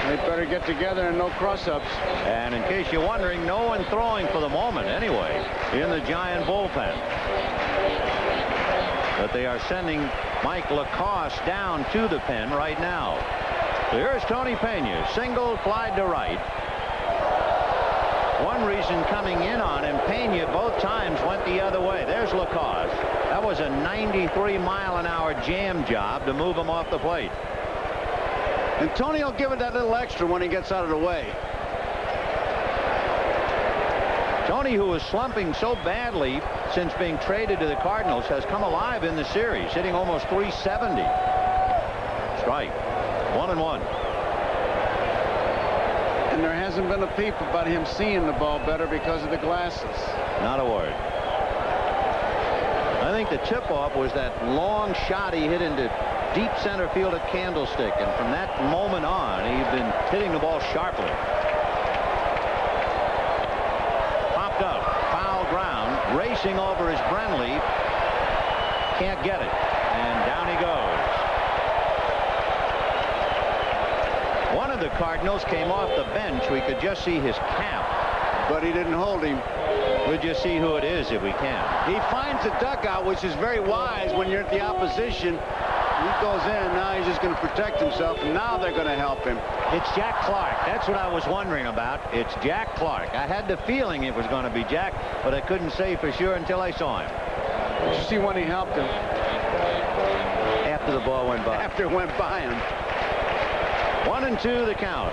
they better get together and no cross-ups. And in case you're wondering, no one throwing for the moment anyway in the Giant bullpen. But they are sending Mike Lacoste down to the pen right now. So here's Tony Pena, single, flied to right. One reason coming in on him, Pena both times went the other way. There's Lacoste. That was a 93-mile-an-hour jam job to move him off the plate. And Tony will give it that little extra when he gets out of the way. Tony, who was slumping so badly since being traded to the Cardinals, has come alive in the series, hitting almost 370. Strike. 1-1. And there hasn't been a peep about him seeing the ball better because of the glasses. Not a word. I think the tip-off was that long shot he hit into deep center field at Candlestick, and from that moment on, he's been hitting the ball sharply. Popped up, foul ground, racing over his Brenly. Can't get it, and down he goes. One of the Cardinals came off the bench. We could just see his cap, but he didn't hold him. We'll just see who it is if we can. He finds the dugout, which is very wise when you're at the opposition. He goes in, now he's just going to protect himself, and now they're going to help him. It's Jack Clark. That's what I was wondering about. It's Jack Clark. I had the feeling it was going to be Jack, but I couldn't say for sure until I saw him. Did you see when he helped him? After the ball went by. After it went by him. 1-2 the count.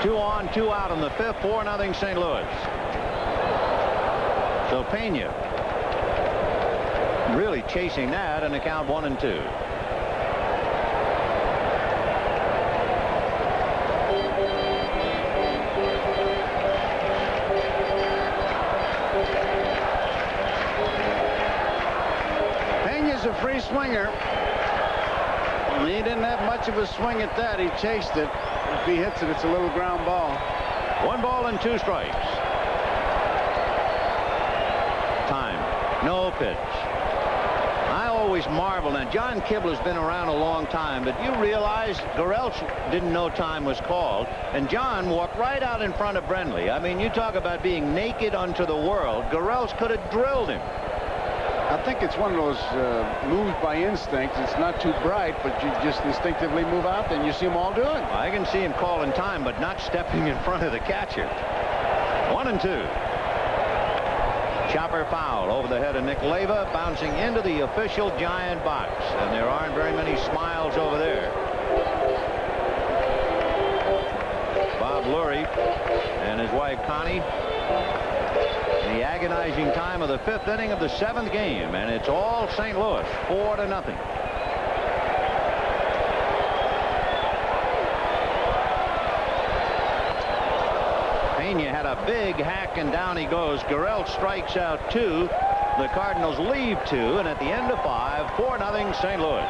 2 on, 2 out in the fifth. 4-0 St. Louis. So Pena really chasing that, and the count 1-2. Pena's a free swinger. He didn't have much of a swing at that. He chased it. If he hits it, it's a little ground ball. 1 ball and 2 strikes. Time. No pitch. I always marvel. Now, John Kibler's been around a long time, but you realize Gurelch didn't know time was called, and John walked right out in front of Brenly. I mean, you talk about being naked unto the world. Gurelch could have drilled him. I think it's one of those moves by instinct. It's not too bright, but you just instinctively move out, and you see them all do it. I can see him calling time, but not stepping in front of the catcher. 1-2. Chopper foul over the head of Nick Leyva, bouncing into the official Giant box, and there aren't very many smiles over there. Bob Lurie and his wife Connie. The agonizing time of the 5th inning of the 7th game, and it's all St. Louis, 4-0. Pena had a big hack, and down he goes. Gurelch strikes out 2. The Cardinals leave 2, and at the end of 5, 4-0 St. Louis.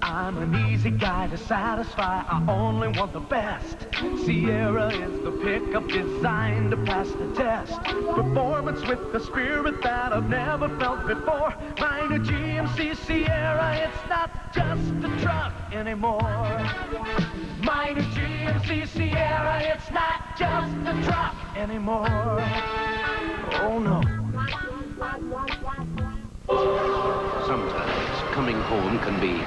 I'm an easy guy to satisfy. I only want the best. Sierra is the pickup designed to pass the test. Performance with the spirit that I've never felt before. My new GMC Sierra, it's not just a truck anymore. My new GMC Sierra, it's not just a truck anymore. Oh no. Sometimes coming home can be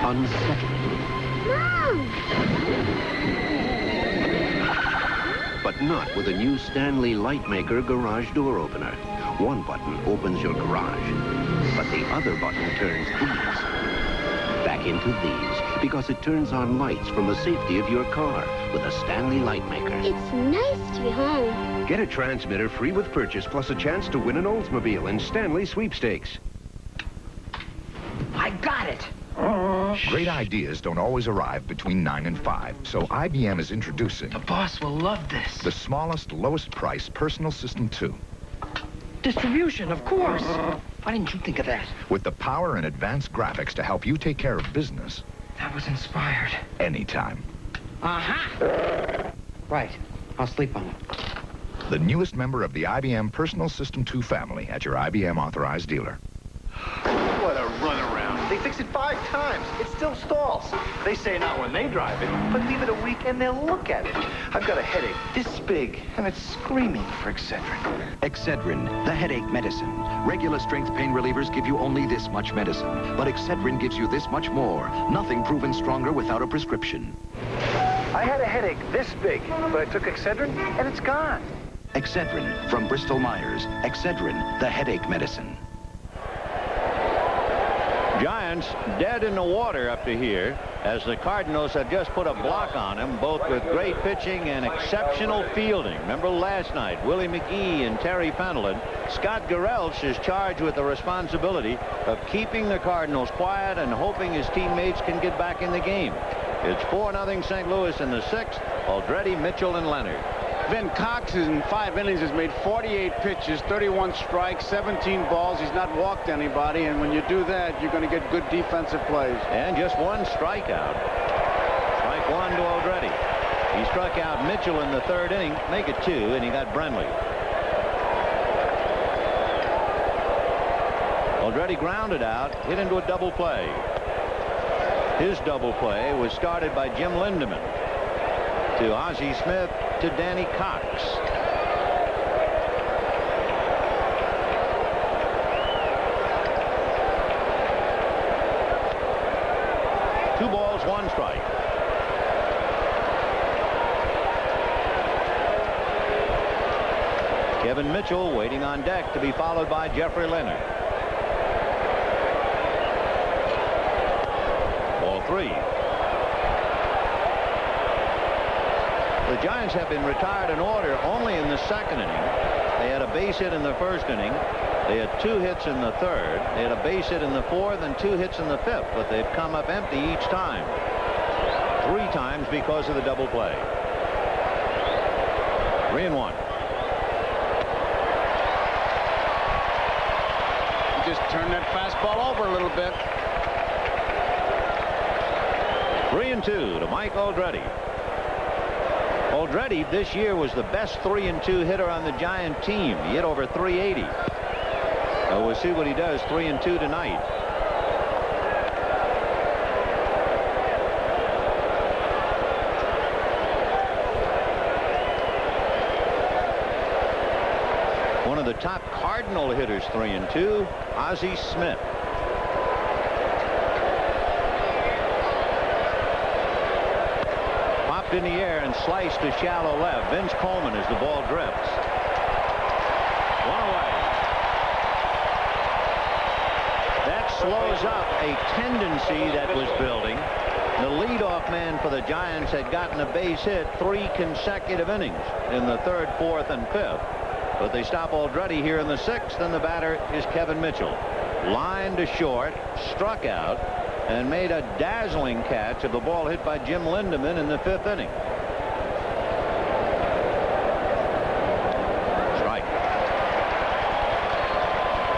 unsettling. Mom! But not with a new Stanley Lightmaker garage door opener. One button opens your garage, but the other button turns these back into these, because it turns on lights from the safety of your car with a Stanley Lightmaker. It's nice to be home. Get a transmitter free with purchase, plus a chance to win an Oldsmobile in Stanley Sweepstakes. I got it. Great ideas don't always arrive between 9 and 5, so IBM is introducing... The boss will love this. ...the smallest, lowest price Personal System 2. Distribution, of course. Why didn't you think of that? With the power and advanced graphics to help you take care of business. That was inspired. Anytime. Uh-huh. Right. I'll sleep on it. The newest member of the IBM Personal System 2 family at your IBM authorized dealer. What a runaround. They fix it 5 times. It still stalls. They say not when they drive it, but leave it a week and they'll look at it. I've got a headache this big, and it's screaming for Excedrin. Excedrin, the headache medicine. Regular strength pain relievers give you only this much medicine, but Excedrin gives you this much more. Nothing proven stronger without a prescription. I had a headache this big, but I took Excedrin, and it's gone. Excedrin from Bristol Myers. Excedrin, the headache medicine. Giants dead in the water up to here, as the Cardinals have just put a block on them, both with great pitching and exceptional fielding. Remember last night, Willie McGee and Terry Fenelon. Scott Gurelch is charged with the responsibility of keeping the Cardinals quiet and hoping his teammates can get back in the game. It's 4-0 St. Louis in the 6th. Aldretti, Mitchell, and Leonard. Vin Cox in 5 innings has made 48 pitches, 31 strikes, 17 balls. He's not walked anybody, and when you do that, you're going to get good defensive plays. And just 1 strikeout. Strike 1 to Aldretti. He struck out Mitchell in the 3rd inning, make it 2, and he got Brenly. Aldretti grounded out, hit into a double play. His double play was started by Jim Lindemann to Ozzie Smith to Danny Cox. Two balls, 1 strike. Kevin Mitchell waiting on deck to be followed by Jeffrey Leonard. Ball 3. The Giants have been retired in order only in the second inning. They had a base hit in the first inning. They had 2 hits in the third. They had a base hit in the fourth and 2 hits in the fifth, but they've come up empty each time. 3 times because of the double play. 3-1. Just turn that fastball over a little bit. 3-2 to Mike Aldretti. Aldretti this year was the best 3-2 hitter on the Giant team. He hit over 380. So we'll see what he does 3-2 tonight. One of the top Cardinal hitters 3-2, Ozzie Smith. Popped in the air and sliced to shallow left. Vince Coleman as the ball drifts. 1 away. That slows up a tendency that was building. The leadoff man for the Giants had gotten a base hit 3 consecutive innings in the third, fourth, and fifth. But they stop Aldretti here in the 6th, and the batter is Kevin Mitchell. Lined to short, struck out, and made a dazzling catch of the ball hit by Jim Lindeman in the 5th inning. Strike.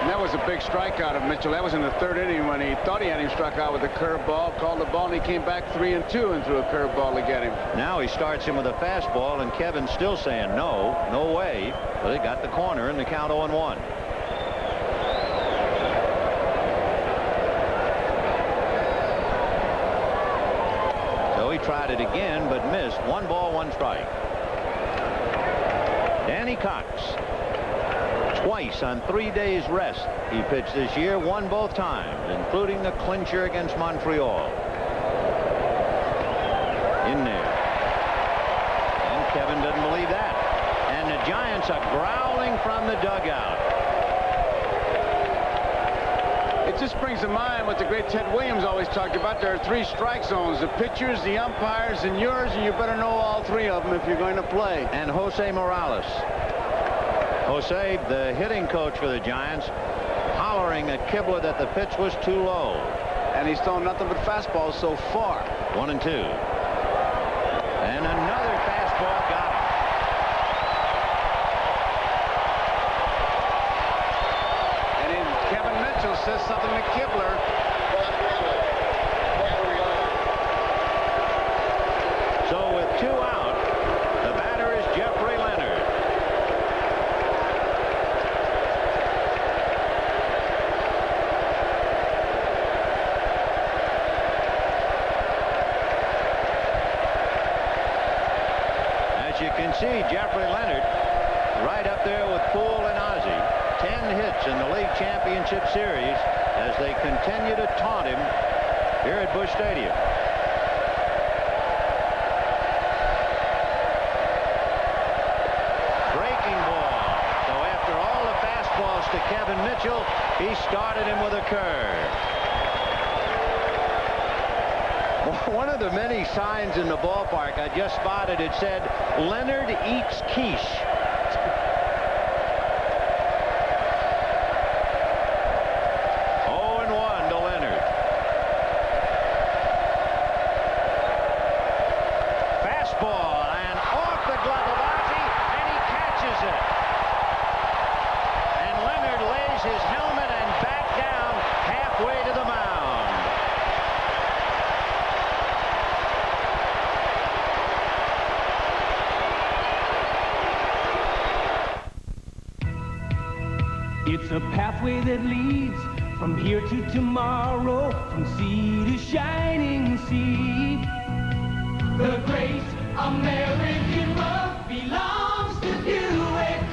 And that was a big strikeout of Mitchell. That was in the 3rd inning when he thought he had him struck out with a curveball, called the ball, and he came back 3-2 and threw a curveball to get him. Now he starts him with a fastball, and Kevin's still saying no way. But they got the corner in the count 0-1. So he tried it again, but missed. 1 ball, 1 strike. Danny Cox. Twice on 3 days rest he pitched this year, won both times, including the clincher against Montreal. In there. And Kevin doesn't believe that. And the Giants are growling from the dugout. It just brings to mind what the great Ted Williams always talked about. There are 3 strike zones: the pitchers, the umpires, and yours, and you better know all 3 of them if you're going to play. And Jose Morales. Jose, the hitting coach for the Giants, hollering at Kibler that the pitch was too low. And he's thrown nothing but fastballs so far. 1-2. And another fastball got him. And then Kevin Mitchell says something to Kibler. So with 2 out, the batter is Jeffrey Leonard. As you can see, Jeffrey Leonard right up there with Poole and Ozzie. 10 hits in the league championship series as they continue to taunt him here at Busch Stadium. Breaking ball. So after all the fastballs to Kevin Mitchell, he started him with a curve. One of the many signs in the ballpark I just spotted, it said, "Leonard eats quiche." It's a pathway that leads from here to tomorrow, from sea to shining sea. The great American road belongs to Buick.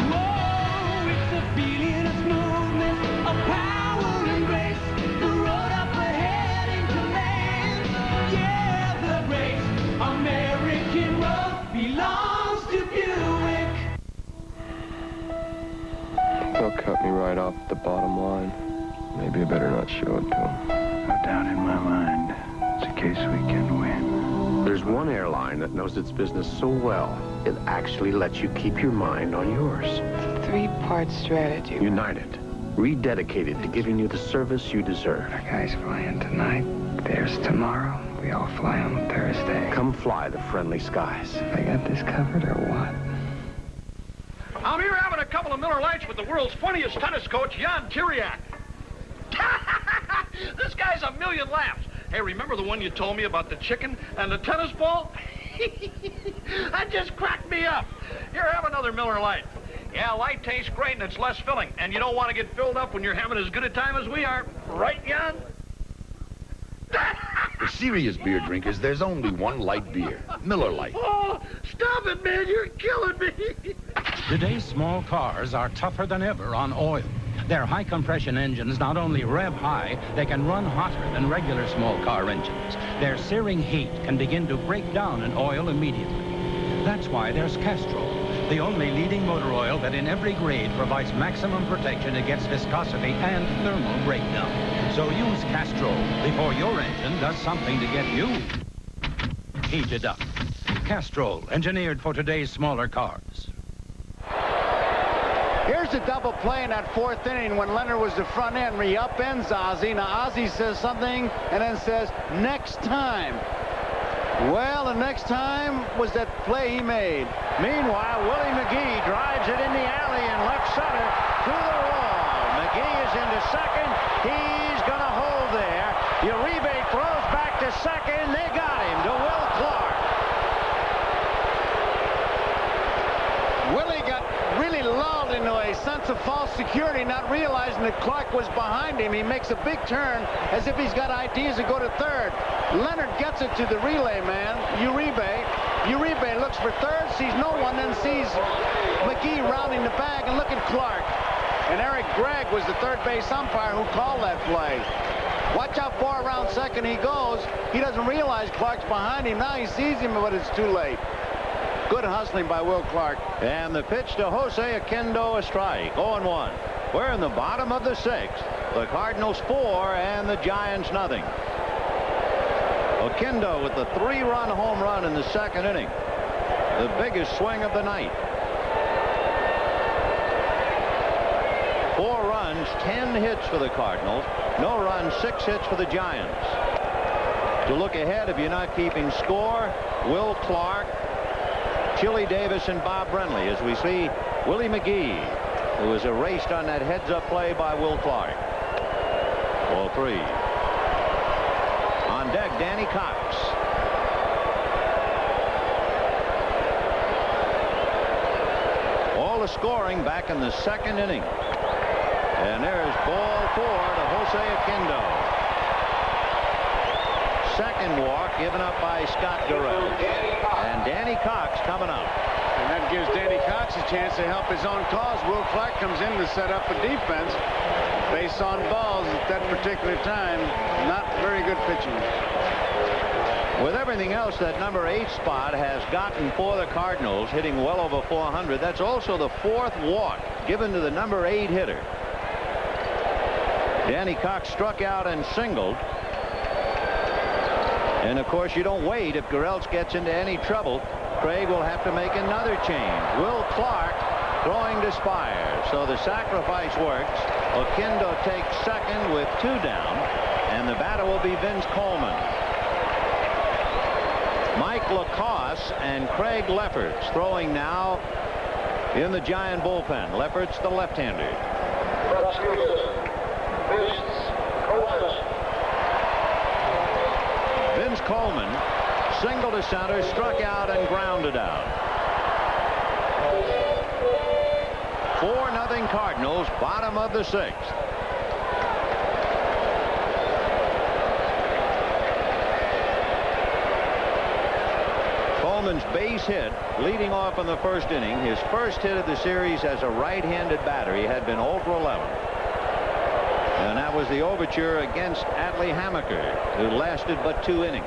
Whoa, it's a feeling of smoothness, of power and grace. The road up ahead in command. Yeah, the great American road belongs to Buick. cut me right off at the bottom line. Maybe I better not show it to him. No doubt in my mind. It's a case we can win. There's one airline that knows its business so well, it actually lets you keep your mind on yours. It's a three-part strategy. United, rededicated to giving you the service you deserve. Our guys flying tonight. There's tomorrow. We all fly on Thursday. Come fly the friendly skies. They got this covered or what? I'm here having a couple of Miller Lights with the world's funniest tennis coach, Jan Kiriak. This guy's a million laughs. Hey, remember the one you told me about the chicken and the tennis ball? That just cracked me up. Here, have another Miller Light. Yeah, light tastes great and it's less filling. And you don't want to get filled up when you're having as good a time as we are. Right, Jan? For serious beer drinkers, there's only one light beer, Miller Lite. Oh, stop it, man. You're killing me. Today's small cars are tougher than ever on oil. Their high-compression engines not only rev high, they can run hotter than regular small car engines. Their searing heat can begin to break down an oil immediately. That's why there's Castrol, the only leading motor oil that in every grade provides maximum protection against viscosity and thermal breakdown. So use Castrol before your engine does something to get you heated up. Castrol, engineered for today's smaller cars. Here's a double play in that fourth inning when Leonard was the front end. He upends Ozzie. Now Ozzie says something and then says, next time. Well, the next time was that play he made. Meanwhile, Willie McGee drives it in the alley in left center to the wall. McGee is into second. He's going to hold there. Uribe throws back to second. They got him to Will Clark. Willie got really lulled into a sense of false security, not realizing that Clark was behind him. He makes a big turn as if he's got ideas to go to third. Leonard gets it to the relay man, Uribe. Uribe looks for third, sees no one, then sees McGee rounding the bag, and look at Clark. And Eric Gregg was the third base umpire who called that play. Watch how far around second he goes. He doesn't realize Clark's behind him. Now he sees him, but it's too late. Good hustling by Will Clark. And the pitch to Jose Oquendo, a strike. 0-1. We're in the bottom of the sixth. The Cardinals 4 and the Giants nothing. Oquendo with the 3-run home run in the second inning. The biggest swing of the night. 4 runs, 10 hits for the Cardinals. No runs, 6 hits for the Giants. To look ahead, if you're not keeping score, Will Clark, Chili Davis, and Bob Brenly, as we see Willie McGee, who was erased on that heads-up play by Will Clark. Ball 3. On deck, Danny Cox. All the scoring back in the second inning. And there's ball 4 to Jose Oquendo. Second walk given up by Scott Durrell. And Danny Cox coming up. And that gives Danny Cox a chance to help his own cause. Will Clark comes in to set up a defense. Base on balls at that particular time. Not very good pitching. With everything else, that number 8 spot has gotten for the Cardinals, hitting well over 400. That's also the 4th walk given to the number 8 hitter. Danny Cox struck out and singled. And, of course, you don't wait. If Gurelts gets into any trouble, Craig will have to make another change. Will Clark throwing to Spire. So the sacrifice works. Oquendo takes second with 2 down. And the batter will be Vince Coleman. Mike Lacoste and Craig Lefferts throwing now in the Giant bullpen. Lefferts, the left-hander. Vince Coleman single to center, struck out and grounded out. 4-0 Cardinals, bottom of the 6th. Coleman's base hit leading off in the first inning. His first hit of the series as a right-handed batter. He had been 0 for 11. And that was the overture against Atlee Hammaker, who lasted but 2 innings.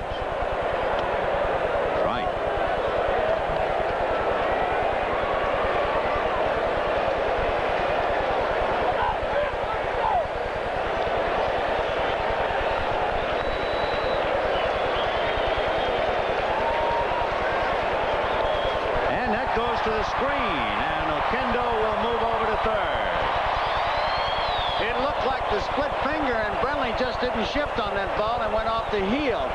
Right. to the screen, and Oquendo will move over to third. It looked like the split finger, and Brenly just didn't shift on that ball and went off the heel.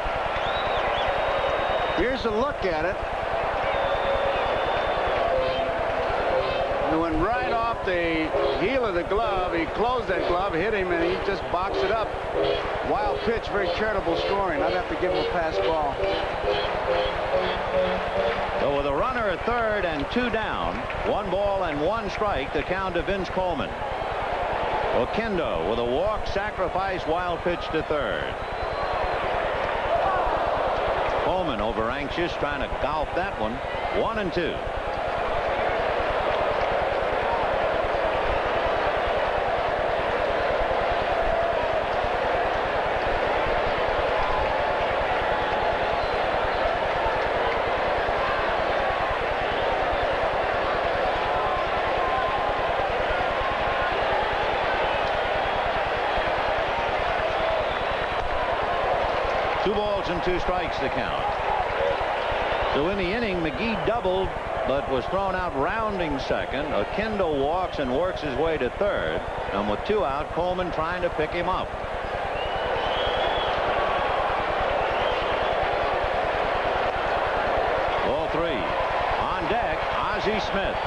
Here's a look at it. It went right off the heel of the glove. He closed that glove, hit him, and he just boxed it up. Wild pitch, very charitable scoring. I'd have to give him a pass ball. So with a runner at third and 2 down, 1 ball and 1 strike, the count to Vince Coleman. Oquendo with a walk, sacrifice, wild pitch to third. Coleman over anxious, trying to golf that one. 1-2. And 2 strikes to count. So in the inning, McGee doubled, but was thrown out rounding second. Oquendo walks and works his way to third. And with 2 out, Coleman trying to pick him up. Ball 3. On deck, Ozzie Smith.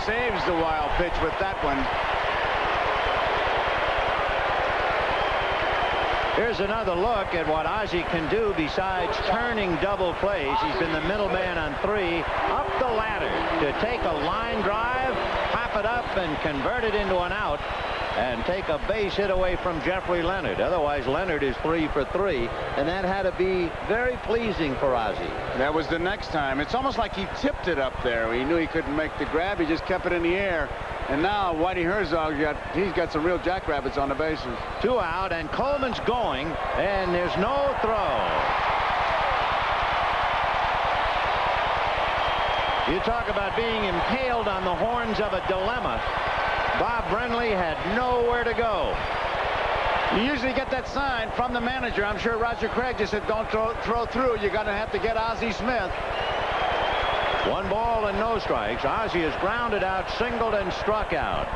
Saves the wild pitch with that one. Here's another look at what Ozzie can do besides turning double plays. He's been the middleman on 3, up the ladder to take a line drive, pop it up, and convert it into an out, and take a base hit away from Jeffrey Leonard. Otherwise, Leonard is 3 for 3, and that had to be very pleasing for Ozzie. That was the next time. It's almost like he tipped it up there. He knew he couldn't make the grab. He just kept it in the air. And now Whitey Herzog, he's got some real jackrabbits on the bases. 2 out, and Coleman's going, and there's no throw. You talk about being impaled on the horns of a dilemma. Bob Brenly had nowhere to go. You usually get that sign from the manager. I'm sure Roger Craig just said, don't throw through. You're going to have to get Ozzie Smith. 1 ball and no strikes. Ozzie is grounded out, singled, and struck out.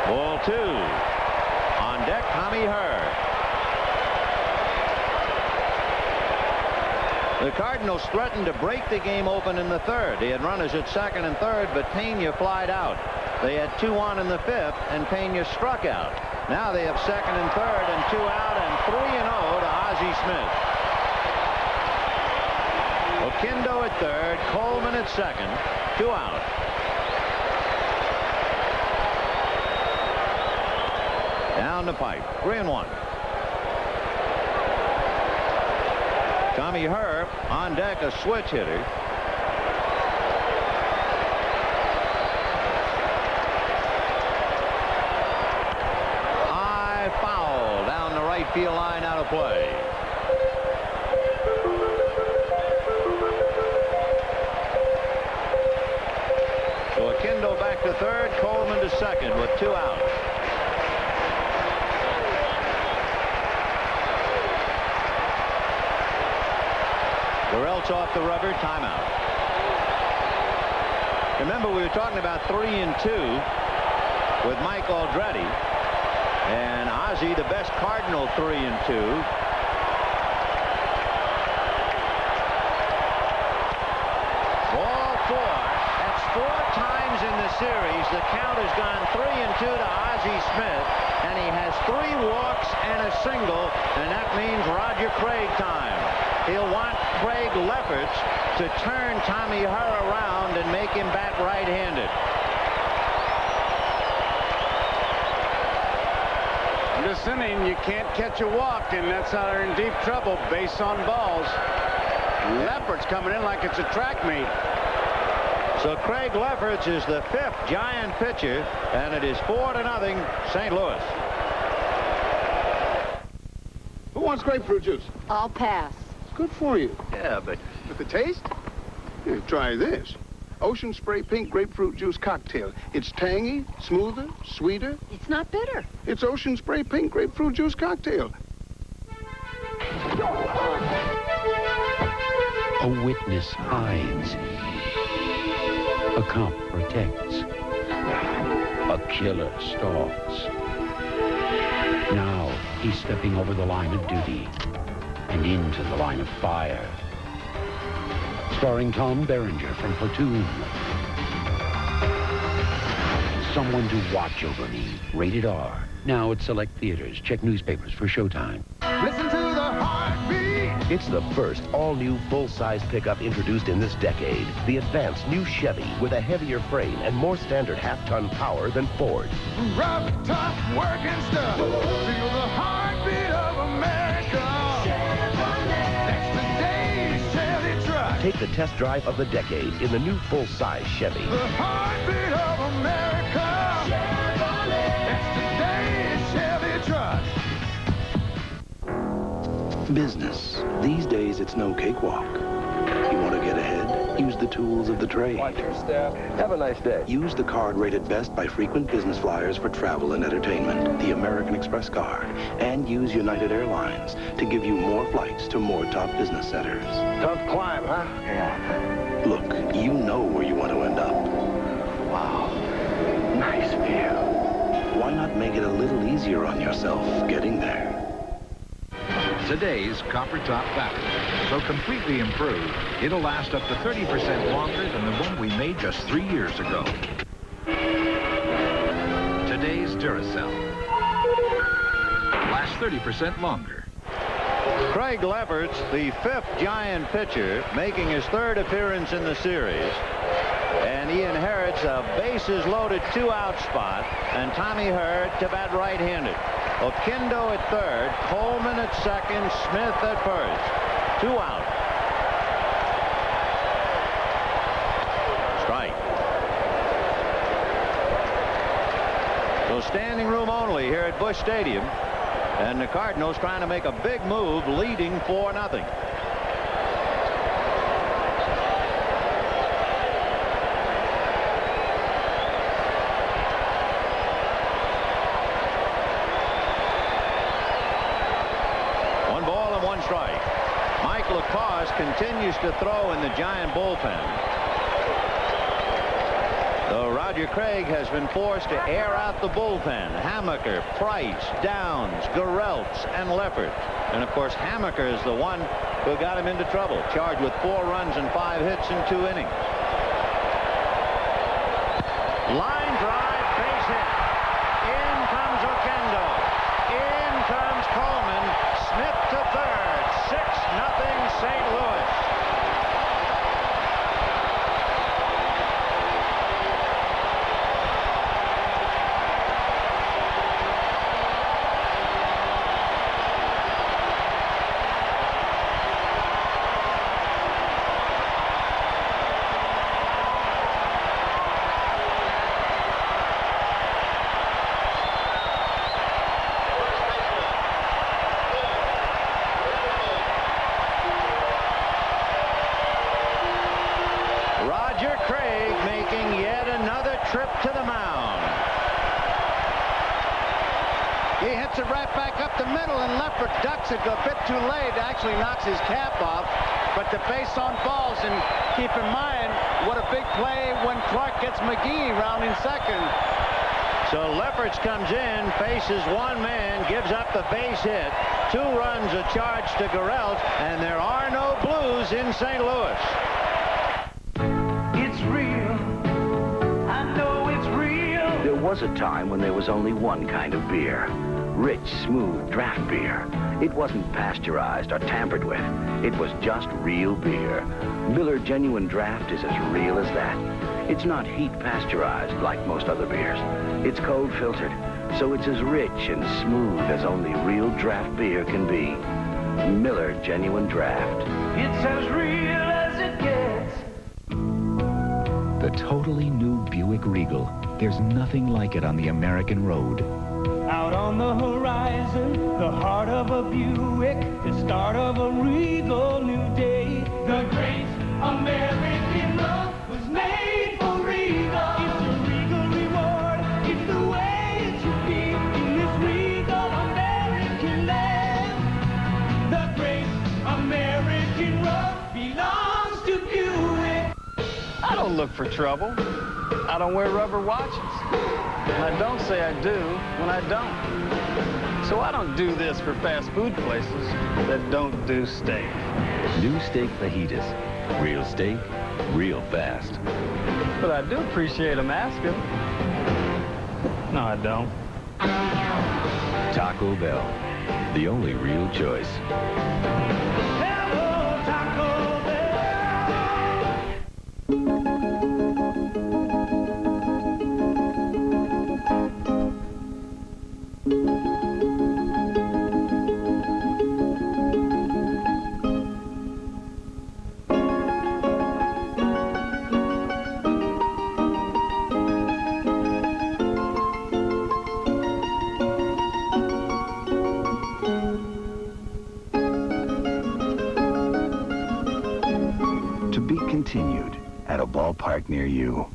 Ball 2. On deck, Tommy Herr. The Cardinals threatened to break the game open in the 3rd. They had runners at 2nd and 3rd, but Pena flied out. They had 2 on in the 5th, and Pena struck out. Now they have 2nd and 3rd and 2 out and 3-0 to Ozzie Smith. Oquendo at 3rd, Coleman at 2nd, 2 out. Down the pipe, 3-1. Tommy Herr on deck, a switch hitter. Foul down the right field line, out of play. So Oquendo back to 3rd, Coleman to 2nd with 2 out. Gurelt's off the rubber, timeout. Remember, we were talking about 3-2 with Mike Aldretti. And Ozzie, the best Cardinal, 3-2. Ball 4. That's 4 times in the series. The count has gone 3-2 to Ozzie Smith. And he has 3 walks and a single. And that means Roger Craig time. He'll want Craig Lefferts to turn Tommy Herr around and make him bat right-handed. This inning, you can't catch a walk, and that's how they're in deep trouble. Base on balls. Lefferts coming in like it's a track meet. So Craig Lefferts is the 5th Giant pitcher, and it is 4-0 St. Louis. Who wants grapefruit juice? I'll pass. It's good for you. Yeah, but The taste? Here, try this. Ocean Spray Pink Grapefruit Juice Cocktail. It's tangy, smoother, sweeter. It's not bitter. It's Ocean Spray Pink Grapefruit Juice Cocktail. A witness hides. A cop protects. A killer stalks. Now he's stepping over the line of duty and into the line of fire. Starring Tom Berenger from Platoon. Someone to watch over me. Rated R. Now at select theaters. Check newspapers for showtime. Listen to the heartbeat. It's the first all-new full-size pickup introduced in this decade. The advanced new Chevy with a heavier frame and more standard half-ton power than Ford. Rough, tough, working stuff. Feel the heartbeat of America. That's today's Chevy truck. Take the test drive of the decade in the new full-size Chevy. The heartbeat of America. That's today's Chevy truck. Business. These days, it's no cakewalk. You want to get ahead? Use the tools of the trade. watch your step. Have a nice day. Use the card rated best by frequent business flyers for travel and entertainment, the American Express card. And use United Airlines to give you more flights to more top business centers. Tough climb, huh? Yeah. Look, you know where you want to end up. Wow. Nice view. Why not make it a little easier on yourself getting there? Today's copper top battery. So completely improved, it'll last up to 30% longer than the one we made just 3 years ago. Today's Duracell. Lasts 30% longer. Craig Lefferts, the 5th Giant pitcher, making his 3rd appearance in the series. And he inherits a bases-loaded 2-out spot, and Tommy Hurd to bat right-handed. Oquendo at 3rd, Coleman at 2nd, Smith at 1st. 2 out. Strike. So standing room only here at Busch Stadium, and the Cardinals trying to make a big move, leading 4-0. Continues to throw in the Giant bullpen. Though Roger Craig has been forced to air out the bullpen. Hamaker, Price, Downs, Garrelts, and Leffert. And of course, Hamaker is the one who got him into trouble. Charged with 4 runs and 5 hits in 2 innings. Line drive, base hit. In comes Oquendo. In comes Coleman. Smith to 3rd. 6-0 St. Louis. A bit too late, actually knocks his cap off, but the base on balls, and keep in mind what a big play when Clark gets McGee rounding 2nd. So Lefferts comes in, faces one man, gives up the base hit. 2 runs a charge to Garrelts, and there are no Blues in St. Louis. It's real. I know it's real. There was a time when there was only one kind of beer. Rich, smooth draft beer. It wasn't pasteurized or tampered with. It was just real beer. Miller Genuine Draft is as real as that. It's not heat pasteurized like most other beers. It's cold filtered, so it's as rich and smooth as only real draft beer can be. Miller Genuine Draft. It's as real as it gets. The totally new Buick Regal. There's nothing like it on the American road. Out on the horizon, The heart of a Buick, the start of a regal new day. The great American love was made for Regal. It's a Regal reward, it's the way it should be in this Regal American land. The great American love belongs to Buick. I don't look for trouble. I don't wear rubber watches. And I don't say I do when I don't. So I don't do this for fast food places that don't do steak. New steak fajitas. Real steak, real fast. But I do appreciate them asking. No, I don't. Taco Bell, the only real choice. Hello, Taco Bell. Continued at a ballpark near you.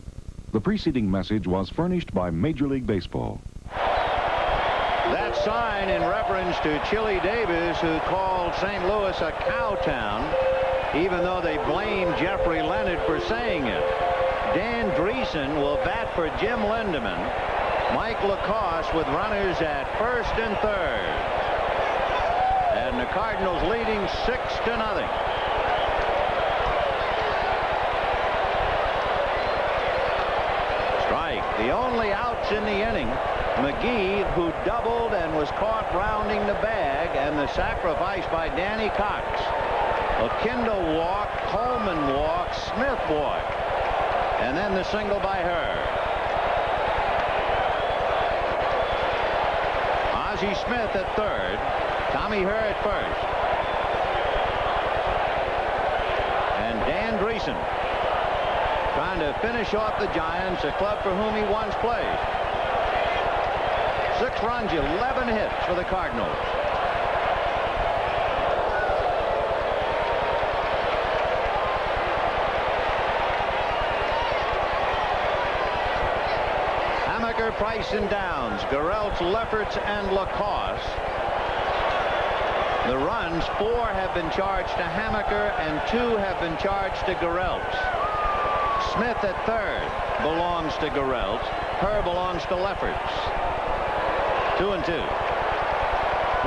The preceding message was furnished by Major League Baseball. That sign in reference to Chili Davis, who called St. Louis a cow town, even though they blamed Jeffrey Leonard for saying it. Dan Dreesen will bat for Jim Lindemann. Mike Lacoste with runners at first and third. And the Cardinals leading 6-0. The only outs in the inning. McGee, who doubled and was caught rounding the bag, and the sacrifice by Danny Cox. Oquendo walked, Coleman walked, Smith walked, and then the single by Herr. Ozzie Smith at third, Tommy Herr at first, and Dan Dreesen trying to finish off the Giants, a club for whom he once played. 6 runs, 11 hits for the Cardinals. Hammaker, Price, and Downs, Gereltz, Lefferts, and Lacoste. The runs, 4 have been charged to Hammaker and 2 have been charged to Gereltz. Smith at third belongs to Gereltz. Herr belongs to Lefferts. 2-2.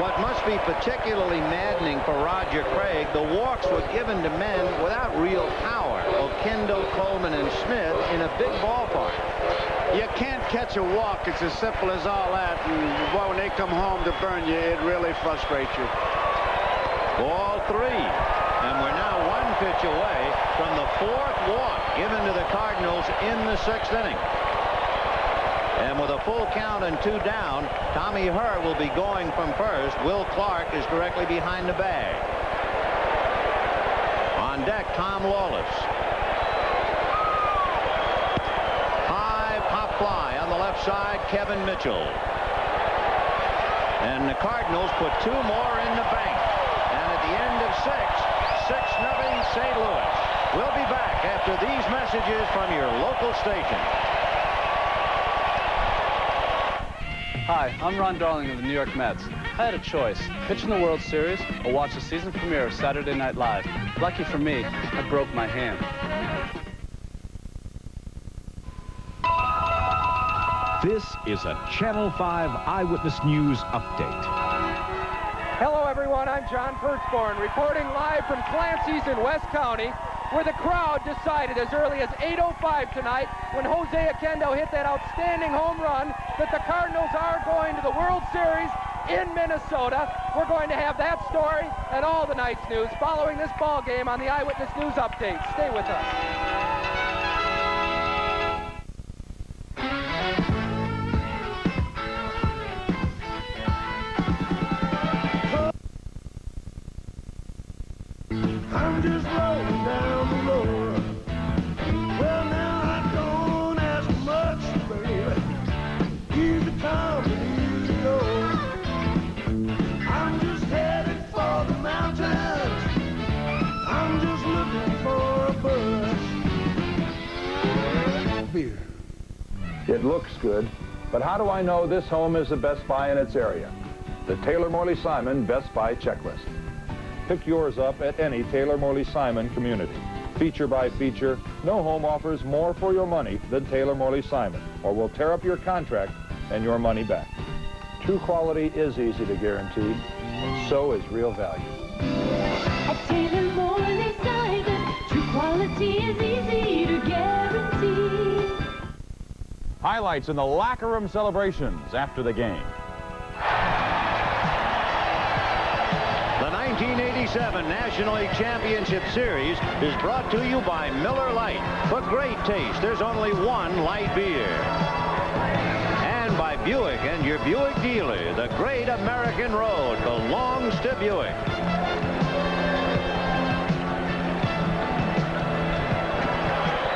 What must be particularly maddening for Roger Craig, the walks were given to men without real power. Oquendo, Coleman, and Smith in a big ballpark. You can't catch a walk. It's as simple as all that. And boy, when they come home to burn you, it really frustrates you. Ball 3. And we're now 1 pitch away from the 4th walk given to the Cardinals in the 6th inning. And with a full count and 2 down, Tommy Herr will be going from first. Will Clark is directly behind the bag. On deck, Tom Lawless. High pop fly on the left side, Kevin Mitchell. And the Cardinals put 2 more in the bank. And at the end of 6, 6-0 St. Louis. We'll be back after these messages from your local station. Hi, I'm Ron Darling of the New York Mets. I had a choice, pitch in the World Series or watch the season premiere of Saturday Night Live. Lucky for me, I broke my hand. This is a Channel 5 Eyewitness News update. Hello, everyone. I'm John Pertzborn, reporting live from Clancy's in West County, where the crowd decided as early as 8:05 tonight, when Jose Oquendo hit that outstanding home run, that the Cardinals are going to the World Series in Minnesota. We're going to have that story and all the night's news following this ball game on the Eyewitness News Update. Stay with us. I'm just rolling down the road. Well, now I don't ask much, baby. Easy come and easy go. I beer. It looks good, but how do I know this home is the Best Buy in its area? The Taylor Morley Simon Best Buy Checklist. Pick yours up at any Taylor Morley Simon community. Feature by feature, no home offers more for your money than Taylor Morley Simon, or will tear up your contract and your money back. True quality is easy to guarantee, and so is real value. At Taylor Morley Simon, true quality is easy to guarantee. Highlights in the locker room celebrations after the game. The 1987 National League Championship Series is brought to you by Miller Lite. For great taste, there's only one light beer. And by Buick and your Buick dealer. The great American road belongs to Buick.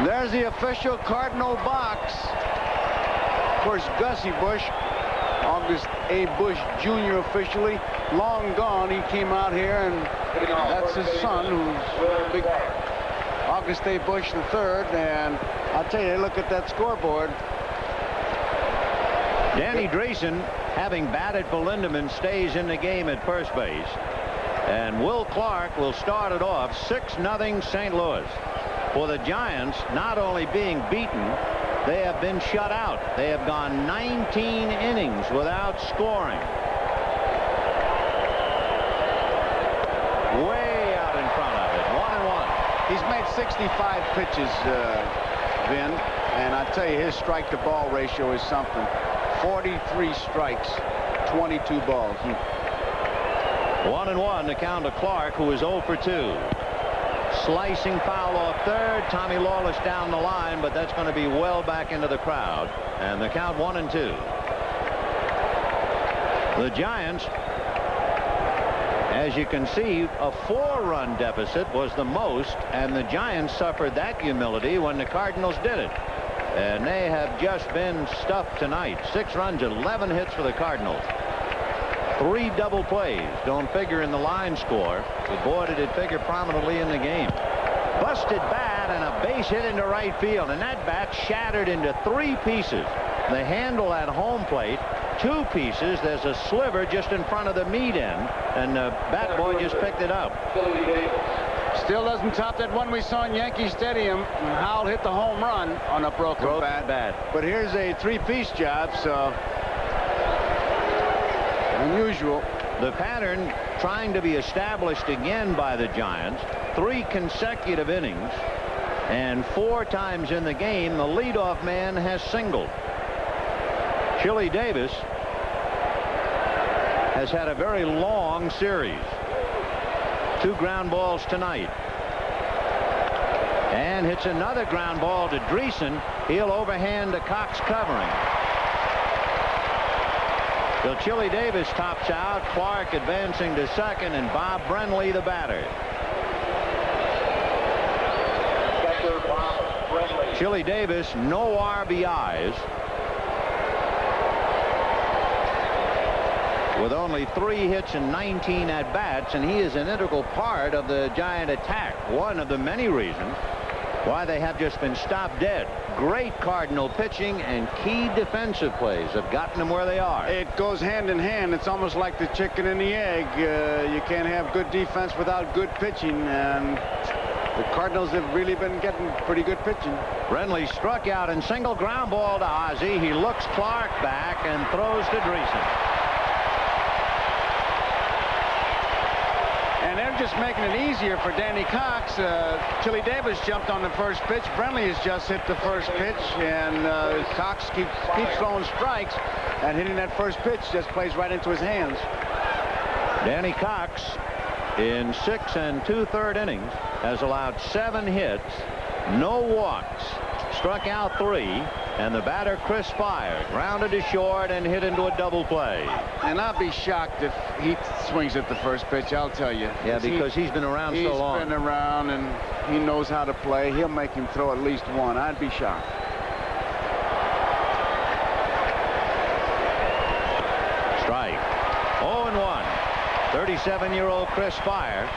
There's the official Cardinal box. Of course, Gussie Busch, August A. Busch Jr. officially, long gone. He came out here, and that's his son, who's big August A. Busch III. And I'll tell you, look at that scoreboard. Danny Dreesen, having batted for Lindemann, stays in the game at first base. And Will Clark will start it off 6-0 St. Louis. For the Giants, not only being beaten, they have been shut out. They have gone 19 innings without scoring. Way out in front of it, 1-1. He's made 65 pitches, Vin, and I tell you, his strike-to-ball ratio is something. 43 strikes, 22 balls. 1-1 to count to Clark, who is 0 for 2. Slicing foul off third. Tommy Lawless down the line, but that's going to be well back into the crowd. And the count 1-2. The Giants, as you can see, a 4-run deficit was the most, and the Giants suffered that humility when the Cardinals did it. And they have just been stuffed tonight. 6 runs, 11 hits for the Cardinals. 3 double plays. Don't figure in the line score, but boy, did it figure prominently in the game. Busted bat and a base hit into right field, and that bat shattered into 3 pieces. The handle at home plate, 2 pieces. There's a sliver just in front of the meat end, and the bat boy just picked it up. Still doesn't top that one we saw in Yankee Stadium. Howell hit the home run on a broken bat. But here's a 3-piece job, so unusual. The pattern trying to be established again by the Giants. 3 consecutive innings, and 4 times in the game the leadoff man has singled. Chili Davis has had a very long series. 2 ground balls tonight. And hits another ground ball to Dreesen. He'll overhand to Cox covering. So Chili Davis tops out. Clark advancing to second, and Bob Brenly the batter. Chili Davis, no RBIs. With only 3 hits and 19 at-bats, and he is an integral part of the Giant attack. One of the many reasons why they have just been stopped dead. Great Cardinal pitching and key defensive plays have gotten them where they are. It goes hand in hand. It's almost like the chicken and the egg. You can't have good defense without good pitching, and the Cardinals have really been getting pretty good pitching. Brenly struck out and single ground ball to Ozzie. He looks Clark back and throws to Dreesen. And they're just making it easier for Danny Cox. Chili Davis jumped on the first pitch. Brenly has just hit the first pitch, and Cox keeps throwing strikes, and hitting that first pitch just plays right into his hands. Danny Cox, in 6 2/3 innings, has allowed 7 hits, no walks, struck out 3, and the batter Chris Fire grounded to short and hit into a double play. And I'll be shocked if he swings at the first pitch, I'll tell you. Yeah, because he's been around so long. He's been around, and he knows how to play. He'll make him throw at least 1. I'd be shocked. Strike. 0-1. 37-year-old Chris Fire.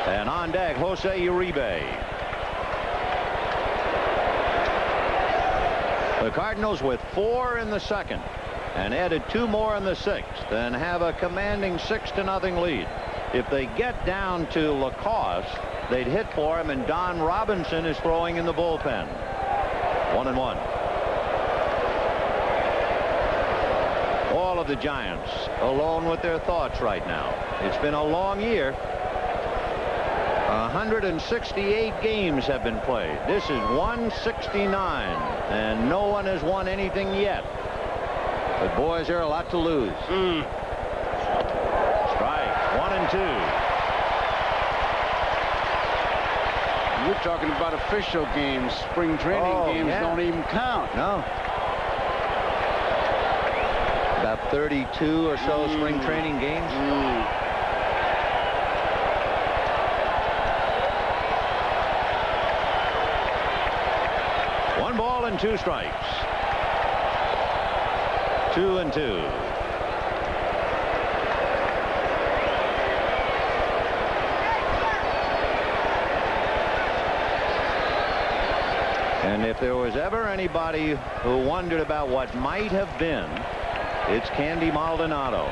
And on deck, Jose Uribe. Cardinals with 4 in the second and added 2 more in the 6th and have a commanding 6-0 lead. If they get down to Lacoste, they'd hit for him, and Don Robinson is throwing in the bullpen. 1-1. All of the Giants alone with their thoughts right now. It's been a long year. 168 games have been played. This is 169, and no one has won anything yet. But boys, there are a lot to lose. Strike 1 and 2. We're talking about official games. Spring training games don't even count. No. About 32 or so spring training games. 1 ball and 2 strikes. 2 and 2. And if there was ever anybody who wondered about what might have been, it's Candy Maldonado.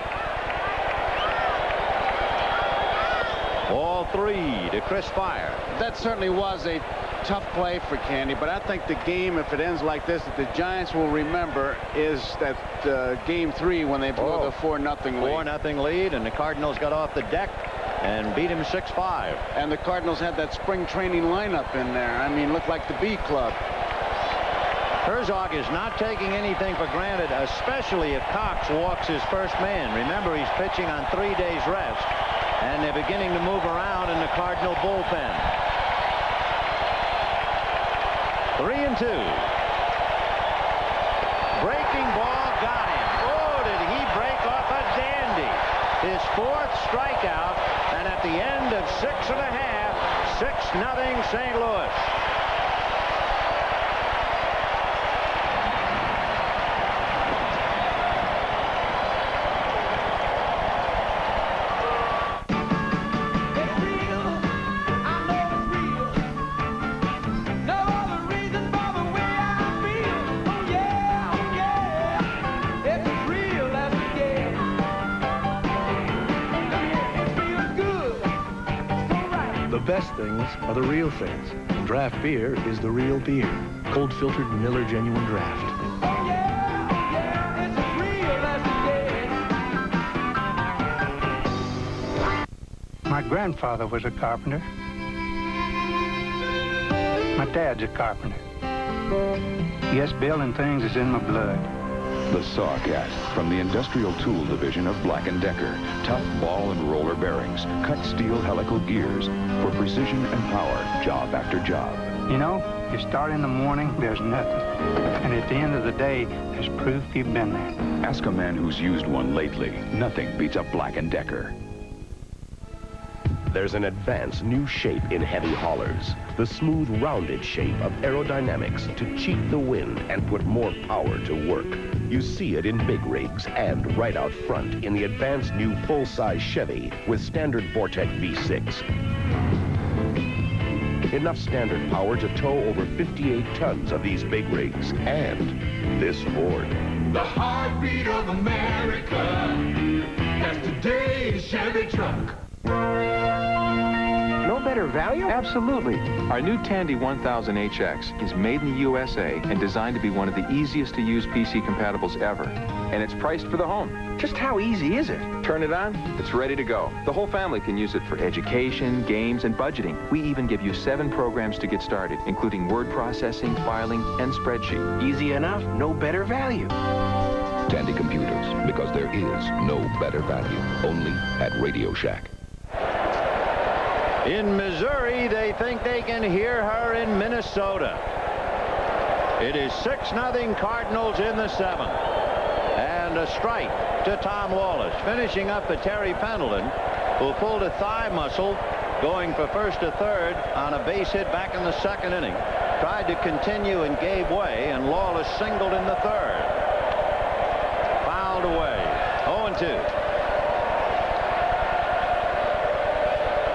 Ball 3 to Chris Fire. That certainly was a tough play for Candy, but I think the game, if it ends like this, that the Giants will remember is that game 3 when they blew the 4-0 lead. 4-0 lead, and the Cardinals got off the deck and beat him 6-5. And the Cardinals had that spring training lineup in there. I mean, looked like the B club. Herzog is not taking anything for granted, especially if Cox walks his first man. Remember, he's pitching on 3 days rest, and they're beginning to move around in the Cardinal bullpen. 3 and 2. Breaking ball got him. Oh, did he break off a dandy. His 4th strikeout, and at the end of 6½, 6-0 St. Louis. The best things are the real things. And draft beer is the real beer. Cold filtered Miller Genuine Draft. My grandfather was a carpenter. My dad's a carpenter. Yes, building things is in my blood. The Sawcat from the Industrial Tool Division of Black & Decker. Tough ball and roller bearings. Cut steel helical gears for precision and power, job after job. You know, you start in the morning, there's nothing. And at the end of the day, there's proof you've been there. Ask a man who's used one lately. Nothing beats a Black & Decker. There's an advanced new shape in heavy haulers. The smooth, rounded shape of aerodynamics to cheat the wind and put more power to work. You see it in big rigs and right out front in the advanced new full-size Chevy with standard Vortec V6. Enough standard power to tow over 58 tons of these big rigs and this Ford. The heartbeat of America. That's today's Chevy truck. No better value? Absolutely. Our new Tandy 1000 HX is made in the USA and designed to be one of the easiest to use PC compatibles ever. And it's priced for the home. Just how easy is it? Turn it on, it's ready to go. The whole family can use it for education, games, and budgeting. We even give you 7 programs to get started, including word processing, filing, and spreadsheet. Easy enough, no better value. Tandy Computers, because there is no better value. Only at Radio Shack. In Missouri, they think they can hear her in Minnesota. It is 6-0 Cardinals in the 7th. And a strike to Tom Wallace. Finishing up for Terry Pendleton, who pulled a thigh muscle going for first to third on a base hit back in the 2nd inning. Tried to continue and gave way, and Lawless singled in the 3rd. Fouled away. 0-2.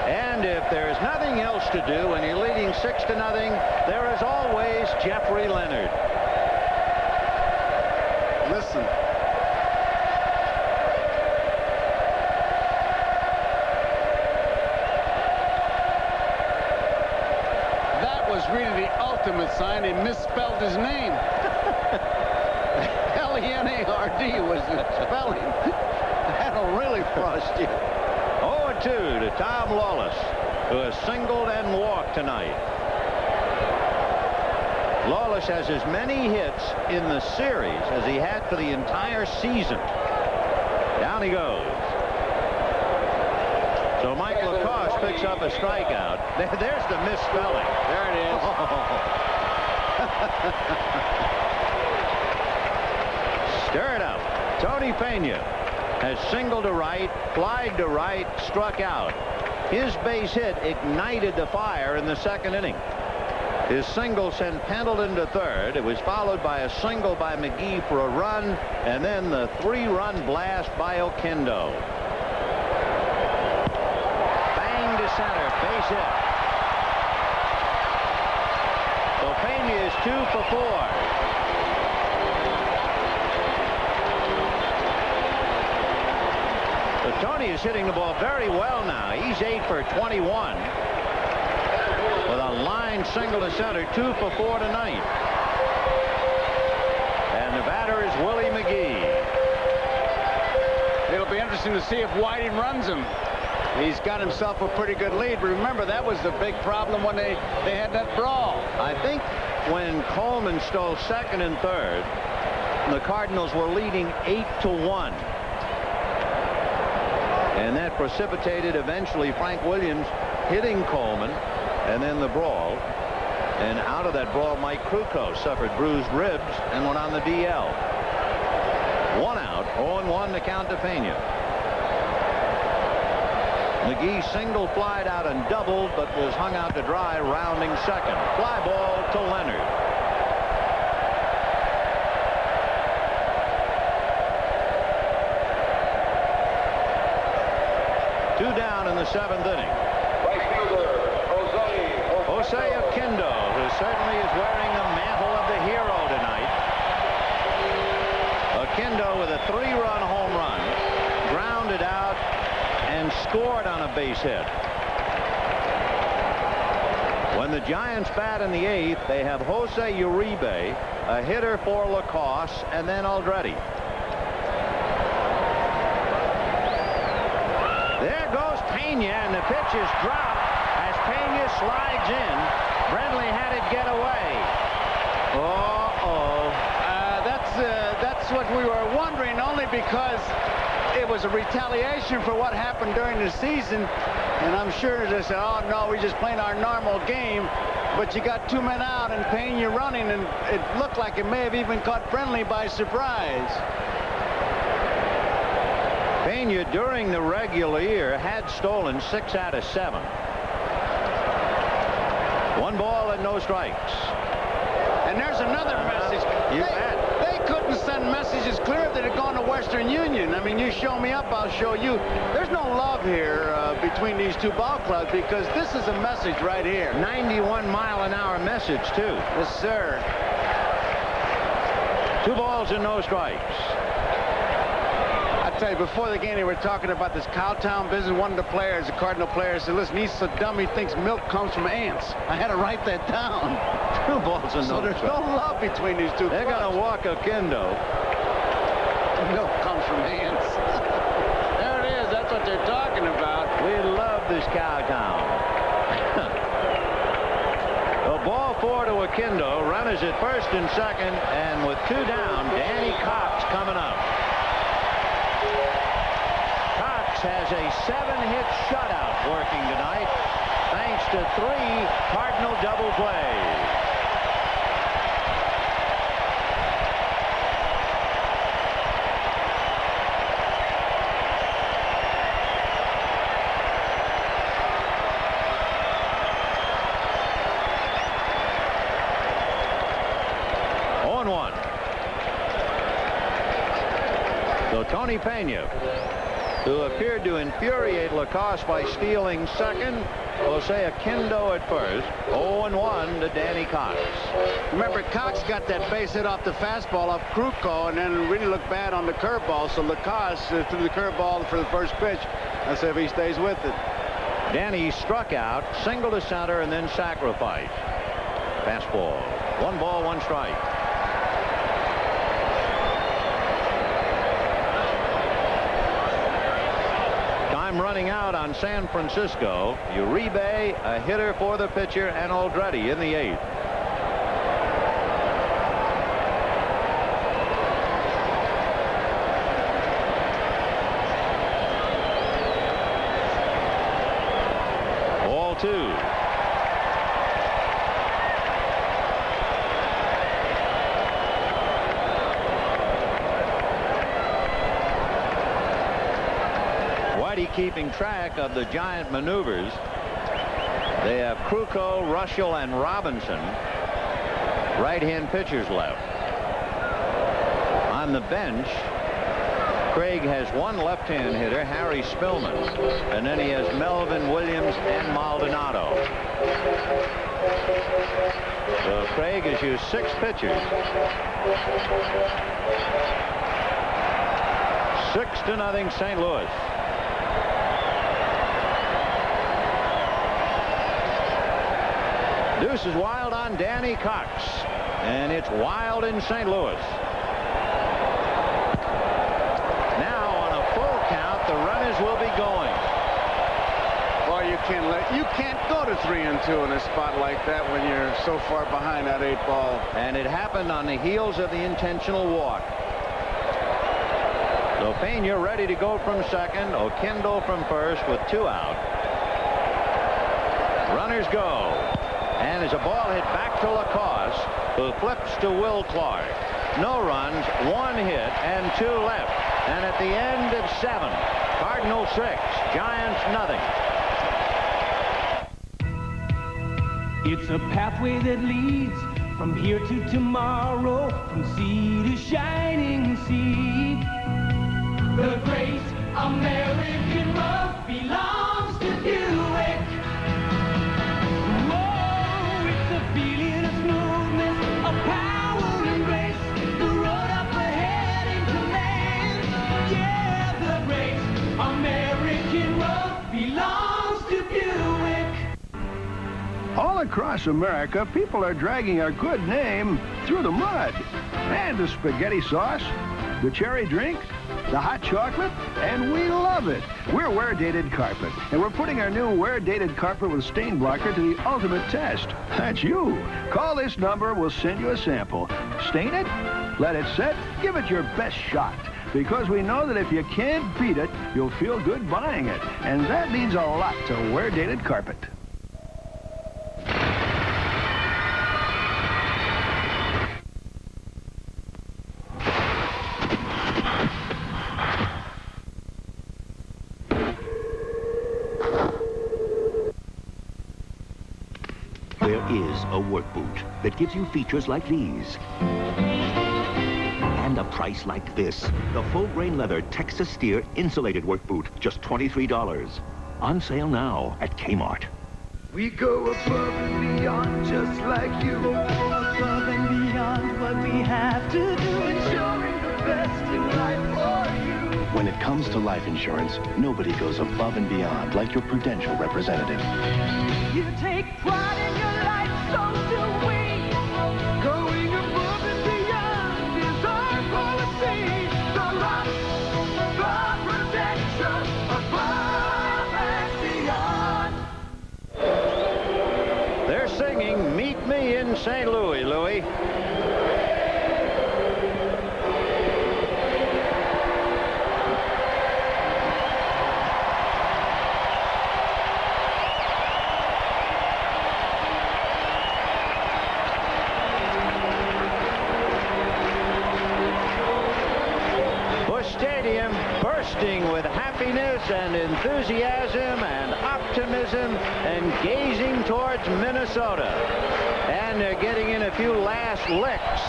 And if there's nothing else to do when you're leading 6-0, there is always Jeffrey Leonard. Listen. That was really the ultimate sign he misspelled his name. L-E-N-A-R-D was the spelling. That'll really frost you. 0-2 to Tom Lawless, who has singled and walked tonight. Lawless has as many hits in the series as he had for the entire season. Down he goes. So Mike Lacoste picks up a strikeout. There's the misspelling. There it is. Stir it up. Tony Pena has singled to right, flied to right, struck out. His base hit ignited the fire in the second inning. His single sent Pendleton to third. It was followed by a single by McGee for a run, and then the 3-run blast by Oquendo. Bang to center, base hit. So Pena is 2 for 4. So Tony is hitting the ball very well now. He's 8 for 21. With a line single to center, 2 for 4 tonight. And the batter is Willie McGee. It'll be interesting to see if Whiting runs him. He's got himself a pretty good lead. But remember, that was the big problem when they had that brawl. I think when Coleman stole second and third, the Cardinals were leading 8-1. And that precipitated eventually Frank Williams hitting Coleman. And then the brawl. And out of that brawl, Mike Krukow suffered bruised ribs and went on the DL. 1 out, 0-1 to count to Pena. McGee single, flied out and doubled, but was hung out to dry, rounding second. Fly ball to Leonard. Two down in the 7th inning. Jose Oquendo, who certainly is wearing the mantle of the hero tonight. Oquendo with a 3-run home run, grounded out, and scored on a base hit. When the Giants bat in the 8th, they have Jose Uribe, a hitter for Lacoste, and then Aldretti. There goes Pena, and the pitch is dropped. As Pena slides in, Brenly had it get away. That's what we were wondering, only because it was a retaliation for what happened during the season. And I'm sure they said, oh, no, we're just playing our normal game. But you got 2 men out and Pena running, and it looked like it may have even caught Brenly by surprise. Pena, during the regular year, had stolen 6 out of 7. 1 ball and no strikes. And there's another message. They couldn't send messages clear if they'd have gone to Western Union. I mean, you show me up, I'll show you. There's no love here between these two ball clubs, because this is a message right here. 91-mile-an-hour message, too. Yes, sir. 2 balls and no strikes. I tell you, before the game, they were talking about this Cowtown business. One of the players, the Cardinal players, said, listen, he's so dumb he thinks milk comes from ants. I had to write that down. 2 balls and so no there's strikes. no love between these two They're going to walk Oquendo. Milk comes from ants. There it is. That's what they're talking about. We love this Cowtown. A ball 4 to Oquendo. Runners at first and second. And with 2 down, Danny Cox coming up. Has a 7-hit shutout working tonight, thanks to 3 Cardinal double plays. So Tony Pena who appeared to infuriate Lacoste by stealing second. Jose Oquendo at first. 0-1 to Danny Cox. Remember, Cox got that base hit off the fastball off Krukow and then really looked bad on the curveball. So Lacoste threw the curveball for the first pitch. Let's see if he stays with it. Danny struck out, single to center, and then sacrificed. Fastball. 1 ball, 1 strike. Time running out on San Francisco. Uribe, a hitter for the pitcher, and Aldretti in the 8th. Ball 2. Keeping track of the Giant maneuvers. They have Krukow, Russell, and Robinson. Right-hand pitchers left. On the bench, Craig has 1 left-hand hitter, Harry Spillman. And then he has Melvin Williams and Maldonado. So Craig has used 6 pitchers. 6-0 St. Louis. Deuce is wild on Danny Cox, and it's wild in St. Louis. Now on a full count, the runners will be going. Well, you can't go to 3-2 in a spot like that when you're so far behind that 8 ball. And it happened on the heels of the intentional walk. So Pena ready to go from second. Oquendo from first with 2 out. Runners go. And as a ball hit back to Lacoste, who flips to Will Clark. No runs, 1 hit, and 2 left. And at the end of 7, Cardinals 6, Giants nothing. It's a pathway that leads from here to tomorrow, from sea to shining sea. The great American road belongs to Buick. Feeling of smoothness, of power and grace, the road up ahead in command. Yeah, the great American road belongs to Buick. All across America, people are dragging our good name through the mud. And the spaghetti sauce, the cherry drink, the hot chocolate, and we love it. We're Wear Dated Carpet, and we're putting our new Wear Dated Carpet with stain blocker to the ultimate test. That's you. Call this number, we'll send you a sample. Stain it, let it set, give it your best shot. Because we know that if you can't beat it, you'll feel good buying it. And that means a lot to Wear Dated Carpet. There is a work boot that gives you features like these. And a price like this. The full-grain leather Texas Steer insulated work boot, just $23. On sale now at Kmart. We go above and beyond just like you. Above and beyond what we have to do, ensuring the best in life for you. When it comes to life insurance, nobody goes above and beyond like your Prudential representative. You take pride in your life, so do we. Going above and beyond is our policy. The rock, the protection, above and beyond. They're singing Meet Me in St. Louis, Louis. Stadium bursting with happiness and enthusiasm and optimism and gazing towards Minnesota. And they're getting in a few last licks.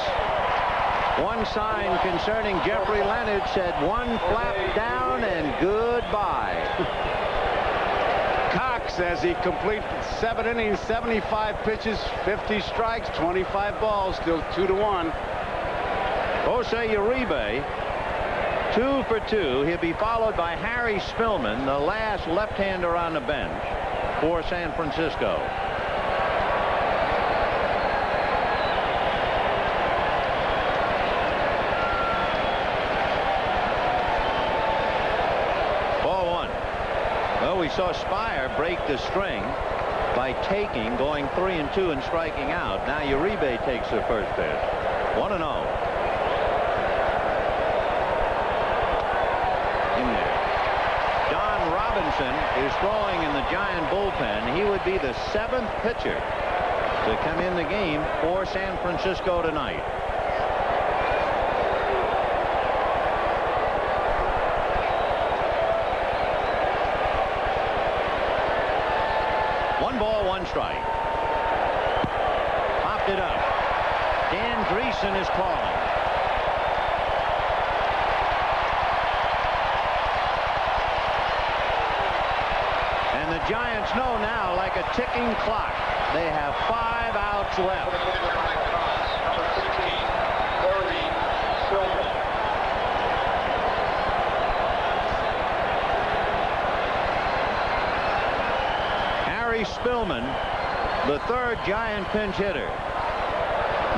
One sign concerning Jeffrey Leonard said one flap down and goodbye. Cox, as he completes 7 innings, 75 pitches, 50 strikes, 25 balls, still 2-1. Jose Uribe, 2 for 2. He'll be followed by Harry Spillman, the last left-hander on the bench for San Francisco. Well, we saw Spire break the string by going 3-2 and striking out. Now Uribe takes the first pitch. 1-0. In there. Don Robinson is throwing in the Giant bullpen. He would be the 7th pitcher to come in the game for San Francisco tonight. Strike. Popped it up. Dan Dreesen is calling. And the Giants know now, like a ticking clock, they have 5 outs left. Spillman, the 3rd Giant pinch hitter.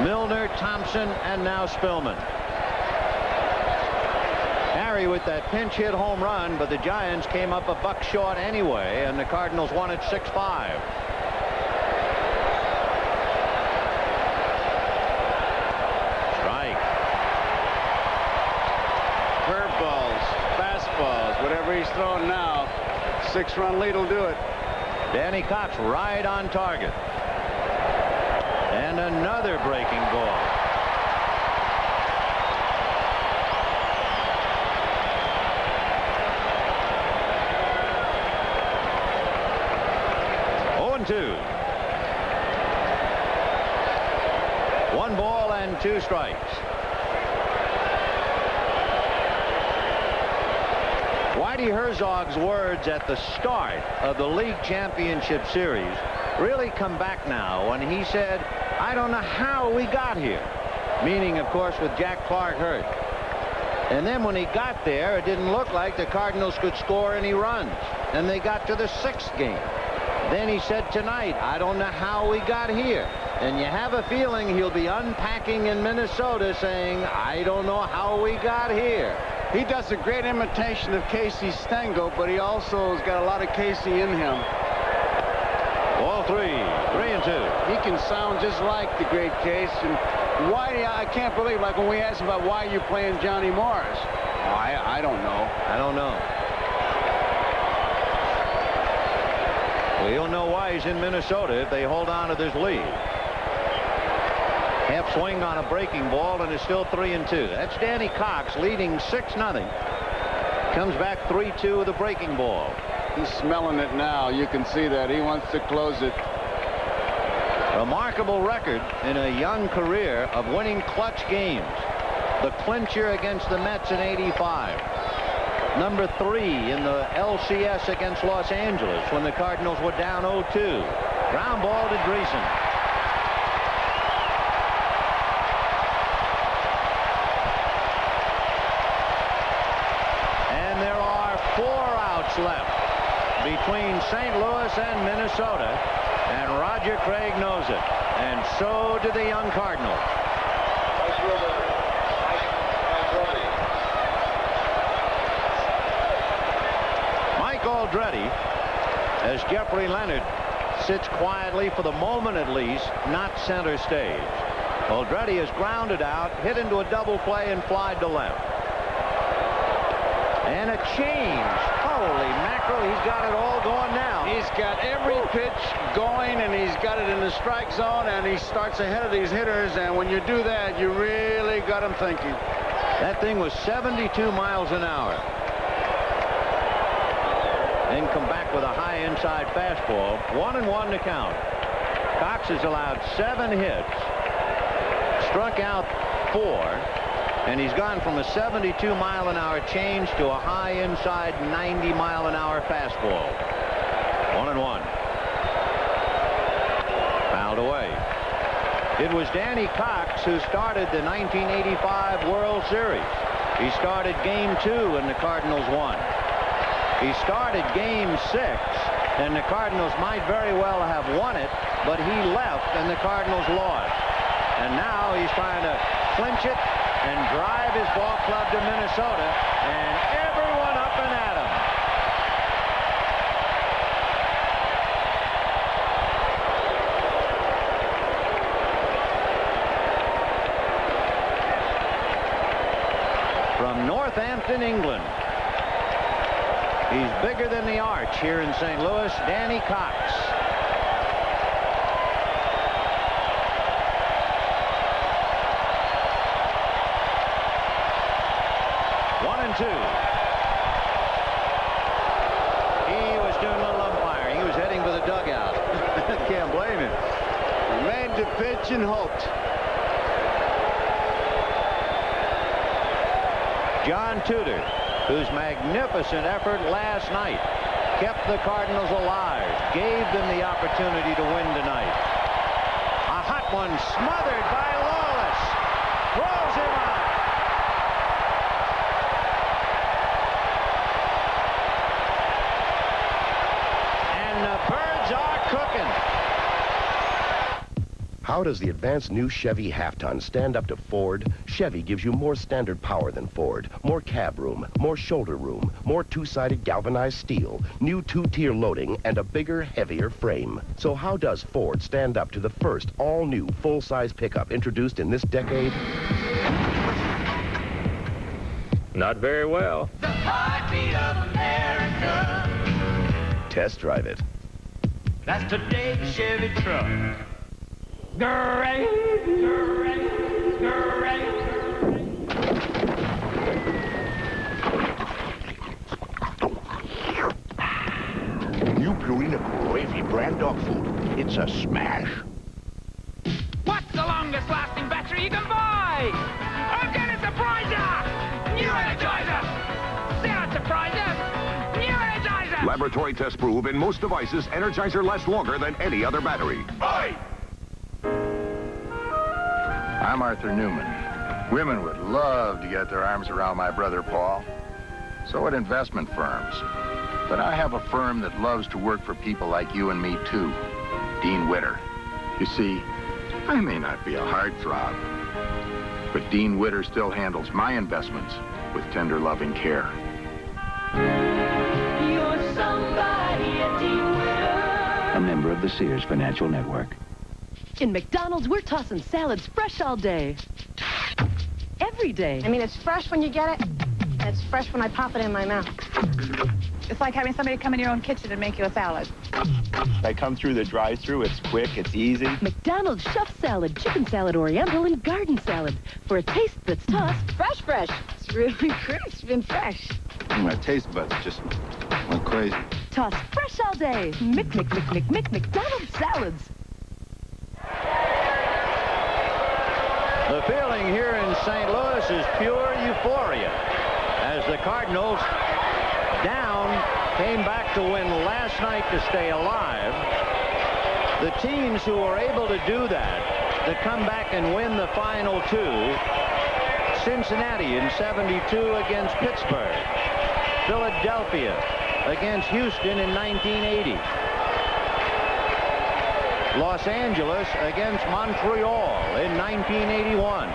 Milner, Thompson, and now Spillman. Harry with that pinch hit home run, but the Giants came up a buck short anyway, and the Cardinals won it 6-5. Strike. Curveballs, fastballs, whatever he's throwing now, 6-run lead will do it. Danny Cox right on target. And another breaking ball. Oh, 2. 1 ball and 2 strikes. Whitey Herzog's words at the start of the league championship series really come back now when he said, "I don't know how we got here," meaning, of course, with Jack Clark hurt. And then when he got there, it didn't look like the Cardinals could score any runs, and they got to the 6th game. Then he said tonight, "I don't know how we got here." And you have a feeling he'll be unpacking in Minnesota saying, "I don't know how we got here." He does a great imitation of Casey Stengel, but he also has got a lot of Casey in him. Ball 3, 3-2. He can sound just like the great Case. And why, I can't believe, like when we asked him about why you playing Johnny Morris. I don't know. I don't know. Well, he'll know why he's in Minnesota if they hold on to this lead. Half swing on a breaking ball, and it's still 3-2. That's Danny Cox leading 6-0. Comes back 3-2 with a breaking ball. He's smelling it now. You can see that. He wants to close it. Remarkable record in a young career of winning clutch games. The clincher against the Mets in '85. Number 3 in the LCS against Los Angeles when the Cardinals were down 0-2. Ground ball to Dreesen. Left between St. Louis and Minnesota, and Roger Craig knows it, and so do the young Cardinals. Mike Aldretti, as Jeffrey Leonard sits quietly for the moment at least, not center stage. Aldretti is grounded out, hit into a double play, and flied to left. And a change. Holy mackerel, he's got it all going now. He's got every pitch going, and he's got it in the strike zone, and he starts ahead of these hitters, and when you do that, you really got them thinking. That thing was 72 miles an hour. Then come back with a high inside fastball. 1-1 to count. Cox has allowed 7 hits, struck out 4, And he's gone from a 72-mile-an-hour change to a high inside 90-mile-an-hour fastball. 1-1. Fouled away. It was Danny Cox who started the 1985 World Series. He started Game 2 and the Cardinals won. He started Game 6 and the Cardinals might very well have won it, but he left and the Cardinals lost. And now he's trying to clinch it and drive his ball club to Minnesota, and everyone up and at him. From Northampton, England. He's bigger than the arch here in St. Louis, Danny Cox. Two. He was doing a little umpiring. He was heading for the dugout. Can't blame him. Made the pitch and hoped. John Tudor, whose magnificent effort last night kept the Cardinals alive, gave them the opportunity to win tonight. A hot one smothered by Lawless. Rolls him out. How does the advanced new Chevy half-ton stand up to Ford? Chevy gives you more standard power than Ford, more cab room, more shoulder room, more two-sided galvanized steel, new two-tier loading, and a bigger, heavier frame. So how does Ford stand up to the first all-new full-size pickup introduced in this decade? Not very well. The heartbeat of America. Test drive it. That's today's Chevy truck. Great, great, great. New Purina Gravy brand dog food. It's a smash. What's the longest lasting battery you can buy? I'm gonna surprise ya! New Energizer! Sarah Surprises! New Energizer! Laboratory tests prove in most devices, Energizer lasts longer than any other battery. Bye! I'm Arthur Newman. Women would love to get their arms around my brother Paul. So would investment firms. But I have a firm that loves to work for people like you and me, too. Dean Witter. You see, I may not be a heartthrob, but Dean Witter still handles my investments with tender, loving care. You're somebody, a Dean Witter. A member of the Sears Financial Network. In McDonald's, we're tossing salads fresh all day. Every day. I mean, it's fresh when you get it, and it's fresh when I pop it in my mouth. It's like having somebody come in your own kitchen and make you a salad. I come through the drive-thru, it's quick, it's easy. McDonald's chef salad, chicken salad, oriental, and garden salad. For a taste that's tossed fresh, fresh. It's really crisp and fresh. My taste buds just went crazy. Tossed fresh all day. McDonald's salads. The feeling here in St. Louis is pure euphoria as the Cardinals came back to win last night to stay alive. The teams who were able to do that, to come back and win the final two, Cincinnati in '72 against Pittsburgh, Philadelphia against Houston in 1980, Los Angeles against Montreal in 1981,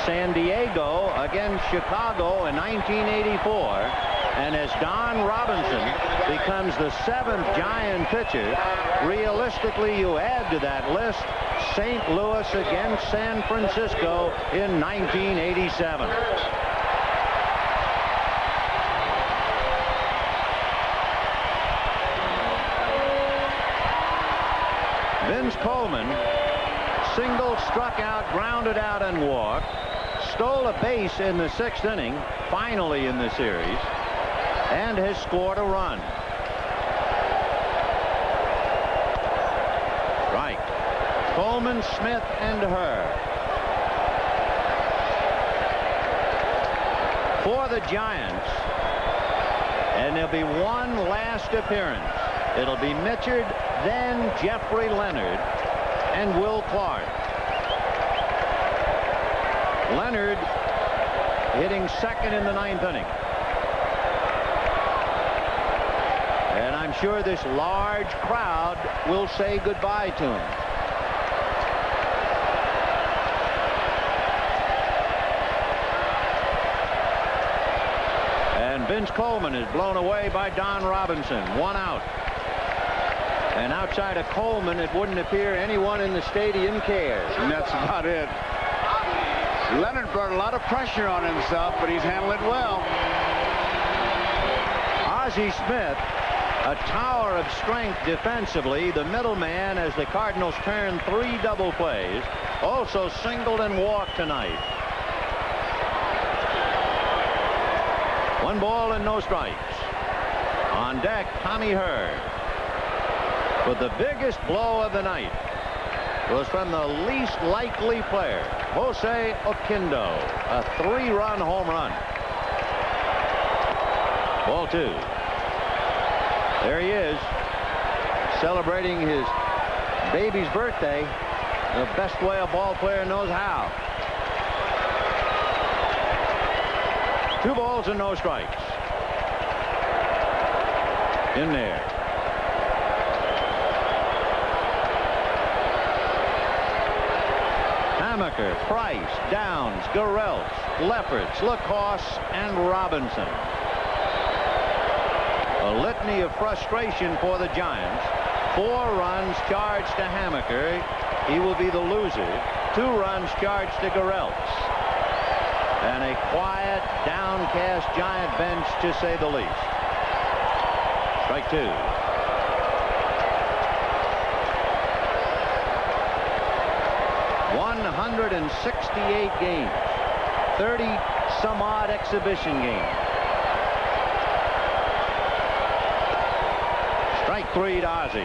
San Diego against Chicago in 1984, and as Don Robinson becomes the 7th Giant pitcher, realistically you add to that list St. Louis against San Francisco in 1987. Vince Coleman singled, struck out, grounded out, and walked. Stole a base in the 6th inning, finally in the series, and has scored a run. Strike. Coleman, Smith, and Herr. for the Giants. And there'll be one last appearance. It'll be Mitchard, then Jeffrey Leonard, and Will Clark. Leonard hitting second in the 9th inning. And I'm sure this large crowd will say goodbye to him. And Vince Coleman is blown away by Don Robinson. 1 out. And outside of Coleman, it wouldn't appear anyone in the stadium cares. And that's about it. Leonard brought a lot of pressure on himself, but he's handled it well. Ozzie Smith, a tower of strength defensively, the middleman as the Cardinals turn 3 double plays, also singled and walked tonight. 1 ball and no strikes. On deck, Tommy Hurd. But the biggest blow of the night was from the least likely player, Jose Oquendo, a 3-run home run. Ball 2. There he is, celebrating his baby's birthday the best way a ball player knows how. 2 balls and no strikes. In there. Hamaker, Price, Downs, Garrelts, Lefferts, Lacoste, and Robinson. A litany of frustration for the Giants. 4 runs charged to Hamaker. He will be the loser. 2 runs charged to Garrelts. And a quiet, downcast Giant bench, to say the least. Strike 2. ...168 games. 30-some-odd exhibition games. Strike 3 to Ozzie.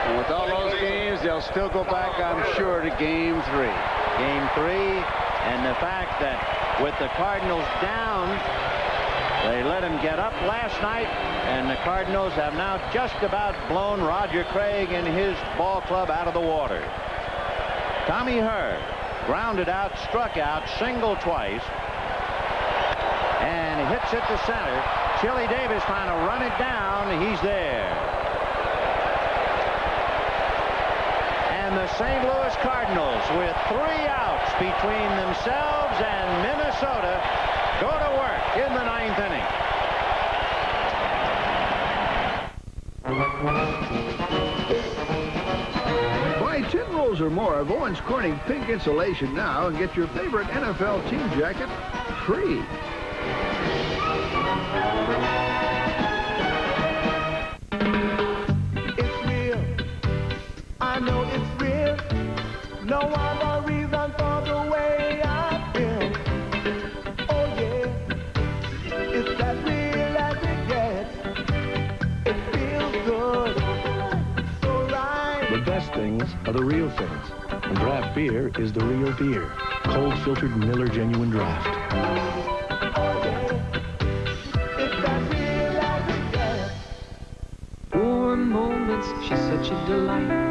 And with all those games, they'll still go back, I'm sure, to Game 3. Game 3, and the fact that with the Cardinals down, they let him get up last night, and the Cardinals have now just about blown Roger Craig and his ball club out of the water. Tommy Hurd grounded out, struck out, singled twice, and hits it to center. Chili Davis trying to run it down. He's there. And the St. Louis Cardinals, with 3 outs between themselves and Minnesota, go to work in the 9th inning. Buy 10 rolls or more of Owens Corning Pink Insulation now and get your favorite NFL team jacket free. It's real. I know it's real. No other reason for the way I feel. Oh yeah, it's as real as it gets. It feels good, so right. The best things are the real things. And draft beer is the real beer. Cold filtered Miller Genuine Draft. Warm moments, she's such a delight.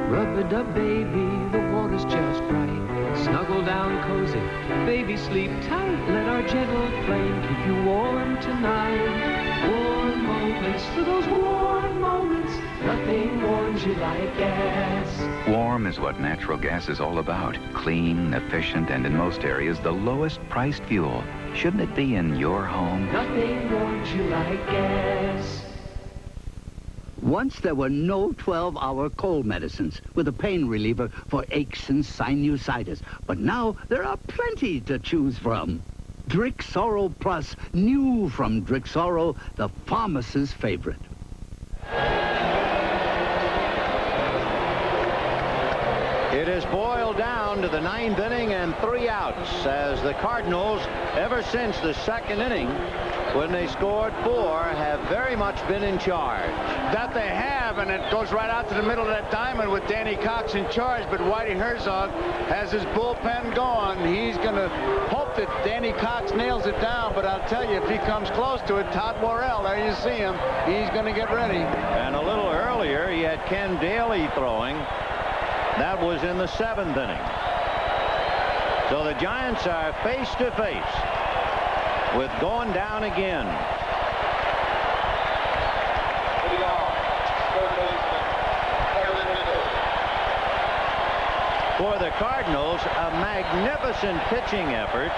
Rub it up, baby, the water's just right. Snuggle down cozy, baby, sleep tight. Let our gentle flame keep you warm tonight. Warm moments, for those warm moments, nothing warms you like gas. Warm is what natural gas is all about. Clean, efficient, and in most areas, the lowest priced fuel. Shouldn't it be in your home? Nothing warms you like gas. Once there were no 12-hour cold medicines with a pain reliever for aches and sinusitis. But now there are plenty to choose from. Drixoro Plus, new from Drixoro, the pharmacist's favorite. It is boiled down to the 9th inning and 3 outs as the Cardinals, ever since the 2nd inning, when they scored 4, have very much been in charge. That they have, and it goes right out to the middle of that diamond with Danny Cox in charge, but Whitey Herzog has his bullpen going. He's going to hope that Danny Cox nails it down, but I'll tell you, if he comes close to it, Todd Worrell, there you see him, he's going to get ready. And a little earlier, he had Ken Daly throwing. That was in the 7th inning. So the Giants are face to face with going down again. For the Cardinals, a magnificent pitching effort.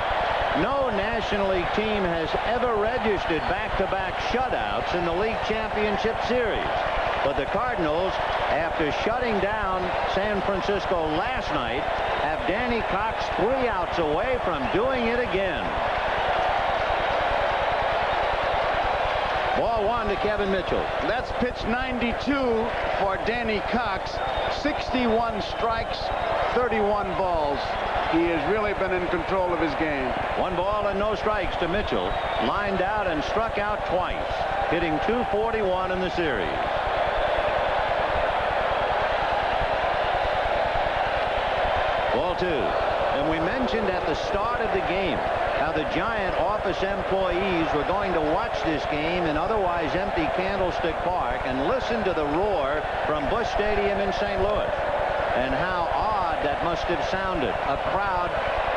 No National League team has ever registered back-to-back shutouts in the League Championship Series. But the Cardinals, after shutting down San Francisco last night, have Danny Cox 3 outs away from doing it again. Ball 1 to Kevin Mitchell. That's pitch 92 for Danny Cox. 61 strikes, 31 balls. He has really been in control of his game. 1 ball and no strikes to Mitchell. Lined out and struck out twice, hitting .241 in the series. Ball 2. And we mentioned at the start of the game how the Giant office employees were going to watch this game in otherwise empty Candlestick Park and listen to the roar from Busch Stadium in St. Louis. And how odd that must have sounded. A crowd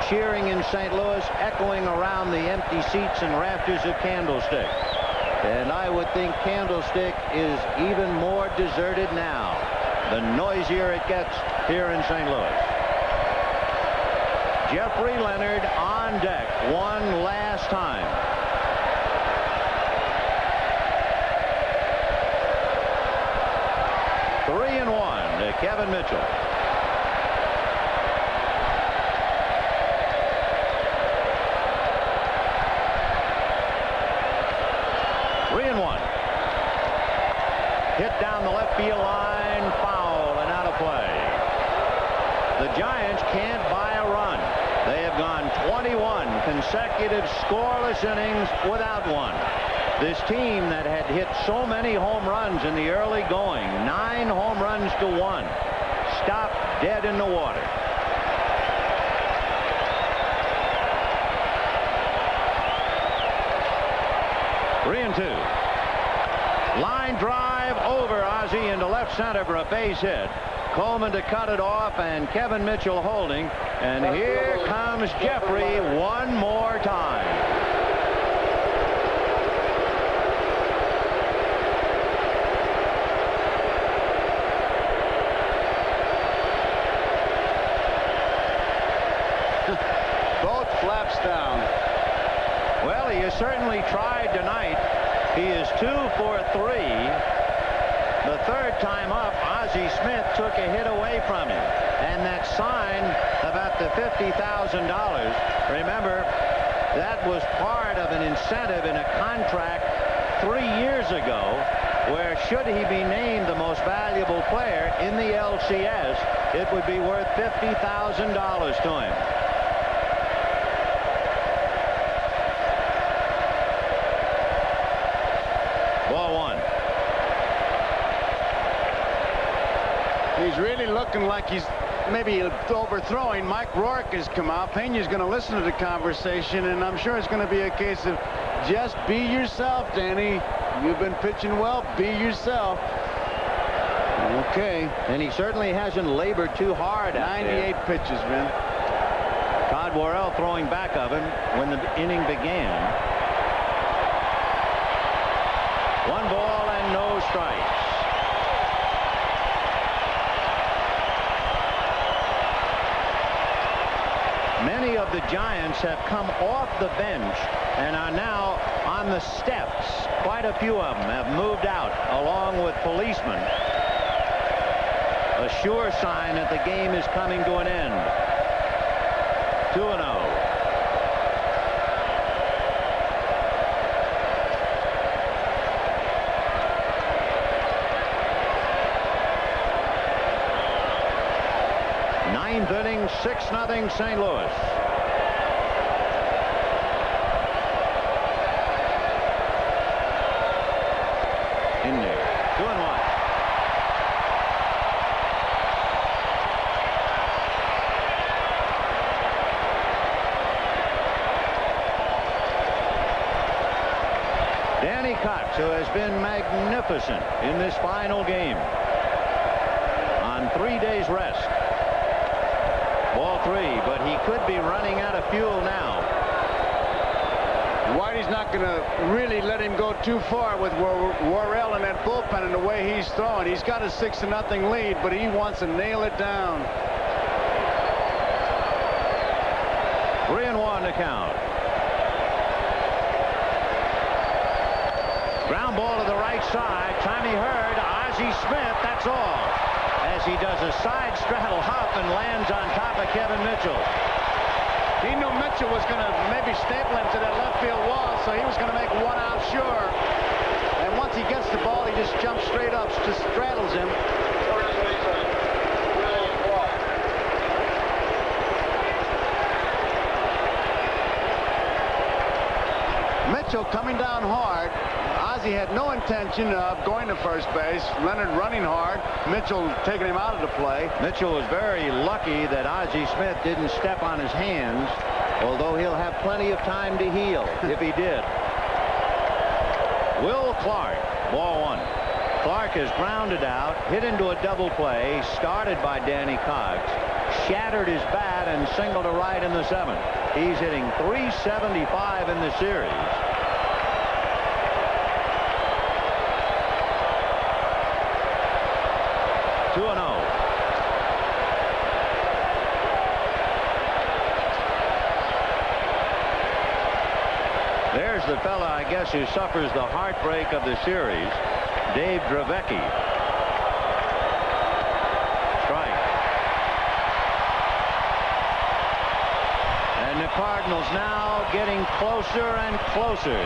cheering in St. Louis, echoing around the empty seats and rafters of Candlestick. And I would think Candlestick is even more deserted now, the noisier it gets here in St. Louis. Jeffrey Leonard on deck one last time. Three and 1 to Kevin Mitchell. Hit down the left field line, foul and out of play. The Giants can't buy a run. They have gone 21 consecutive scoreless innings without one. This team that had hit so many home runs in the early going, 9 home runs to 1, stopped dead in the water. Three and 2. Line drive over Ozzie into left center for a base hit. Coleman to cut it off, and Kevin Mitchell holding. And here comes Jeffrey one more time. Both flaps down. Well, he has certainly tried tonight. He is 2 for 3. The third time up, Ozzie Smith took a hit away from him. And that sign about the $50,000, remember, that was part of an incentive in a contract 3 years ago where should he be named the most valuable player in the LCS, it would be worth $50,000 to him. He's really looking like he's maybe overthrowing. Mike Rourke has come out. Pena's going to listen to the conversation, and I'm sure it's going to be a case of just be yourself, Danny. You've been pitching well. Be yourself. Okay. And he certainly hasn't labored too hard. 98 pitches, man. Todd Worrell throwing back of him when the inning began. 1 ball and no strikes. Many of the Giants have come off the bench and are now on the steps. Quite a few of them have moved out along with policemen. A sure sign that the game is coming to an end. 2-0. Ninth inning, 6-0 St. Louis. In there. 2-1. Danny Cox, who has been magnificent in this final game, on 3 days rest. Ball 3, but he could be running out of fuel now. Whitey's not going to really let him go too far with Worrell in that bullpen and the way he's throwing. He's got a 6-0 lead, but he wants to nail it down. 3-1 to count. Ground ball to the right side. Tommy Hurd, Ozzie Smith, that's all. As he does a side straddle hop and lands on top of Kevin Mitchell. He knew Mitchell was going to maybe staple him to that left field wall, so he was going to make one out sure. And once he gets the ball, he just jumps straight up, just straddles him. Mitchell coming down hard. Ozzie had no intention of going to first base. Leonard running hard. Mitchell taking him out of the play. Mitchell was very lucky that Ozzie Smith didn't step on his hands, although he'll have plenty of time to heal if he did. Will Clark, ball 1. Clark is grounded out, hit into a double play, started by Danny Cox, shattered his bat and singled to right in the 7th. He's hitting .375 in the series. There's the fella, I guess, who suffers the heartbreak of the series, Dave Dravecky. Strike. And the Cardinals now getting closer and closer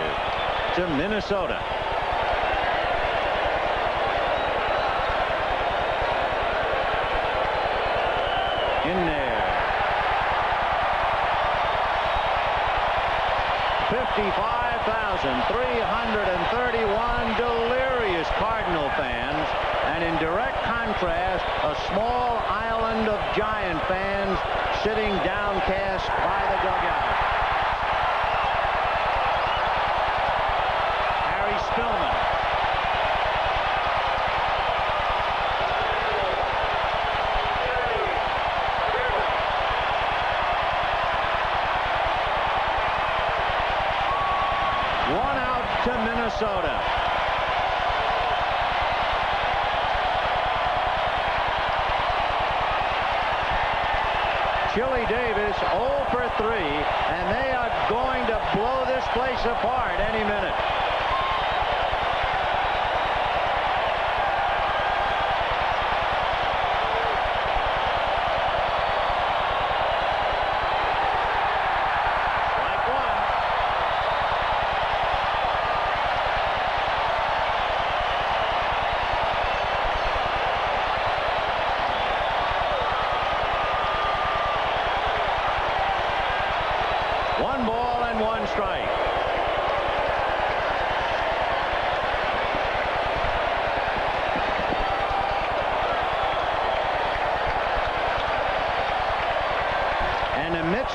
to Minnesota. In there. 55,331 delirious Cardinal fans, and in direct contrast, a small island of Giant fans sitting downcast by the dugout. Harry Spillman. To Minnesota. Chili Davis 0 for 3, and they are going to blow this place apart any minute.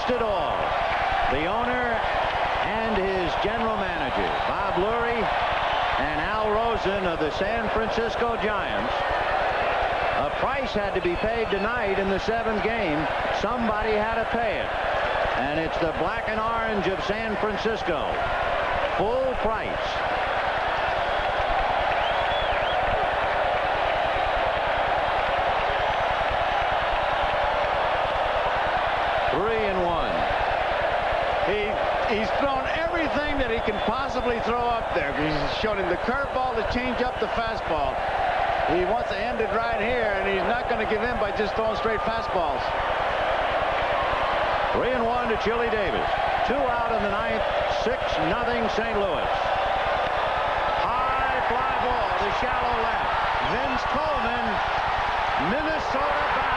It all. The owner and his general manager, Bob Lurie and Al Rosen of the San Francisco Giants. A price had to be paid tonight in the 7th game. Somebody had to pay it. And it's the black and orange of San Francisco. Full price. He's thrown everything that he can possibly throw up there. He's shown him the curveball, the changeup, the fastball. He wants to end it right here, and he's not going to give in by just throwing straight fastballs. 3-1 to Chili Davis. 2 out in the 9th. 6-0 St. Louis. High fly ball to shallow left. Vince Coleman, Minnesota bound.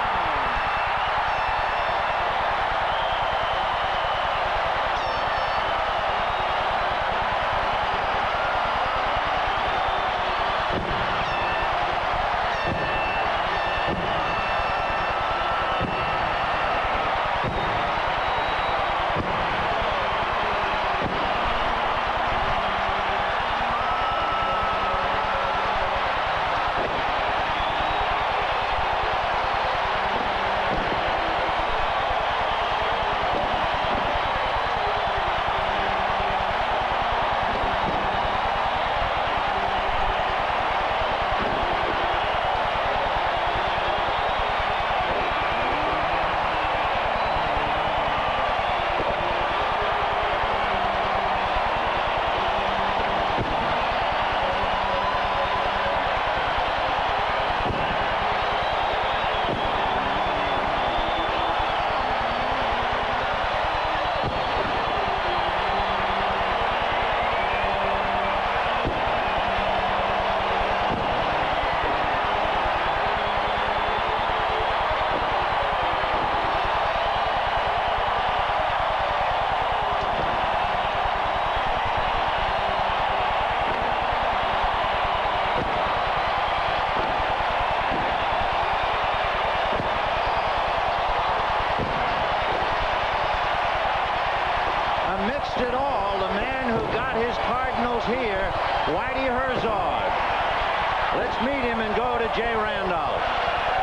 Let's meet him and go to Jay Randolph.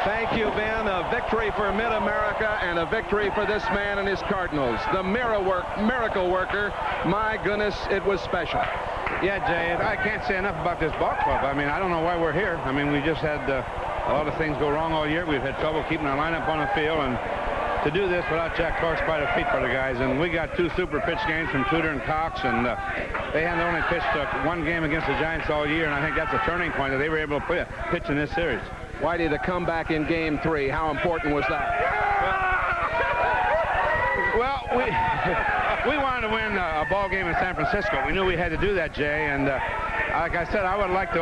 Thank you, Ben. A victory for Mid-America and a victory for this man and his Cardinals. The miracle worker. My goodness, it was special. Yeah, Jay, I can't say enough about this ball club. I mean, I don't know why we're here. I mean, we just had a lot of things go wrong all year. We've had trouble keeping our lineup on the field, and to do this without Jack Clark's quite a feat for the guys. And we got 2 super pitch games from Tudor and Cox, and they hadn't only pitched 1 game against the Giants all year, and I think that's a turning point that they were able to pitch in this series. Whitey, the comeback in Game 3, how important was that? Well, we wanted to win a ball game in San Francisco. We knew we had to do that, Jay, and like I said, I would like to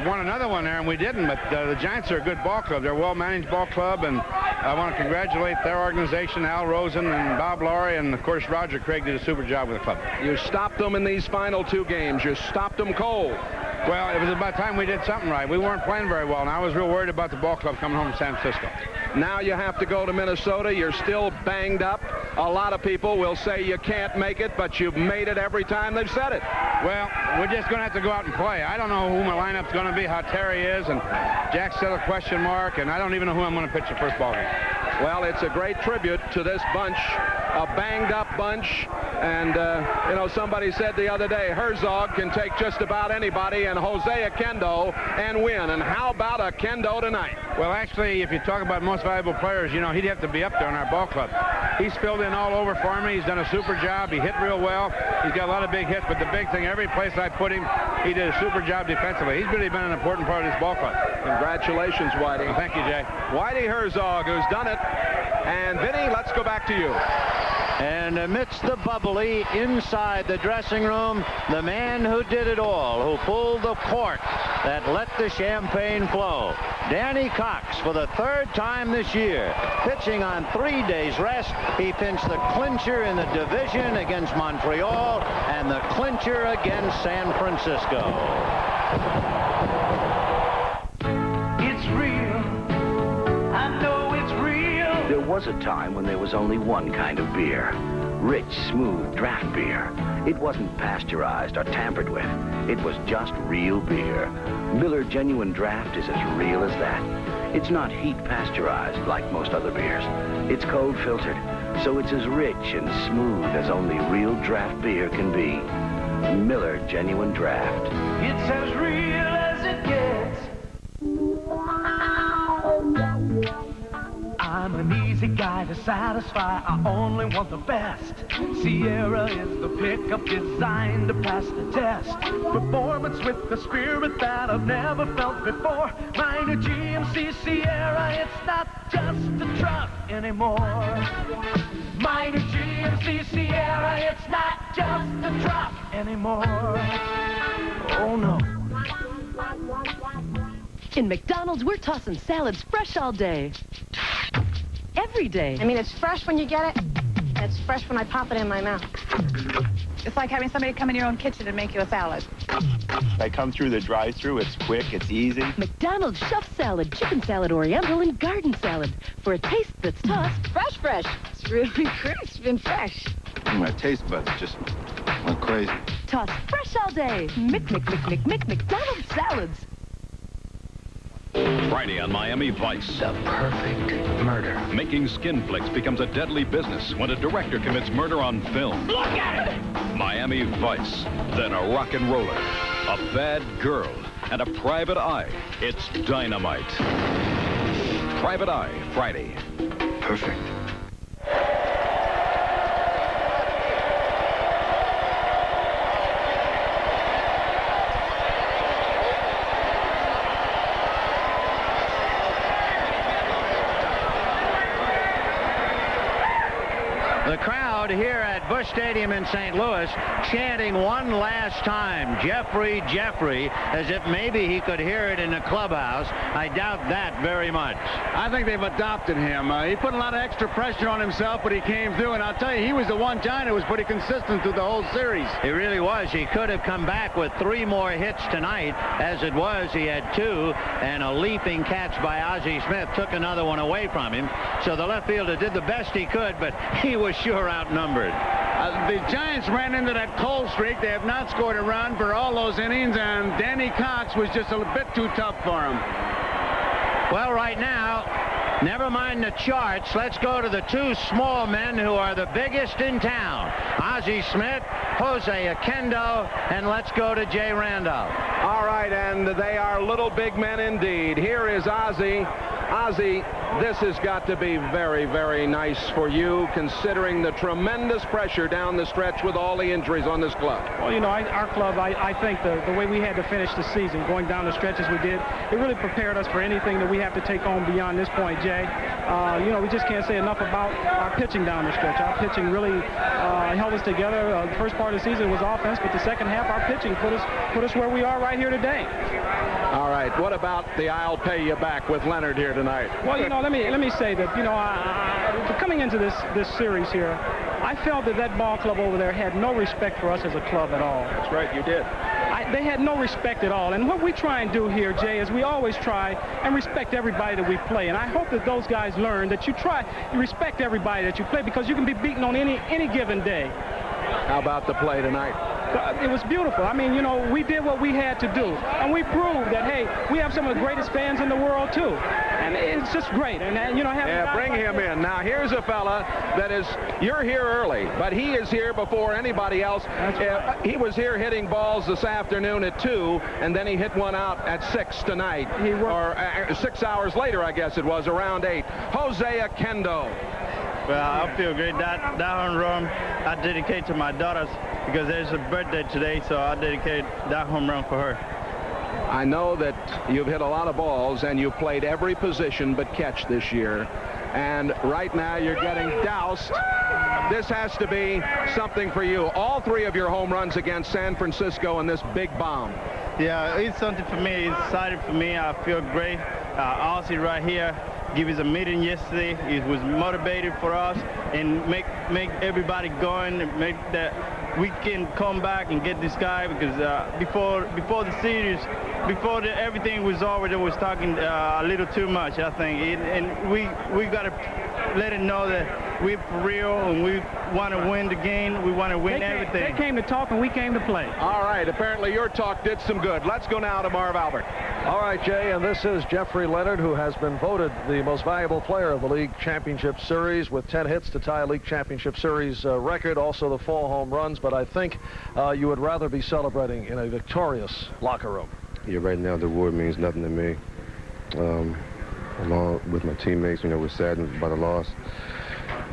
won another one there, and we didn't, but the Giants are a good ball club. They're a well-managed ball club, and I want to congratulate their organization, Al Rosen and Bob Laurie, and, of course, Roger Craig did a super job with the club. You stopped them in these final 2 games. You stopped them cold. Well, it was about time we did something right. We weren't playing very well, and I was real worried about the ball club coming home from San Francisco. Now you have to go to Minnesota. You're still banged up. A lot of people will say you can't make it, but you've made it every time they've said it. Well, we're just going to have to go out and play. I don't know who my lineup's going to be, how Terry is, and Jack's still a question mark, and I don't even know who I'm going to pitch the first ball game. Well, it's a great tribute to this bunch, a banged-up bunch. And, you know, somebody said the other day, Herzog can take just about anybody and Jose Oquendo and win. And how about Oquendo tonight? Well, actually, if you talk about most valuable players, you know, he'd have to be up there in our ball club. He's filled in all over for me. He's done a super job. He hit real well. He's got a lot of big hits, but the big thing, every place I put him, he did a super job defensively. He's really been an important part of this ball club. Congratulations, Whitey. Well, thank you, Jay. Whitey Herzog, who's done it. And, Vinny, let's go back to you. And amidst the bubbly inside the dressing room, the man who did it all, who pulled the cork that let the champagne flow. Danny Cox, for the 3rd time this year, pitching on 3 days rest. He pinched the clincher in the division against Montreal and the clincher against San Francisco. It's real. I know it's real. There was a time when there was only one kind of beer. Rich, smooth draft beer. It wasn't pasteurized or tampered with. It was just real beer. Miller Genuine Draft is as real as that. It's not heat pasteurized like most other beers. It's cold filtered, so it's as rich and smooth as only real draft beer can be. Miller Genuine Draft. It's as real as it gets. I'm an easy guy to satisfy. I only want the best. Sierra is the pickup designed to pass the test. Performance with the spirit that I've never felt before. My new GMC Sierra, it's not just a truck anymore. My new GMC Sierra, it's not just a truck anymore. Oh no. In McDonald's, we're tossing salads fresh all day. Every day. I mean, it's fresh when you get it. It's fresh when I pop it in my mouth. It's like having somebody come in your own kitchen and make you a salad. I come through the drive-thru. It's quick. It's easy. McDonald's Chef Salad, Chicken Salad, Oriental, and Garden Salad. For a taste that's tossed fresh. It's really crisp and fresh. My taste buds just went crazy. Tossed fresh all day. McDonald's salads. Friday on Miami Vice. The perfect murder. Making skin flicks becomes a deadly business when a director commits murder on film. Look at it! Miami Vice. Then a rock and roller, a bad girl, and a private eye. It's dynamite. Private Eye, Friday. Perfect. The crowd here at Busch Stadium in St. Louis chanting one last time, Jeffrey, Jeffrey, as if maybe he could hear it in the clubhouse. I doubt that very much. I think they've adopted him. He put a lot of extra pressure on himself, but he came through, and I'll tell you, he was the one guy that was pretty consistent through the whole series. He really was. He could have come back with 3 more hits tonight. As it was, he had 2, and a leaping catch by Ozzie Smith took another one away from him. So the left fielder did the best he could, but he was sure outnumbered. The Giants ran into that cold streak. They have not scored a run for all those innings, and Danny Cox was just a bit too tough for him. Well, right now, never mind the charts. Let's go to the two small men who are the biggest in town. Ozzie Smith, Jose Oquendo, and let's go to Jay Randolph. All right, and they are little big men indeed. Here is Ozzie. Ozzie, this has got to be very, very nice for you, considering the tremendous pressure down the stretch with all the injuries on this club. Well, you know, our club, I think the way we had to finish the season, going down the stretch as we did, it really prepared us for anything that we have to take on beyond this point, Jay. You know, we just can't say enough about our pitching down the stretch. Our pitching really held us together. The first part of the season was offense, but the second half, our pitching put us where we are right here today. All right, what about the I'll pay you back with Leonard here tonight? Well, you know, let me say that, you know, coming into this series here, I felt that ball club over there had no respect for us as a club at all. That's right, you did. They had no respect at all. And what we try and do here, Jay, is we always try and respect everybody that we play. And I hope that those guys learn that you respect everybody that you play, because you can be beaten on any given day. How about the play tonight? It was beautiful. I mean, you know, we did what we had to do. And we proved that, hey, we have some of the greatest fans in the world, too. And it's just great. And you know, bring him in. Now, here's a fella that is, you're here early, but he is here before anybody else. Right. He was here hitting balls this afternoon at 2, and then he hit one out at 6 tonight. Or 6 hours later, I guess it was, around 8. Jose Oquendo. Well, I feel great. That home run I dedicate to my daughters, because there's a birthday today, so I dedicate that home run for her. I know that you've hit a lot of balls, and you've played every position but catch this year. And right now you're getting doused. This has to be something for you. All 3 of your home runs against San Francisco and this big bomb. Yeah, it's something for me. It's exciting for me. I feel great. Ozzie right here gave us a meeting yesterday. He was motivated for us and make everybody going, and make that we can come back and get this guy, because before the series, everything was over, they was talking a little too much, I think. And we got to let him know that we're for real and we want to win the game. We want to win everything. They came to talk and we came to play. All right, apparently your talk did some good. Let's go now to Marv Albert. All right, Jay, and this is Jeffrey Leonard, who has been voted the most valuable player of the League Championship Series with 10 hits to tie a League Championship Series record, also the 4 home runs. But I think you would rather be celebrating in a victorious locker room. Yeah, right now the award means nothing to me. Along with my teammates, you know, we're saddened by the loss.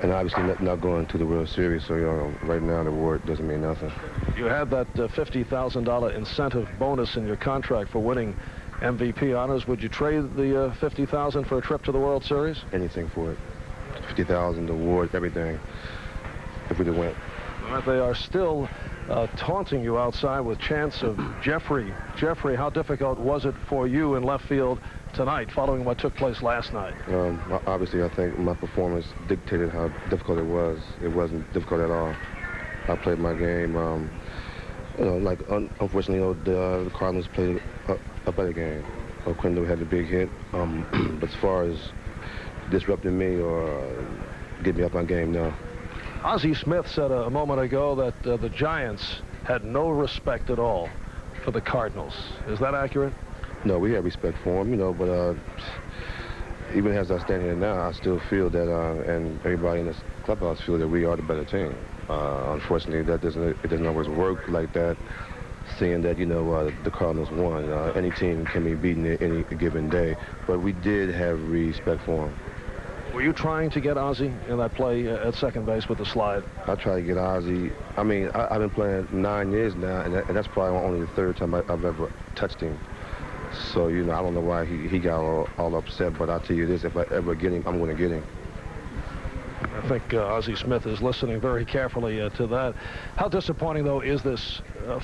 And obviously not going to the World Series, so, you know, right now the award doesn't mean nothing. You had that $50,000 incentive bonus in your contract for winning MVP honors. Would you trade the $50,000 for a trip to the World Series? Anything for it. $50,000, award, everything, if we'd have went. They are still taunting you outside with chants of Jeffrey. Jeffrey, how difficult was it for you in left field tonight, following what took place last night? Obviously, I think my performance dictated how difficult it was. It wasn't difficult at all. I played my game. You know, like, unfortunately, you know, the Cardinals played a better game. Oquendo had the big hit. But as far as disrupting me or getting me off my game, no. Ozzie Smith said a moment ago that the Giants had no respect at all for the Cardinals. Is that accurate? No, we have respect for him, you know, but even as I stand here now, I still feel that, and everybody in this clubhouse feel that we are the better team. Unfortunately, it doesn't always work like that, seeing that, you know, the Cardinals won. Any team can be beaten any given day, but we did have respect for him. Were you trying to get Ozzie in that play at second base with the slide? I tried to get Ozzie. I mean, I've been playing 9 years now, and that's probably only the 3rd time I've ever touched him. So, you know, I don't know why he got all upset, but I'll tell you this, if I ever get him, I'm going to get him. I think Ozzie Smith is listening very carefully to that. How disappointing, though, is this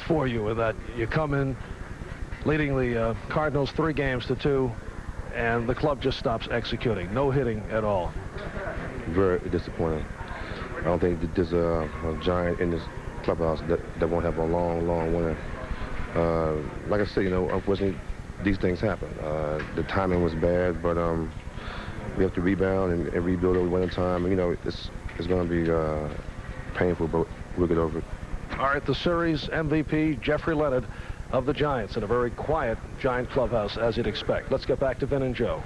for you, in that you come in leading the Cardinals 3 games to 2, and the club just stops executing? No hitting at all. Very disappointing. I don't think that there's a Giant in this clubhouse that won't have a long, long winter. Like I said, you know, unfortunately, these things happen. The timing was bad, but we have to rebound and rebuild over winter time. And, you know, it's going to be painful, but we'll get over it. All right, the series MVP, Jeffrey Leonard of the Giants, in a very quiet Giant clubhouse, as you'd expect. Let's get back to Vin and Joe.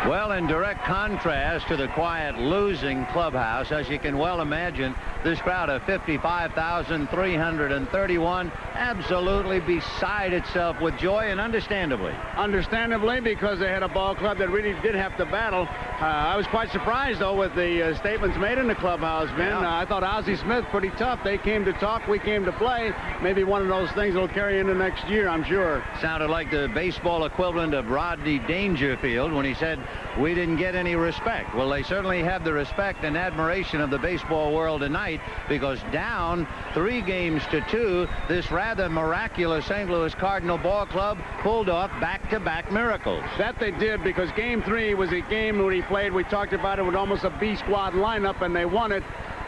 Well, in direct contrast to the quiet losing clubhouse, as you can well imagine, this crowd of 55,331 absolutely beside itself with joy, and understandably. Understandably, because they had a ball club that really did have to battle. I was quite surprised, though, with the statements made in the clubhouse, Vin. I thought Ozzie Smith pretty tough. They came to talk, we came to play. Maybe one of those things will carry into next year, I'm sure. Sounded like the baseball equivalent of Rodney Dangerfield when he said, "We didn't get any respect." Well, they certainly have the respect and admiration of the baseball world tonight, because down 3-2, this rather miraculous St. Louis Cardinal ball club pulled off back-to-back miracles. That they did, because Game 3 was a game where he played, we talked about it, with almost a B-squad lineup, and they won it.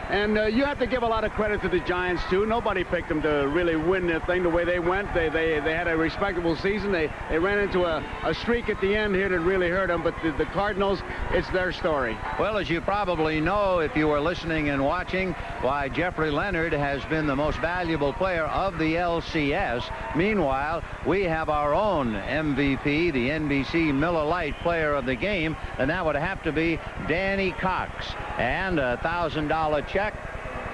And you have to give a lot of credit to the Giants, too. Nobody picked them to really win the thing the way they went. They had a respectable season. They ran into a streak at the end here that really hurt them. But the Cardinals, it's their story. Well, as you probably know, if you were listening and watching, why Jeffrey Leonard has been the most valuable player of the LCS. Meanwhile, we have our own MVP, the NBC Miller Lite Player of the Game, and that would have to be Danny Cox. And a $1,000 check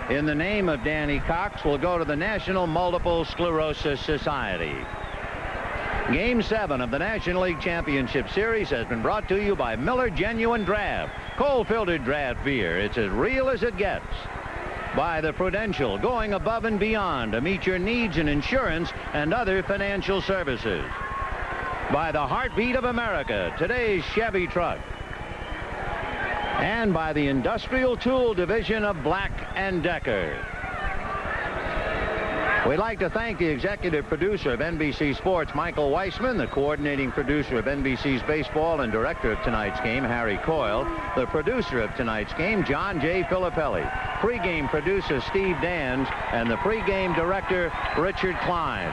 in the name of Danny Cox will go to the National Multiple Sclerosis Society. Game 7 of the National League Championship Series has been brought to you by Miller Genuine Draft, cold-filtered draft beer. It's as real as it gets. By the Prudential, going above and beyond to meet your needs in insurance and other financial services. By the Heartbeat of America, today's Chevy truck. And by the Industrial Tool Division of Black & Decker. We'd like to thank the executive producer of NBC Sports, Michael Weissman, the coordinating producer of NBC's baseball and director of tonight's game, Harry Coyle, the producer of tonight's game, John J. Filippelli, pregame producer, Steve Dans, and the pregame director, Richard Klein.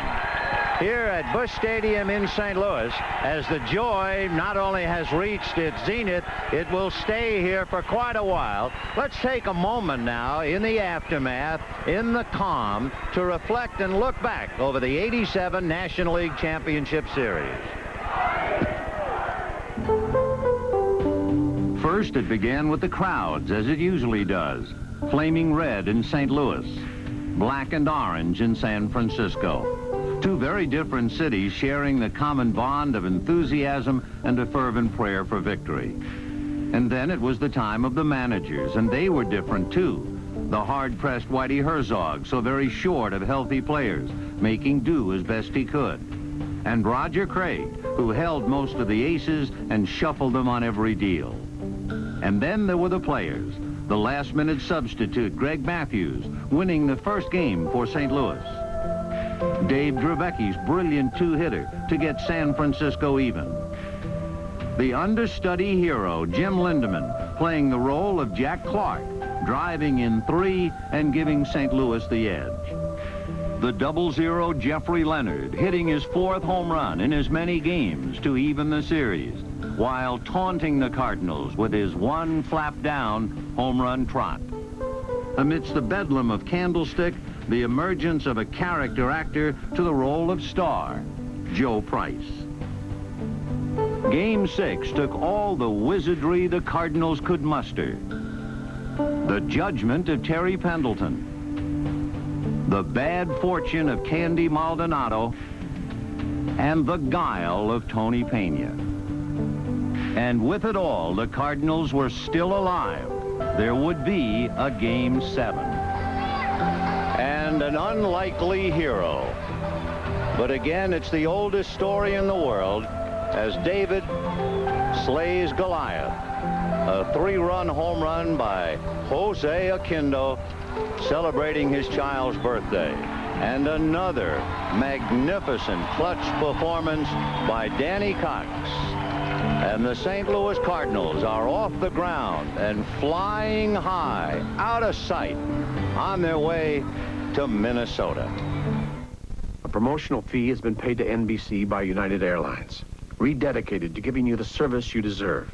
Here at Busch Stadium in St. Louis, as the joy not only has reached its zenith, it will stay here for quite a while. Let's take a moment now in the aftermath, in the calm, to reflect and look back over the '87 National League Championship Series. First, it began with the crowds, as it usually does. Flaming red in St. Louis, black and orange in San Francisco. Two very different cities sharing the common bond of enthusiasm and a fervent prayer for victory. And then it was the time of the managers, and they were different too. The hard-pressed Whitey Herzog, so very short of healthy players, making do as best he could. And Roger Craig, who held most of the aces and shuffled them on every deal. And then there were the players. The last-minute substitute, Greg Matthews, winning the first game for St. Louis. Dave Draveki's brilliant two-hitter to get San Francisco even. The understudy hero, Jim Lindemann, playing the role of Jack Clark, driving in 3 and giving St. Louis the edge. The 0-0 Jeffrey Leonard hitting his 4th home run in as many games to even the series, while taunting the Cardinals with his one flap-down home run trot. Amidst the bedlam of Candlestick, the emergence of a character actor to the role of star, Joe Price. Game 6 took all the wizardry the Cardinals could muster. The judgment of Terry Pendleton. The bad fortune of Candy Maldonado. And the guile of Tony Pena. And with it all, the Cardinals were still alive. There would be a Game 7. And an unlikely hero. But again, it's the oldest story in the world as David slays Goliath. A 3-run home run by Jose Oquendo celebrating his child's birthday. And another magnificent clutch performance by Danny Cox. And the St. Louis Cardinals are off the ground and flying high, out of sight, on their way to Minnesota. A promotional fee has been paid to NBC by United Airlines, rededicated to giving you the service you deserve.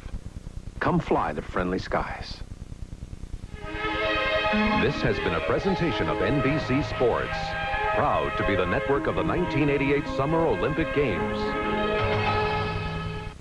Come fly the friendly skies. This has been a presentation of NBC Sports, proud to be the network of the 1988 Summer Olympic Games.